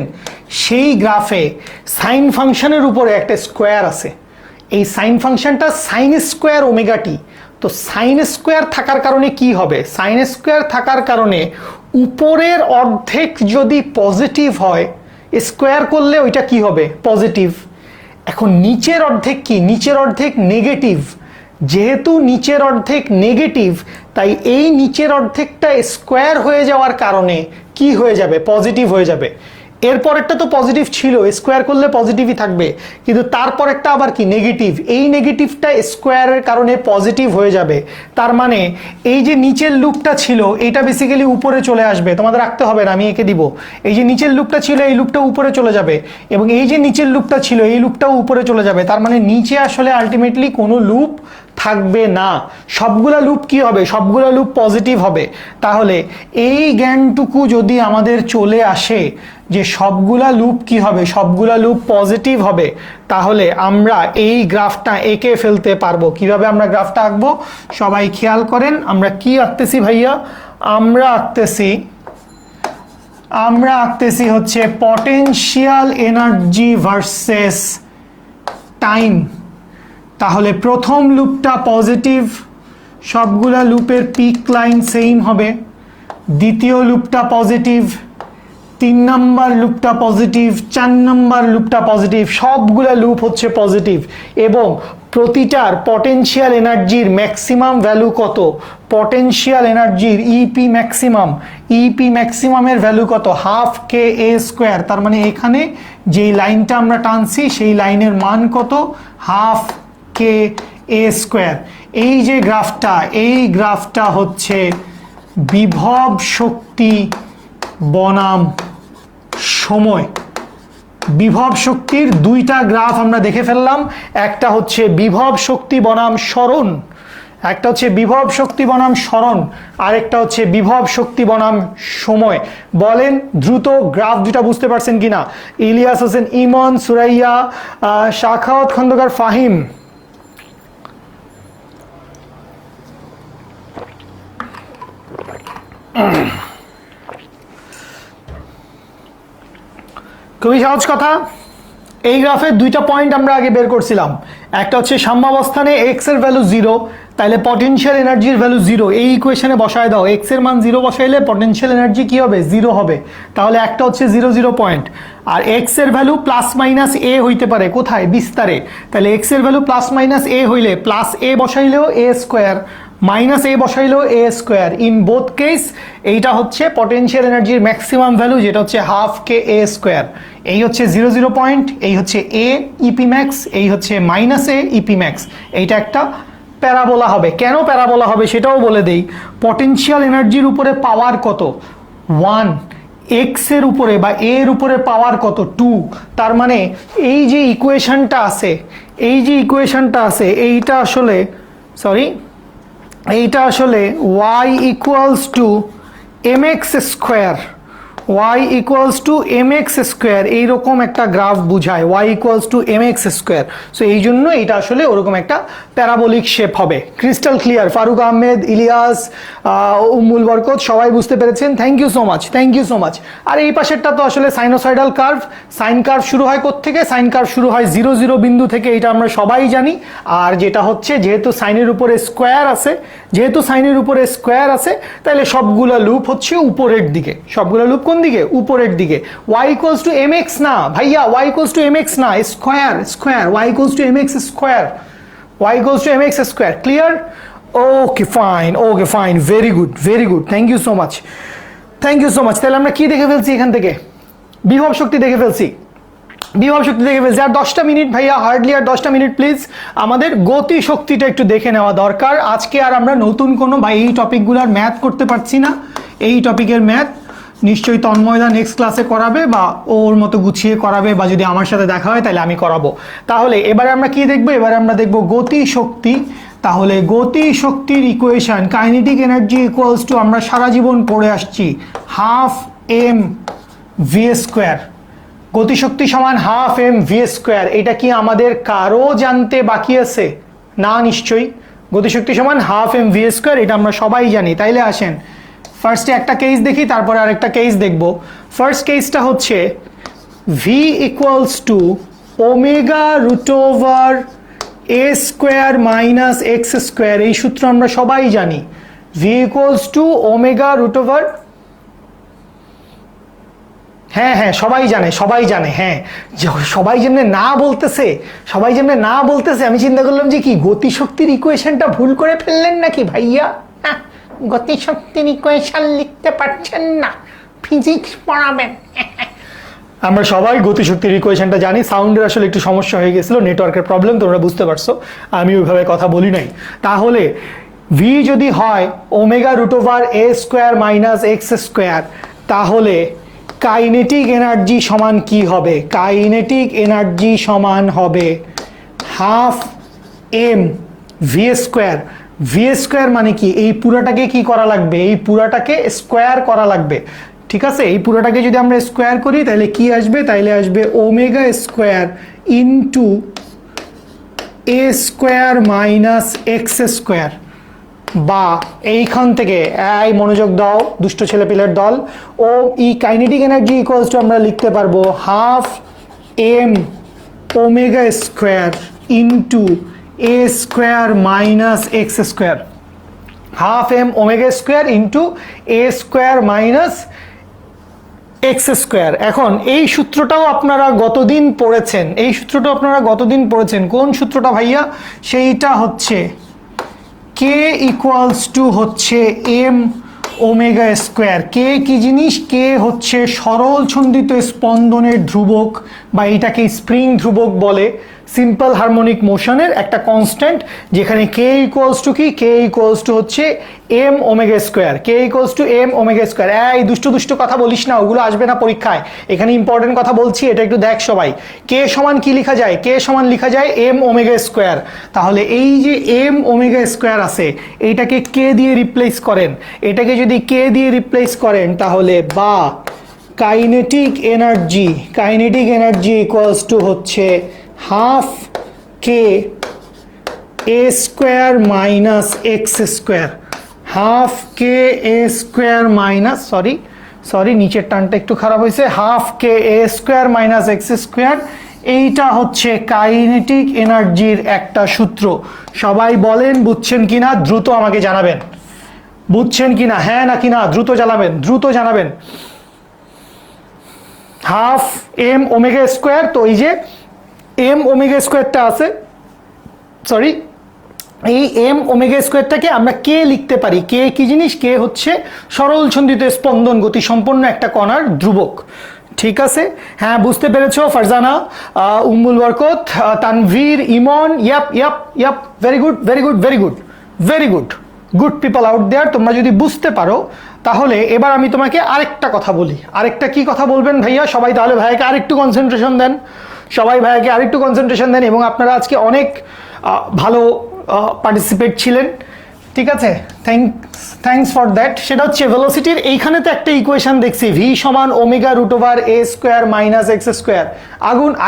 সেই গ্রাফে সাইন ফাংশনের উপরে একটা স্কোয়ার আছে। এই সাইন ফাংশনটা সাইন স্কোয়ার ওমেগা টি। তো সাইন স্কোয়ার থাকার কারণে কি হবে? সাইন স্কোয়ার থাকার কারণে উপরের অর্ধেক যদি পজিটিভ হয়, স্কোয়ার করলে ওইটা কি হবে? পজিটিভ। এখন নিচের অর্ধেক কি? নিচের অর্ধেক নেগেটিভ। যেহেতু নিচের অর্ধেক নেগেটিভ, তাই এই নিচের অর্ধেকটা স্কোয়ার হয়ে যাওয়ার কারণে কি হয়ে যাবে? পজিটিভ হয়ে যাবে। এরপরেরটা তো পজিটিভ ছিল, স্কোয়ার করলে পজিটিভই থাকবে, কিন্তু তারপরেরটা আবার কি? নেগেটিভ। এই নেগেটিভটা স্কোয়ারের কারণে পজিটিভ হয়ে যাবে। তার মানে এই যে নিচের লুপটা ছিল এটা বেসিক্যালি উপরে চলে আসবে, তোমাদের রাখতে হবে না, আমি এঁকে দিব। এই যে নিচের লুপটা ছিল এই লুপটা উপরে চলে যাবে, এবং এই যে নিচের লুপটা ছিল এই লুপটাও উপরে চলে যাবে। তার মানে নিচে আসলে আলটিমেটলি কোনো লুপ থাকবে না, সবগুলা লুপ কি হবে? সবগুলা লুপ পজিটিভ হবে। তাহলে এই জ্ঞানটুকু যদি আমাদের চলে আসে যে সবগুলা লুপ কি হবে? সবগুলা লুপ পজিটিভ হবে, তাহলে আমরা এই গ্রাফটা এঁকে ফেলতে পারবো। কিভাবে আমরা গ্রাফটা আঁকবো সবাই খেয়াল করেন। আমরা কি আঁকতেছি ভাইয়া? আমরা আঁকতেছি হচ্ছে পটেনশিয়াল এনার্জি ভার্সেস টাইম। তাহলে প্রথম লুপটা পজিটিভ, সবগুলা লুপের পিক লাইন সেম হবে। দ্বিতীয় লুপটা পজিটিভ, 3 নাম্বার লুপটা পজিটিভ, 4 নাম্বার লুপটা পজিটিভ, সবগুলা লুপ হচ্ছে পজিটিভ এবং প্রতিটার পটেনশিয়াল এনার্জির ম্যাক্সিমাম ভ্যালু কত, পটেনশিয়াল এনার্জির ইপি ম্যাক্সিমামের ভ্যালু কত, হাফ কে এ স্কোয়ার। তার মানে এখানে যেই লাইনটা আমরা টানছি সেই লাইনের মান কত, হাফ কে এ স্কোয়ার। এই যে গ্রাফটা, এই গ্রাফটা হচ্ছে বিভব শক্তি বনাম সময়। বিভব শক্তির দুইটা গ্রাফ আমরা দেখে ফেললাম, একটা হচ্ছে বিভব শক্তি বনাম সরণ, একটা হচ্ছে বিভব শক্তি বনাম সরণ, আরেকটা হচ্ছে বিভব শক্তি বনাম সময়। বলেন দ্রুত গ্রাফ দুটা বুঝতে পারছেন কিনা? ইলিয়াস হোসেন ইমন, সুরাইয়া, শাখাওয়াত খন্দকার, ফাহিম। খুবই সহজ কথা। এই গ্রাফের দুইটা পয়েন্ট আমরা আগে বের করছিলাম, একটা হচ্ছে সাম্যাবস্থানে এক্স এর ভ্যালু 0, তাহলে পটেনশিয়াল এনার্জির ভ্যালু 0। এই ইকুয়েশনে বসায় দাও, এক্স এর মান 0 বসাইলে পটেনশিয়াল এনার্জি কি হবে, 0 হবে। তাহলে একটা হচ্ছে 0 0 পয়েন্ট, আর এক্স এর ভ্যালু প্লাস মাইনাস এ হইতে পারে কোথায়, বিস্তারে। তাহলে এক্স এর ভ্যালু প্লাস মাইনাস এ হইলে প্লাস এ বসাইলেও এ স্কোয়ার, মাইনাস এ বসাইলেও a square. In both case এইটা হচ্ছে পটেনশিয়াল এনার্জির ম্যাক্সিমাম ভ্যালু, যেটা হচ্ছে হাফ কে এ স্কোয়ার। এই হচ্ছে 0 0 পয়েন্ট, এই হচ্ছে এ ইপি ম্যাক্স, এই হচ্ছে মাইনাস এ ইপি ম্যাক্স। এইটা একটা প্যারাবোলা হবে। কেন প্যারাবোলা হবে সেটাও বলে দেই। পটেনশিয়াল এনার্জির উপরে পাওয়ার কত, 1, এক্স এর উপরে বা এর উপরে পাওয়ার কত, 2। তার মানে এই যে ইকুয়েশনটা আছে, এইটা আসলে y equals to mx square, এইরকম একটা গ্রাফ বুঝায়, y equals to mx square. So এই জন্য এটা আসলে ওরকম একটা প্যারাবোলিক শেপ হবে। Crystal clear? ফারুক আহমেদ, ইলিয়াস, উম্মুল বরকত সবাই বুঝতে পেরেছেন? Thank you so much. আর এই পাশেরটা তো আসলে সাইনোসয়েডাল কার্ভ। সাইন কার্ভ শুরু হয় কোত্থেকে? সাইন কার্ভ শুরু হয় 0 0 বিন্দু থেকে, এটা আমরা সবাই জানি। আর যেটা হচ্ছে, যেহেতু সাইনের উপরে স্কোয়ার আছে, তাহলে সবগুলা লুপ হচ্ছে উপরের দিকে। সবগুলা লুপ কোন দিকে? উপরের দিকে। y ইকুয়ালস টু mx না ভাইয়া, y ইকুয়ালস টু mx না, square, y equals to mx square. Clear? Okay fine, very good, thank you so much. তাহলে আমরা কি দেখে ফেলছি এখান থেকে? বিভব শক্তি দেখে ফেলছি। আর 10টা মিনিট ভাইয়া, হার্ডলি আর 10টা মিনিট প্লিজ। আমাদের গতি শক্তিটা একটু দেখে নেওয়া দরকার। আজকে আর আমরা নতুন কোনো এই টপিকগুলোর ম্যাথ করতে পারছি না। এই টপিকের ম্যাথ নিশ্চয়ই তন্ময়দা নেক্সট ক্লাসে করাবে, বা ওর মতো গুছিয়ে করাবে, বা যদি আমার সাথে দেখা হয় তাহলে আমি করাবো। তাহলে এবারে আমরা কি দেখবো? এবারে আমরা দেখবো গতি শক্তি। তাহলে গতি শক্তির equation, kinetic energy equals two, আমরা সারা জীবন পড়ে আসছি, হাফ এম ভি স্কোয়ার। গতিশক্তি সমান হাফ এম ভি স্কোয়ার। এটা কি আমাদের কারো জানতে বাকি আছে? না, নিশ্চয়ই। গতিশক্তি সমান হাফ এম ভি স্কোয়ার, এটা আমরা সবাই জানি। তাইলে আসেন ফার্স্টে একটা কেস দেখি, তারপরে আরেকটা কেস দেখব। ফার্স্ট কেসটা হচ্ছে V equals to omega root over A square minus x square. এই সূত্র আমরা সবাই জানি। V equals to omega root over, হ্যাঁ সবাই জানে। হ্যাঁ, সবাই যেমনি না বলতেছে, আমি চিন্তা করলাম যে কি গতিশক্তির ইকুয়েশনটা ভুল করে ফেললেন নাকি ভাইয়া? গতিশক্তির ইকুয়েশন লিখতে পারছেন না, ফিজিক্স পড়াবেন। আমরা সবাই গতিশক্তির ইকুয়েশনটা জানি। সাউন্ডের আসলে একটু সমস্যা হয়ে গেছিল, নেটওয়ার্কের প্রবলেম, তোমরা বুঝতে পারছো, আমি ওইভাবে কথা বলি নাই। তাহলে ভি যদি হয় omega root over A square minus x square, তাহলে কাইনেটিক এনার্জি সমান কি হবে? কাইনেটিক এনার্জি সমান হবে half M V square. V square মানে কি? এই পুরাটাকে কি করা লাগবে? এই পুরাটাকে স্কোয়ার করা লাগবে। ঠিক আছে, এই পুরোটাকে যদি আমরা স্কোয়ার করি তাহলে কি আসবে? তাইলে আসবে omega square into a square minus x square. বা এইখান থেকে এই মনোযোগ দাও দুষ্ট ছেলেপিলের দল, ও এই কাইনেটিক এনার্জি ইকুয়ালস টু আমরা লিখতে পারবো half m omega square into a square minus x square. Half m omega square into a square minus x square. এখন এই সূত্রটাও আপনারা গতদিন পড়েছেন, কোন সূত্রটা ভাইয়া? সেইটা হচ্ছে কে ইকুয়ালস টু হচ্ছে এম ওমেগা স্কোয়ার। কে কি জিনিস? কে হচ্ছে সরল ছন্দিত স্পন্দনের ধ্রুবক, বা এটাকে স্প্রিং ধ্রুবক বলে, সিম্পল হারমোনিক মোশনের একটা কনস্ট্যান্ট, যেখানে কে ইকুয়ালস টু কি? কে ইকুয়ালস টু হচ্ছে M omega square. K equals to M omega square. এই দুষ্ট কথা বলিস না, ওগুলো আসবে না পরীক্ষায়। এখানে ইম্পর্টেন্ট কথা বলছি, এটা একটু দেখ সবাই। কে সমান কি লেখা যায়? কে সমান লেখা যায় এম ওমেগা স্কোয়ার। তাহলে এই যে এম ওমেগা স্কোয়ার আছে, এইটাকে কে দিয়ে রিপ্লেস করেন। এটাকে যদি কে দিয়ে রিপ্লেস করেন তাহলে বা কাইনেটিক এনার্জি ইকুয়ালস টু হচ্ছে half k a square minus x square. Half k a square minus, sorry নিচের টানটা একটু খারাপ হয়েছে, half k a square minus x square. এইটা হচ্ছে কাইনেটিক এনার্জির একটা সূত্র। সবাই বলেন বুঝছেন কিনা, দ্রুত আমাকে জানাবেন। বুঝছেন কিনা, হ্যাঁ নাকি না, দ্রুত জানাবেন। হাফ এম ওমেগা স্কোয়ার, তো এই যে এম ওমেগা স্কোয়ারটা আছে, এই এম ওমেগা স্কোয়ারটাকে আমরা কে লিখতে পারি। কে কি জিনিস? কে হচ্ছে সরল ছন্দিত স্পন্দন গতি সম্পন্ন একটা কণার ধ্রুবক। ঠিক আছে, হ্যাঁ বুঝতে পেরেছো Farzana, Ummul Barkat, Tanvir, Emon, yup, very good people out there. তোমরা যদি বুঝতে পারো তাহলে এবার আমি তোমাকে আরেকটা কথা বলি। আরেকটা কি কথা বলবেন ভাইয়া? সবাই তাহলে ভাইয়াকে আরেকটু কনসেন্ট্রেশন দেন, এবং আপনারা আজকে অনেক ভালো পার্টিসিপেট ছিলেন। ঠিক আছে, থ্যাঙ্কস ফর দ্যাট। সেটা হচ্ছে ভেলোসিটির এইখানে তো একটা ইকুয়েশন দেখছি, ভি সমান omega root over A square minus x square.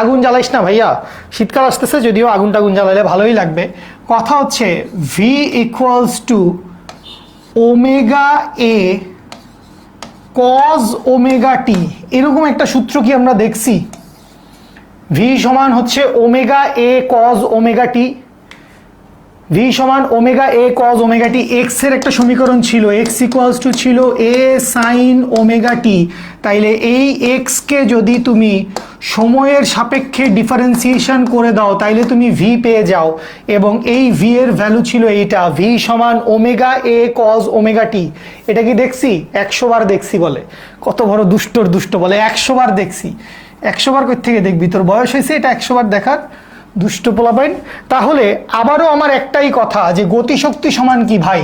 আগুন জ্বালাইস না ভাইয়া, শীতকাল আসতেছে, যদিও আগুন জ্বালালে ভালোই লাগবে। কথা হচ্ছে V equals to omega A cos omega t, এরকম একটা সূত্র কি আমরা দেখছি? ভি সমান হচ্ছে omega A cos omega t, V সমান omega A cos omega t. X এর একটা সমীকরণ ছিল, এক্স ইকুয়ালস টু ছিল এ সাইন ওমেগা টি। তাইলে এই এক্স কে যদি তুমি সময়ের সাপেক্ষে ডিফারেন্সিয়েশন করে দাও তাইলে তুমি ভি পেয়ে যাও, এবং এই ভি এর ভ্যালু ছিল এইটা, ভি সমান ওমেগা এ কজ ওমেগা টি। এটা কি দেখছি? 100 বার দেখছি বলে। কত বড় দুষ্ট বলে 100 বার দেখছি। 100 বার কই থেকে দেখবি? তোর বয়স হয়েছে এটা 100 বার দেখার, দুষ্ট পোলাপাইন। তাহলে আবারও আমার একটাই কথা, যে গতিশক্তি সমান কি ভাই?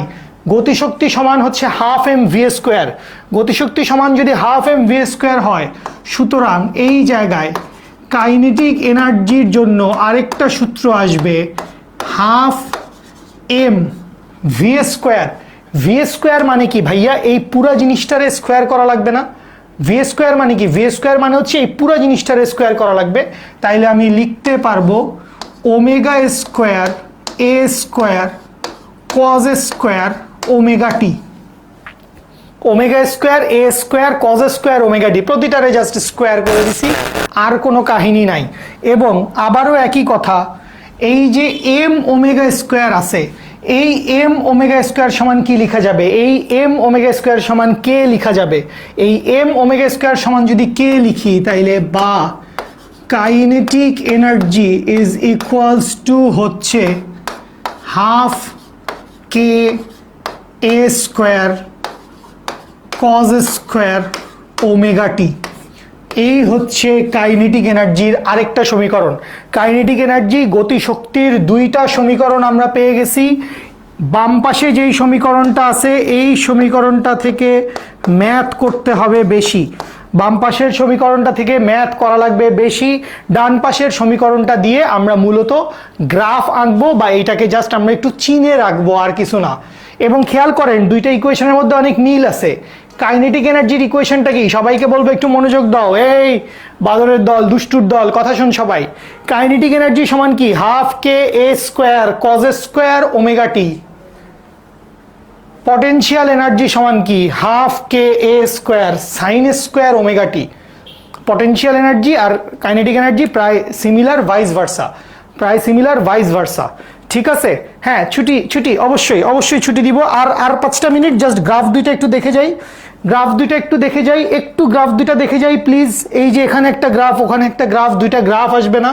গতিশক্তি সমান হচ্ছে হাফ এম ভি স্কোয়ার। গতিশক্তি সমান যদি হাফ এম ভি স্কোয়ার হয়, সুতরাং এই জায়গায় কাইনেটিক এনার্জির জন্য আরেকটা সূত্র আসবে, half M V square. V square মানে কি ভাইয়া? এই পুরো জিনিসটারে স্কোয়ার করা লাগবে না? ভি স্কোয়ার মানে কি? ভি স্কোয়ার মানে হচ্ছে এই পুরো জিনিসটারে স্কোয়ার করা লাগবে। তাইলে আমি লিখতে পারবো ওমেগা স্কোয়ার এ স্কোয়ার কজ স্কোয়ার ওমেগা টি। ওমেগা স্কোয়ার এ স্কোয়ার কজ স্কোয়ার ওমেগা টি, প্রতিটারে জাস্ট স্কোয়ার করে দিছি, আর কোনো কাহিনী নাই। এবং আবারও একই কথা, এই যে এম ওমেগা স্কোয়ার আছে, এই এম ওমেগা স্কোয়ার সমান কি লেখা যাবে? এই এম ওমেগা স্কোয়ার সমান কে লেখা যাবে। এই এম ওমেগা স্কোয়ার সমান যদি কে লিখি তাইলে বা kinetic energy is equals to হচ্ছে half k a square cos square omega t. এই হচ্ছে কাইনেটিক এনার্জির আরেকটা সমীকরণ। কাইনেটিক এনার্জি গতিশক্তির দুইটা সমীকরণ আমরা পেয়ে গেছি। বাম পাশে যেই সমীকরণটা আছে এই সমীকরণটা থেকে ম্যাথ করতে হবে বেশি, বাম পাশের সমীকরণটা থেকে ম্যাথ করা লাগবে বেশি। ডান পাশের সমীকরণটা দিয়ে আমরা মূলত গ্রাফ আঁকবো, বা এইটাকে জাস্ট আমরা একটু চিনে রাখবো, আর কিছু না। এবং খেয়াল করেন দুইটা ইকুয়েশনের মধ্যে অনেক মিল আছে। কাইনেটিক এনার্জির ইকুয়েশনটা কি? সবাইকে বলবো একটু মনোযোগ দাও, এই বাদরের দল, দুষ্টুর দল, কথা শোন সবাই। কাইনেটিক এনার্জি সমান কি? Half k a square cos square omega T. Potential energy সমান কি? Half k a square sine square omega T. Potential energy R kinetic energy প্রায় সিমিলার, ভাইস ভার্সা। ঠিক আছে, হ্যাঁ ছুটি অবশ্যই ছুটি দিব। আর 5টা মিনিট জাস্ট গ্রাফ দুইটা একটু দেখে যাই। গ্রাফ দুইটা একটু দেখে যাই, একটু গ্রাফ দুইটা দেখে যাই প্লিজ। এই যে এখানে একটা গ্রাফ, ওখানে একটা গ্রাফ, দুইটা গ্রাফ আসবে না?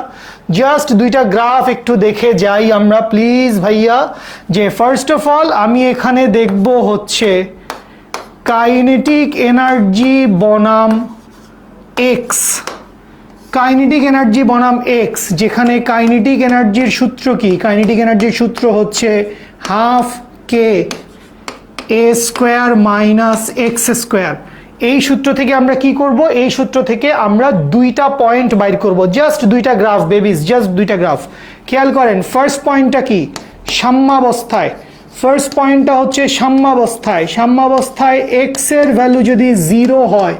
জাস্ট দুইটা গ্রাফ একটু দেখে যাই আমরা প্লিজ ভাইয়া। যে ফার্স্ট অফ অল আমি এখানে দেখব হচ্ছে কাইনেটিক এনার্জি বনাম এক্স, কাইনেটিক এনার্জি বনাম এক্স, যেখানে কাইনেটিক এনার্জির সূত্র কি? কাইনেটিক এনার্জির সূত্র হচ্ছে half k a square minus x square. এই সূত্র থেকে আমরা কি করব? এই সূত্র থেকে আমরা দুইটা পয়েন্ট বাইর করব, জাস্ট দুইটা গ্রাফ বেবিস, জাস্ট দুইটা গ্রাফ। খেয়াল করেন ফার্স্ট পয়েন্টটা কি? সাম্যাবস্থায়। ফার্স্ট পয়েন্টটা হচ্ছে সাম্যাবস্থায়। সাম্যাবস্থায় এক্স এর ভ্যালু যদি 0 হয়,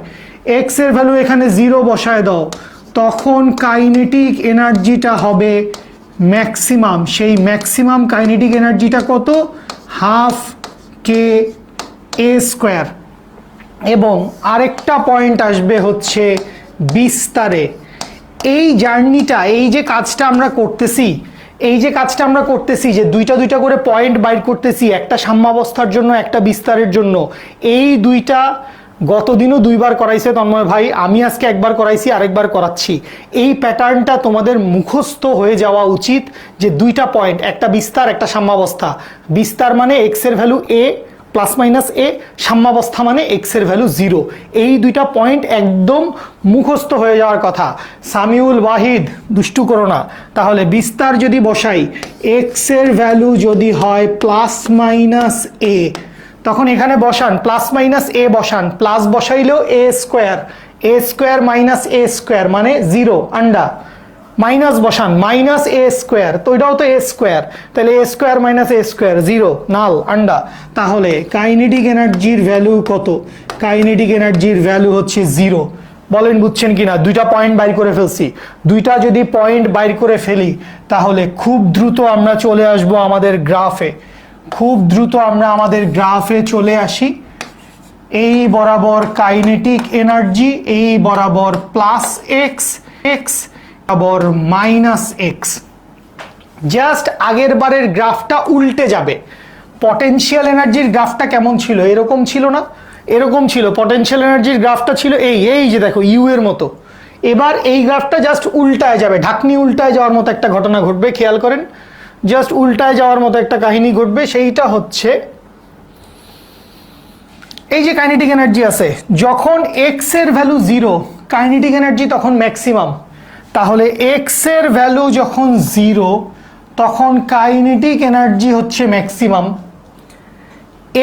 এক্স এর ভ্যালু এখানে 0 বসায় দাও, তখন কাইনেটিক এনার্জিটা হবে ম্যাক্সিমাম। সেই ম্যাক্সিমাম কাইনেটিক এনার্জিটা কত? Half k a square. এবং আরেকটা পয়েন্ট আসবে হচ্ছে বিস্তারে। এই জার্নিটা, এই যে কাজটা আমরা করতেছি, এই যে কাজটা আমরা করতেছি, যে দুইটা দুইটা করে পয়েন্ট বাইর করতেছি, একটা সাম্যাবস্থার জন্য একটা বিস্তারের জন্য, এই দুইটা গতদিনও দুইবার করাইছে তন্ময় ভাই, আমি আজকে একবার করাইছি, আরেকবার করাচ্ছি। এই প্যাটার্নটা তোমাদের মুখস্থ হয়ে যাওয়া উচিত, যে দুইটা পয়েন্ট, একটা বিস্তার একটা সাম্যাবস্থা। বিস্তার মানে এক্স এর ভ্যালু এ প্লাস মাইনাস এ, সাম্যাবস্থা মানে এক্স এর ভ্যালু 0। এই দুইটা পয়েন্ট একদম মুখস্থ হয়ে যাওয়ার কথা। সামিউল ওয়াহিদ, দুষ্টু করো না। তাহলে বিস্তার যদি বসাই, এক্স এর ভ্যালু যদি হয় প্লাস মাইনাস এ, তখন এখানে বসান প্লাস মাইনাস এ বসান, plus বসাইলেও a square, A square minus A square মানে 0 আন্ডা। মাইনাস বসান মাইনাস এ স্কোয়ার, তো এটাও তো এ স্কোয়ার, তাহলে এ স্কোয়ার মাইনাস এ স্কোয়ার 0 নাল আন্ডা। তাহলে কাইনেটিক এনার্জির ভ্যালু কত? কাইনেটিক এনার্জির ভ্যালু হচ্ছে 0। বলেন বুঝছেন কিনা? দুইটা পয়েন্ট বাইর করে ফেলছি। দুইটা যদি পয়েন্ট বাইর করে ফেলি, তাহলে খুব দ্রুত আমরা চলে আসব আমাদের গ্রাফে। খুব দ্রুত আমরা আমাদের গ্রাফে চলে আসি। এই বরাবর কাইনেটিক এনার্জি, এই বরাবর প্লাস এক্স, এক্স বরাবর মাইনাস এক্স। জাস্ট আগের বারের গ্রাফটা উল্টে যাবে। পটেনশিয়াল এনার্জির গ্রাফটা কেমন ছিল? এরকম ছিল না? এরকম ছিল। পটেনশিয়াল এনার্জির গ্রাফটা ছিল এই এই যে দেখো ইউ এর মতো। এবার এই গ্রাফটা জাস্ট উল্টায় যাবে, ঢাকনি উল্টায় যাওয়ার মতো একটা ঘটনা ঘটবে। খেয়াল করেন, জাস্ট উল্টায় যাওয়ার মতো একটা কাহিনী ঘটবে। সেইটা হচ্ছে এই যে কাইনেটিক এনার্জি আছে, যখন এক্স এর ভ্যালু 0, কাইনেটিক এনার্জি তখন ম্যাক্সিমাম। তাহলে এক্স এর ভ্যালু যখন 0, তখন কাইনেটিক এনার্জি হচ্ছে ম্যাক্সিমাম।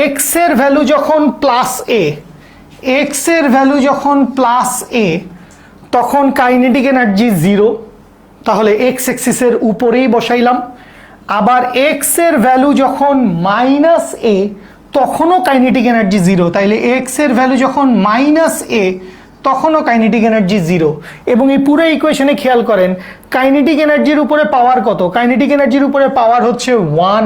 এক্স এর ভ্যালু যখন প্লাস এ, এক্স এর ভ্যালু যখন প্লাস এ, তখন কাইনেটিক এনার্জি 0। তাহলে এক্স এক্সিসের উপরেই বসাইলাম। আবার এক্স এর ভ্যালু যখন মাইনাস এ, তখনও কাইনেটিক এনার্জি 0। তাইলে এক্স এর ভ্যালু যখন মাইনাস এ, তখনও কাইনেটিক এনার্জি 0। এবং এই পুরো ইকুয়েশনে খেয়াল করেন কাইনেটিক এনার্জির উপরে পাওয়ার কত? কাইনেটিক এনার্জির উপরে পাওয়ার হচ্ছে 1।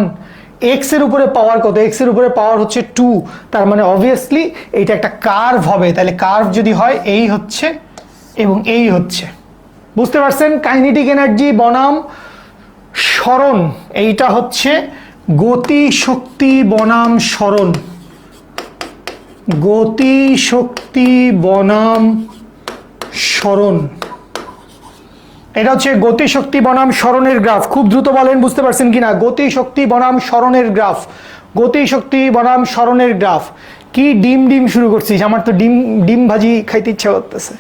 এক্স এর উপরে পাওয়ার কত? এক্স এর উপরে পাওয়ার হচ্ছে 2। তার মানে অবভিয়াসলি এইটা একটা কার্ভ হবে। তাহলে কার্ভ যদি হয় এই হচ্ছে এবং এই হচ্ছে, বুঝতে পারছেন? কাইনেটিক এনার্জি বনাম সরণ, এইটা হচ্ছে গতি শক্তি বনাম সরণ, গতি শক্তি বনাম সরণ। এটা হচ্ছে গতি শক্তি বনাম সরণের গ্রাফ। খুব দ্রুত বলেন বুঝতে পারছেন কিনা? গতি শক্তি বনাম সরণের গ্রাফ, গতি শক্তি বনাম সরণের গ্রাফ। কি ডিম ডিম শুরু করছিস? আমার তো ডিম ডিম ভাজি খাইতে ইচ্ছা করতেছে।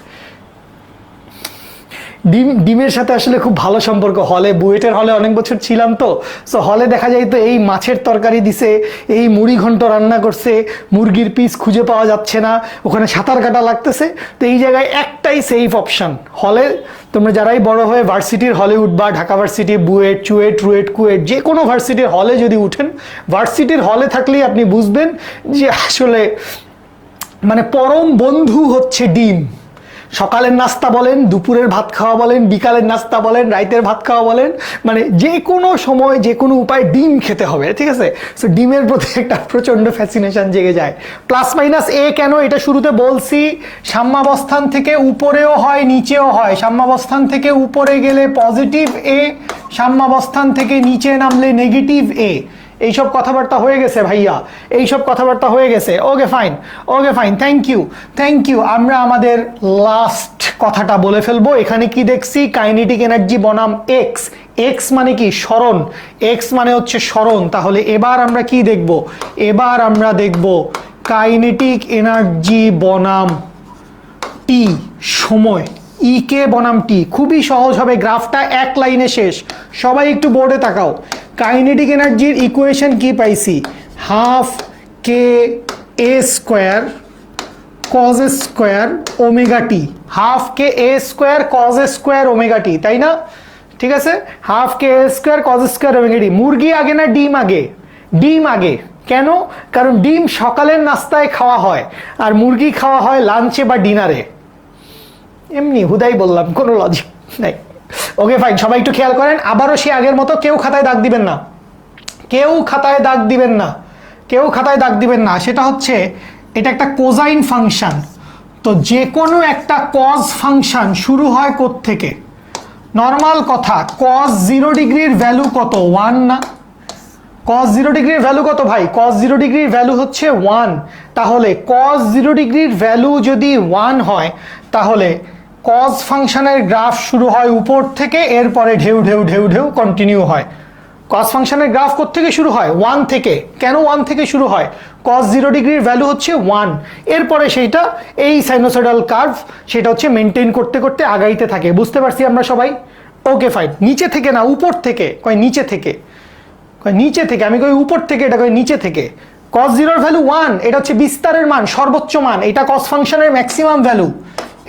ডিমের সাথে আসলে খুব ভালো সম্পর্ক। হলে, বুয়েটের হলে অনেক বছর ছিলাম, তো সো হলে দেখা যায় তো এই মাছের তরকারি দিছে, এই মুড়ি ঘন্ট রান্না করছে, মুরগির পিস খুঁজে পাওয়া যাচ্ছে না, ওখানে সাঁতার কাটা লাগতেছে। তো এই জায়গায় একটাই সেফ অপশন হলে। তোমরা যারাই বড় হয়ে ভার্সিটির হলে উঠবা, ঢাকা ভার্সিটি, বুয়েট, চুয়েট, রুয়েট, কুয়েট, যে কোনো ভার্সিটির হলে যদি উঠেন, ভার্সিটির হলে থাকলেই আপনি বুঝবেন যে আসলে মানে পরম বন্ধু হচ্ছে ডিম। সকালের নাস্তা বলেন, দুপুরের ভাত খাওয়া বলেন, বিকালের নাস্তা বলেন, রাতের ভাত খাওয়া বলেন, মানে যে কোনো সময় যে কোনো উপায় ডিম খেতে হবে, ঠিক আছে? সো ডিমের প্রতি একটা প্রচণ্ড ফ্যাসিনেশন জেগে যায়। প্লাস মাইনাস এ কেন? এটা শুরুতে বলছি, সাম্যাবস্থান থেকে উপরেও হয় নিচেও হয়। সাম্যাবস্থান থেকে উপরে গেলে পজিটিভ এ, সাম্যাবস্থান থেকে নিচে নামলে নেগেটিভ এ। এইসব কথাবার্তা হয়ে গেছে ভাইয়া, এইসব কথাবার্তা হয়ে গেছে। Okay fine, thank you. আমরা আমাদের লাস্ট কথাটা বলে ফেলবো। এখানে কি দেখছি? কাইনেটিক এনার্জি বনাম এক্স। এক্স মানে কি? স্মরণ। এক্স মানে হচ্ছে স্মরণ। তাহলে এবার আমরা কি দেখব? এবার আমরা দেখব কাইনেটিক এনার্জি বনাম টি, সময়। ই কে বনাম টি, খুবই সহজ হবে, গ্রাফটা এক লাইনে শেষ। সবাই একটু বোর্ডে তাকাও। কাইনেটিক এনার্জির ইকুয়েশন কি পাইছি? Half k a square cos square omega T. Half k a square cos square omega টি, তাই না? ঠিক আছে, half k a square cos square omega টি। মুরগি আগে না ডিম আগে? ডিম আগে। কেন? কারণ ডিম সকালের নাস্তায় খাওয়া হয় আর মুরগি খাওয়া হয় লাঞ্চে বা ডিনারে। এমনি হুদাই বললাম, কোনো লজিক নাই। ওকে ফাইন, সবাই একটু খেয়াল করেন। আবারও সে আগের মতো কেউ খাতায় দাগ দিবেন না, কেউ খাতায় দাগ দিবেন না, কেউ খাতায় দাগ দিবেন না। সেটা হচ্ছে, এটা একটা কোজাইন ফাংশন। তো যে কোনো একটা কজ ফাংশন শুরু হয় কোত্থেকে? নর্মাল কথা, কজ 0 ডিগ্রির ভ্যালু কত? 1 না? কজ 0 ডিগ্রির ভ্যালু কত ভাই? কজ 0 ডিগ্রির ভ্যালু হচ্ছে 1। তাহলে কজ 0 ডিগ্রির ভ্যালু যদি 1 হয়, তাহলে কজ ফাংশনের গ্রাফ শুরু হয় উপর থেকে, এরপরে ঢেউ ঢেউ ঢেউ ঢেউ কন্টিনিউ হয়। কজ ফাংশনের গ্রাফ কোত্থেকে শুরু হয়? 1 থেকে। কেন 1 থেকে শুরু হয়? কজ 0 ডিগ্রির ভ্যালু হচ্ছে 1। এরপরে সেইটা এই সাইনোসয়েডাল কার্ভ, সেটা হচ্ছে মেনটেন করতে করতে আগাইতে থাকে। বুঝতে পারছি আমরা সবাই? Okay fine. নিচে থেকে না, উপর থেকে। কয় নিচে থেকে, কয় নিচে থেকে। আমি কই উপর থেকে, এটা কয় নিচে থেকে। কজ 0 ভ্যালু 1, এটা হচ্ছে বিস্তারের মান, সর্বোচ্চ মান। এটা কজ ফাংশনের ম্যাক্সিমাম ভ্যালু,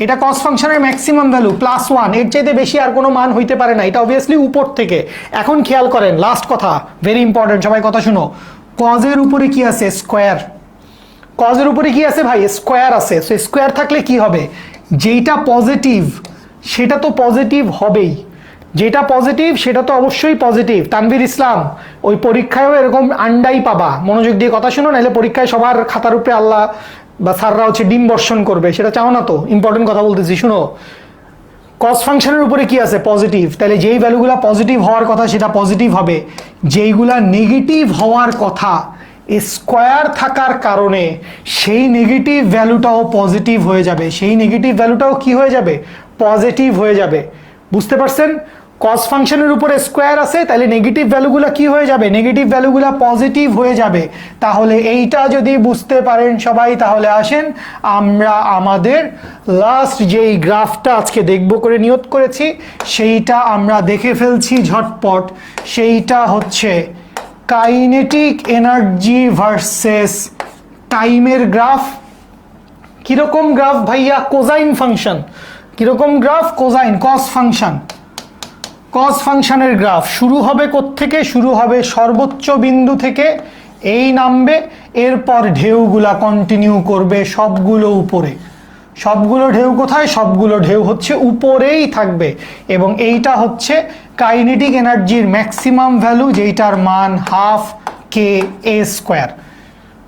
এটা কজ ফাংশনের ম্যাক্সিমাম ভ্যালু +1। এর চাইতে বেশি আর কোনো মান হইতে পারে না। এটা অবভিয়াসলি উপর থেকে। এখন খেয়াল করেন, লাস্ট কথা, ভেরি ইম্পর্টেন্ট, সবাই কথা শুনো। কজের উপরে কি আছে? স্কোয়ার। কজের উপরে কি আছে ভাই? স্কোয়ার আছে। সো স্কোয়ার থাকলে কি হবে? যেটা পজিটিভ সেটা তো পজিটিভ হবেই, যেটা পজিটিভ সেটা তো অবশ্যই পজিটিভ। তানভীর ইসলাম, ওই পরীক্ষায়ও এরকম আন্ডাই পাবা। মনোযোগ দিয়ে কথা শুনো, নাহলে পরীক্ষায় সবার খাতার উপরে আল্লাহ বা স্যাররা হচ্ছে ডিম বর্ষণ করবে, সেটা চাও না তো। ইম্পর্টেন্ট কথা বলতেছি, শুনো। কজ ফাংশনের উপরে কি আছে? পজিটিভ। তাহলে যেই ভ্যালুগুলো পজিটিভ হওয়ার কথা সেটা পজিটিভ হবে, যেইগুলা নেগেটিভ হওয়ার কথা স্কোয়ার থাকার কারণে সেই নেগেটিভ ভ্যালুটাও পজিটিভ হয়ে যাবে, সেই নেগেটিভ ভ্যালুটাও কি হয়ে যাবে? পজিটিভ হয়ে যাবে। বুঝতে পারছেন? কজ ফাংশনের উপরে স্কোয়ার আছে, তাহলে নেগেটিভ ভ্যালুগুলো কি হয়ে যাবে? নেগেটিভ ভ্যালুগুলো পজিটিভ হয়ে যাবে। তাহলে এইটা যদি বুঝতে পারেন সবাই, তাহলে আসেন আমরা আমাদের লাস্ট যেই গ্রাফটা আজকে দেখব করে নিয়ত করেছি, সেইটা আমরা দেখে ফেলছি ঝটপট। সেইটা হচ্ছে কাইনেটিক এনার্জি ভার্সেস টাইমের গ্রাফ। কিরকম গ্রাফ ভাইয়া? Cosine function. কিরকম graph? Cosine, cos function. Cos ফাংশনের গ্রাফ শুরু হবে কোত্থেকে? শুরু হবে সর্বোচ্চ বিন্দু থেকে, এই নামবে, এরপর ঢেউগুলা কন্টিনিউ করবে সবগুলো উপরে। সবগুলো ঢেউ কোথায়? সবগুলো ঢেউ হচ্ছে উপরেই থাকবে। এবং এইটা হচ্ছে কাইনেটিক এনার্জির ম্যাক্সিমাম ভ্যালু, যেইটার মান half k a square.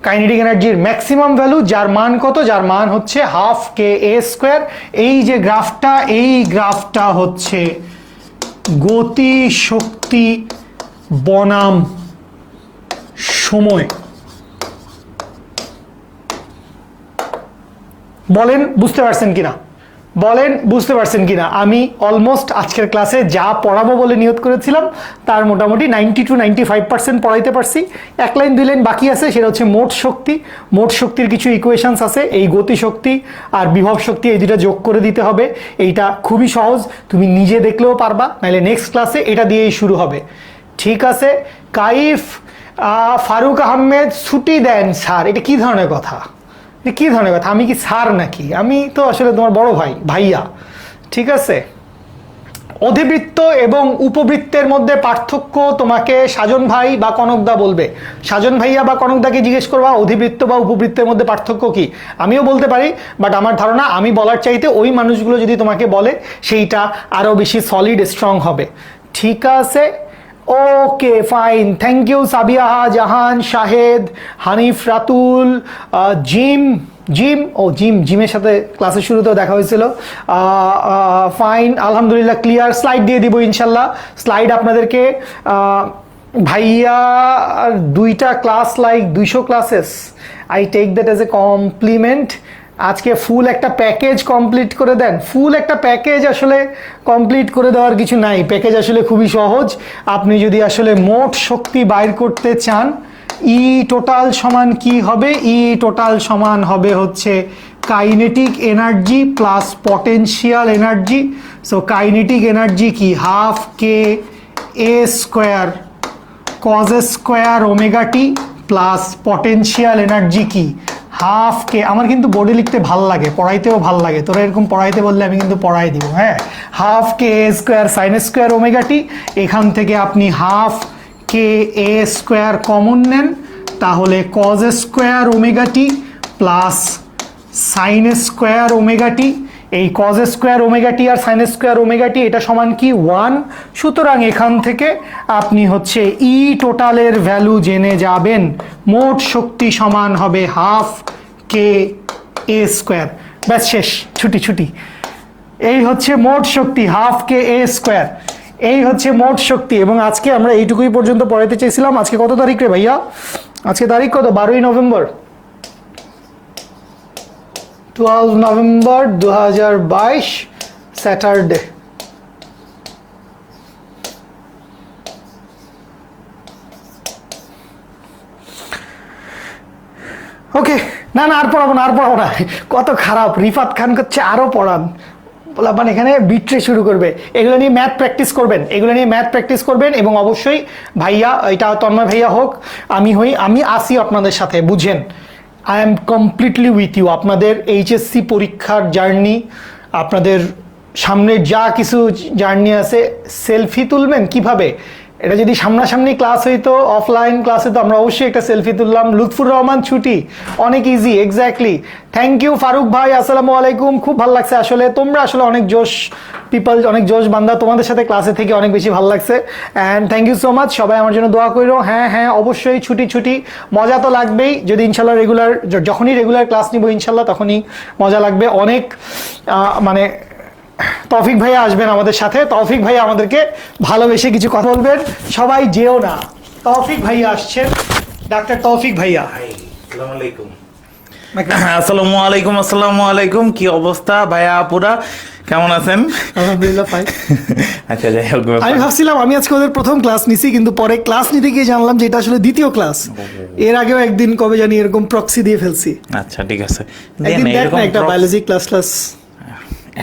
Kinetic এনার্জির ম্যাক্সিমাম ভ্যালু, যার মান কত? যার মান হচ্ছে হাফ কে এ স্কোয়ার। এই যে গ্রাফটা, এই গ্রাফটা হচ্ছে গতি শক্তি বনাম সময়। বলেন বুঝতে পারছেন কিনা? বলেন বুঝতে পারছেন কিনা? আমি অলমোস্ট আজকের ক্লাসে যা পড়াবো বলে নিয়ত করেছিলাম তার মোটামুটি 90 to 95% পড়াইতে পারছি। 1 লাইন 2 লাইন বাকি আছে, সেটা হচ্ছে মোট শক্তি। মোট শক্তির কিছু ইকুয়েশনস আছে, এই গতি শক্তি আর বিভব শক্তি, এই দুটা যোগ করে দিতে হবে। এইটা খুবই সহজ, তুমি নিজে দেখলেও পারবা, নাহলে নেক্সট ক্লাসে এটা দিয়েই শুরু হবে। ঠিক আছে? কাইফ ফারুক আহমেদ ছুটি দেন স্যার, এটা কি ধরনের কথা? কি ধরনের কথা? আমি কি স্যার নাকি? আমি তো আসলে তোমার বড় ভাই, ভাইয়া। ঠিক আছে? অধিবৃত্ত এবং উপবৃত্তের মধ্যে পার্থক্য তোমাকে সাজন ভাই বা কনকদা বলবে। সাজন ভাইয়া বা কনকদাকে জিজ্ঞেস করবা অধিবৃত্ত বা উপবৃত্তের মধ্যে পার্থক্য কি। আমিও বলতে পারি, বাট আমার ধারণা আমি বলার চাইতে ওই মানুষগুলো যদি তোমাকে বলে সেইটা আরও বেশি সলিড স্ট্রং হবে। ঠিক আছে? Okay fine, thank you Sabiya Jahan, Shahed, Hanif, Ratul, জিমের সাথে ক্লাসের শুরুতেও দেখা হয়েছিল। ফাইন, আলহামদুলিল্লাহ ক্লিয়ার। স্লাইড দিয়ে দিব ইনশাল্লাহ। স্লাইড আপনাদেরকে ভাইয়া আর 2টা class like 200 classes, I take that as a compliment. আজকে ফুল একটা প্যাকেজ কমপ্লিট করে দেন। ফুল একটা প্যাকেজ আসলে কমপ্লিট করে দেওয়ার কিছু নাই, প্যাকেজ আসলে খুবই সহজ। আপনি যদি আসলে মোট শক্তি বাইর করতে চান, ই টোটাল সমান কি হবে? ই টোটাল সমান হবে হচ্ছে kinetic energy plus potential energy. So kinetic energy কি? Half k a square cos square omega T plus potential energy কি? হাফ কে। আমার কিন্তু বোর্ডে লিখতে ভাল লাগে, পড়াইতেও ভাল লাগে। তোরা এরকম পড়াইতে বললে আমি কিন্তু পড়াই দিব। হ্যাঁ, half k a square sine square omega টি। এখান থেকে আপনি half k a square common নেন, তাহলে কজ স্কোয়ার ওমেগা টি plus sign square omega t. এই কজ স্কোয়ার ওমেগা টি আর সাইন স্কোয়ার ওমেগা টি এটা সমান কি? 1। সুতরাং এখান থেকে আপনি হচ্ছে ই টোটালের ভ্যালু জেনে যাবেন। মোট শক্তি সমান হবে হাফ কে এ স্কোয়ার। ব্যাস শেষ, ছুটি ছুটি। এই হচ্ছে মোট শক্তি, হাফ কে এ স্কোয়ার। এই হচ্ছে মোট শক্তি। এবং আজকে আমরা এইটুকুই পর্যন্ত পড়াইতে চাইছিলাম। আজকে কত তারিখ রে ভাইয়া? আজকে তারিখ কত? 12ই নভেম্বর, 12 নভেম্বর 2022, স্যাটারডে। ওকে, না না আর পড়াবো না, আর পড়াবো না। কত খারাপ, রিফাত খান করছে আরো পড়ান। বলা মানে এখানে বিট্রে শুরু করবে। এগুলো নিয়ে ম্যাথ প্র্যাকটিস করবেন, এগুলো নিয়ে ম্যাথ প্র্যাকটিস করবেন। এবং অবশ্যই ভাইয়া, এটা তন্ময় ভাইয়া হোক, আমি হই, আমি আসি আপনাদের সাথে, বুঝেন। I am completely with you. আপনাদের এইচএসসি পরীক্ষার জার্নি, আপনাদের সামনে যা কিছু জার্নি আছে, সেলফি তুলবেন কিভাবে? এটা যদি সামনাসামনি ক্লাস হইতো, অফলাইন ক্লাসে তো আমরা অবশ্যই একটা সেলফি তুললাম। লুৎফুর রহমান ছুটি, অনেক easy. Exactly, thank you Faruk ভাই, আসসালামু আলাইকুম। খুব ভালো লাগছে আসলে, তোমরা আসলে অনেক জোশ পিপল, অনেক জোশ বান্দা। তোমাদের সাথে ক্লাসে থেকে অনেক বেশি ভালো লাগছে। And thank you so much. সবাই আমার জন্য দোয়া করো। হ্যাঁ হ্যাঁ, অবশ্যই ছুটি ছুটি, মজা তো লাগবেই। যদি ইনশাল্লাহ রেগুলার, যখনই রেগুলার ক্লাস নিব ইনশাল্লাহ তখনই মজা লাগবে অনেক। মানে তৌফিক ভাইয়া আসবেন আমাদের সাথে, তৌফিক ভাইয়া আমাদেরকে ভালোবেসে কিছু কথা বলবেন। সবাই যেও না, তৌফিক ভাইয়া আসছেন, ডাক্তার তৌফিক ভাইয়া। আসসালামু আলাইকুম। আসসালামু আলাইকুম। আসসালামু আলাইকুম। কি অবস্থা ভাইয়া আপুরা, কেমন আছেন? আলহামদুলিল্লাহ ফাইন। আচ্ছা, যাই হোক, আমি ভাবছিলাম আমি আজকে ওদের প্রথম ক্লাস নিছি, কিন্তু পরে ক্লাস নিতে গিয়ে জানলাম যে এটা আসলে দ্বিতীয় ক্লাস। এর আগেও একদিন কবে জানি এরকম প্রক্সি দিয়ে ফেলছি। আচ্ছা ঠিক আছে, একদিন দেখ না একটা বায়োলজি ক্লাস ক্লাস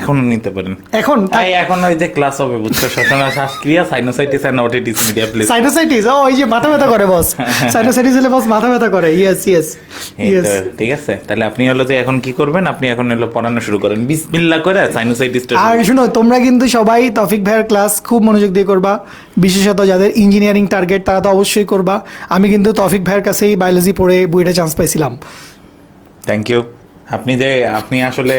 এখনো নিতে পারেন। এখন এখন ওই যে ক্লাস হবে, বুঝছো, শ্বসন শ্বাসক্রিয়া, sinusitis and otitis media please. Sinusitis, ও ওই যে মাথা ব্যথা করে বস, সাইনোসাইটিস হলে বস মাথা ব্যথা করে। ইয়েস ইয়েস ইয়েস, ঠিক আছে। তাহলে আপনি হলো যে এখন কি করবেন, আপনি এখন হলো পড়ানো শুরু করেন বিসমিল্লাহ করে সাইনোসাইটিসটা। আর শুনো, তোমরা কিন্তু সবাই তৌফিক ভাইয়ের ক্লাস খুব মনোযোগ দিয়ে করবা, বিশেষত যাদের ইঞ্জিনিয়ারিং টার্গেট তারা তো অবশ্যই করবা। আমি কিন্তু তৌফিক ভাইয়ের কাছেই বায়োলজি পড়ে বুয়েটে চান্স পাইছিলাম। Thank you. আপনি আসলে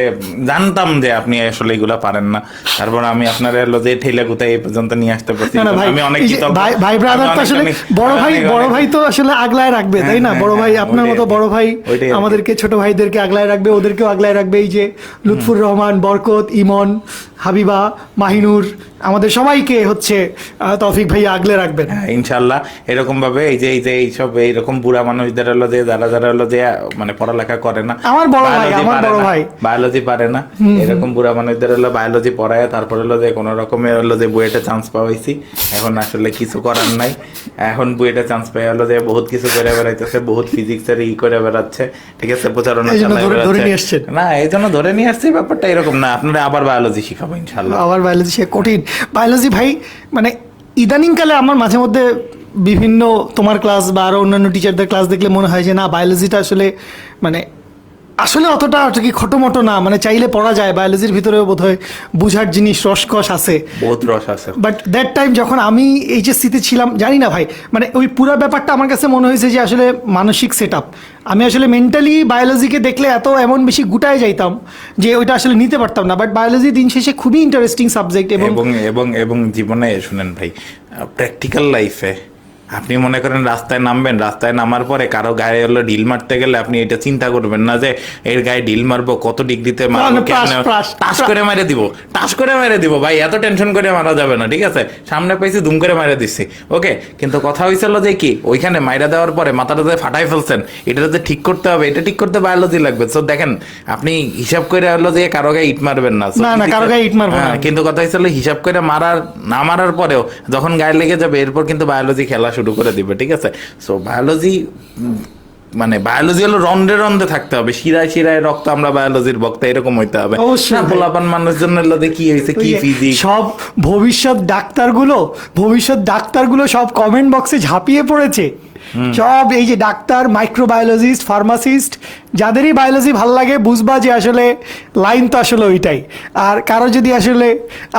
জানতাম যে আপনি আসলে এগুলা পারেন না, তারপর আমি আপনার হলো যে ঠেলা কোথায় এই পর্যন্ত নিয়ে আসতে পারছি। আমি অনেক ভাই ব্রাদার তো আসলে বড় ভাই তো আসলে আগলায় রাখবে, তাই না? বড় ভাই, আপনার মতো বড় ভাই আমাদেরকে, ছোট ভাইদেরকে আগলায় রাখবে, ওদেরকেও আগলায় রাখবে। এই যে লুৎফুর রহমান, বরকত, ইমন, হাবিবা, মাহিনুর, আমাদের সবাইকে হচ্ছে তৌফিক ভাই আগলে রাখবেন ইনশাআল্লাহ। এরকম ভাবে এই যে এইসব এইরকম বুড়া মানুষদের হলো যে যারা হলো যে মানে পড়ালেখা করে না, আমার বড় ভাই বায়োলজি পারে না, এরকম বুড়া মানুষদের হলো বায়োলজি পড়ায়, তারপর হলো যে কোনো রকমের হলো যে বুয়েটে চান্স পাওয়াইছি। এখন আসলে কিছু করার নাই, এখন বুয়েটে চান্স পাই হলো যে বহুত কিছু করে বেড়াইতেছে, বহুত ফিজিক্সের করে বেড়াচ্ছে, ঠিক আছে, প্রচারণা চালায় বেড়াচ্ছে। না, এই জন্য ধরে নিয়ে আসছি, ব্যাপারটা এরকম না। আপনারা আবার বায়োলজি শিখাবো ইনশাআল্লাহ। আবার বায়োলজি সে কঠিন। বায়োলজি ভাই মানে ইদানিংকালে আমার মাঝে মধ্যে বিভিন্ন তোমার ক্লাস বা আরো অন্যান্য টিচারদের ক্লাস দেখলে মনে হয় যে না, বায়োলজিটা আসলে মানে আসলে অতটা কি খটোমটো না, মানে চাইলে পড়া যায়। বায়োলজির ভিতরেও বোধহয় বুঝার জিনিস, রসকস আছে, বহুত রস আছে। বাট দ্যাট টাইম যখন আমি এইচএসসিতে ছিলাম, জানি না ভাই, মানে ওই পুরো ব্যাপারটা আমার কাছে মনে হয়েছে যে আসলে মানসিক সেট আপ। আমি আসলে মেন্টালি বায়োলজিকে দেখলে এমন বেশি গুটায় যাইতাম যে ওইটা আসলে নিতে পারতাম না। বাট বায়োলজি দিন শেষে খুবই ইন্টারেস্টিং সাবজেক্ট। এবং এবং জীবনে শুনেন ভাই, প্র্যাকটিক্যাল লাইফে আপনি মনে করেন রাস্তায় নামবেন, রাস্তায় নামার পরে কারো গায়ে হলো ঢিল মারতে গেলে আপনি এটা চিন্তা করবেন না যে এর গায়ে ঢিল মারবো, কত ডিগ্রিতে মারবো, মানে টাস করে মেরে দিব, টাস করে মেরে দিব। ভাই এত টেনশন করে মারা যাবে না, ঠিক আছে? সামনে পাইছি দুম করে মেরে দিচ্ছি, ওকে। কিন্তু কথা হয়েছিল যে কি, ওইখানে মাইরা দেওয়ার পরে মাথাটা যে ফাটাই ফেলছেন, এটা যে ঠিক করতে হবে, এটা ঠিক করতে বায়োলজি লাগবে। তো দেখেন আপনি হিসাব করে হলো যে কারো গায়ে ইট মারবেন না। So, না, কারো গায়ে ইট মারবো না। হ্যাঁ, কিন্তু কথা হয়েছিল হিসাব করে মারার না মারার পরেও যখন গায়ে লেগে যাবে এরপর কিন্তু বায়োলজি খেলা শুরু করে দিবে, ঠিক আছে? সো বায়োলজি মানে বায়োলজি হলো রন্ধ্রে রন্ধ্রে থাকতে হবে, শিরায় শিরায় রক্ত, আমরা বায়োলজির ভক্ত, এরকম হইতে হবে। অবশ্যই না ভাই। পোলাপান মানুষজন হলো যে কি হয়েছে, কি ফিজিক্স, সব ভবিষ্যৎ ডাক্তারগুলো সব কমেন্ট বক্সে ঝাঁপিয়ে পড়েছে। সব এই যে ডাক্তার, মাইক্রোবায়োলজিস্ট, ফার্মাসিস্ট, যাদেরই বায়োলজি ভালো লাগে, বুঝবা যে আসলে লাইন তো আসলে ওইটাই। আর কারো যদি আসলে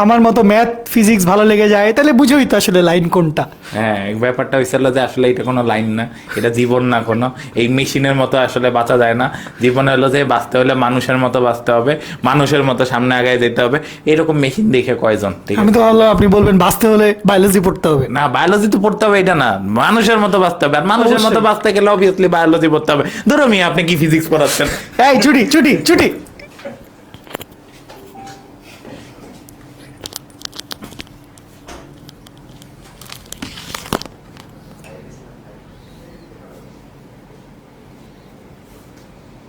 আমার মতো ম্যাথ ফিজিক্স ভালো লেগে যায়, তাহলে বুঝোই তো আসলে লাইন কোনটা। হ্যাঁ ব্যাপারটা হয়েছিল যে আসলে এটা কোনো লাইন না, এটা জীবন না কোনো, এই মেশিনের মতো আসলে বাঁচা যায় না। জীবনে হলো যে বাঁচতে হলে মানুষের মতো বাঁচতে হবে, মানুষের মতো সামনে আগায় যেতে হবে। এরকম মেশিন দেখে কয়জন, ঠিক আছে? আমি তো ভাবলাম আপনি বলবেন বাঁচতে হলে বায়োলজি পড়তে হবে। না বায়োলজি তো পড়তে হবে এটা না, মানুষের মতো বাঁচতে হবে। আর মানুষের মতো অবশ্যই। বাঁচতে গেলে অবভিয়াসলি বায়োলজি পড়তে হবে। ধরো মিয়া আপনি কি ফিজিক্স পড়াচ্ছেন? এই ছুটি ছুটি ছুটি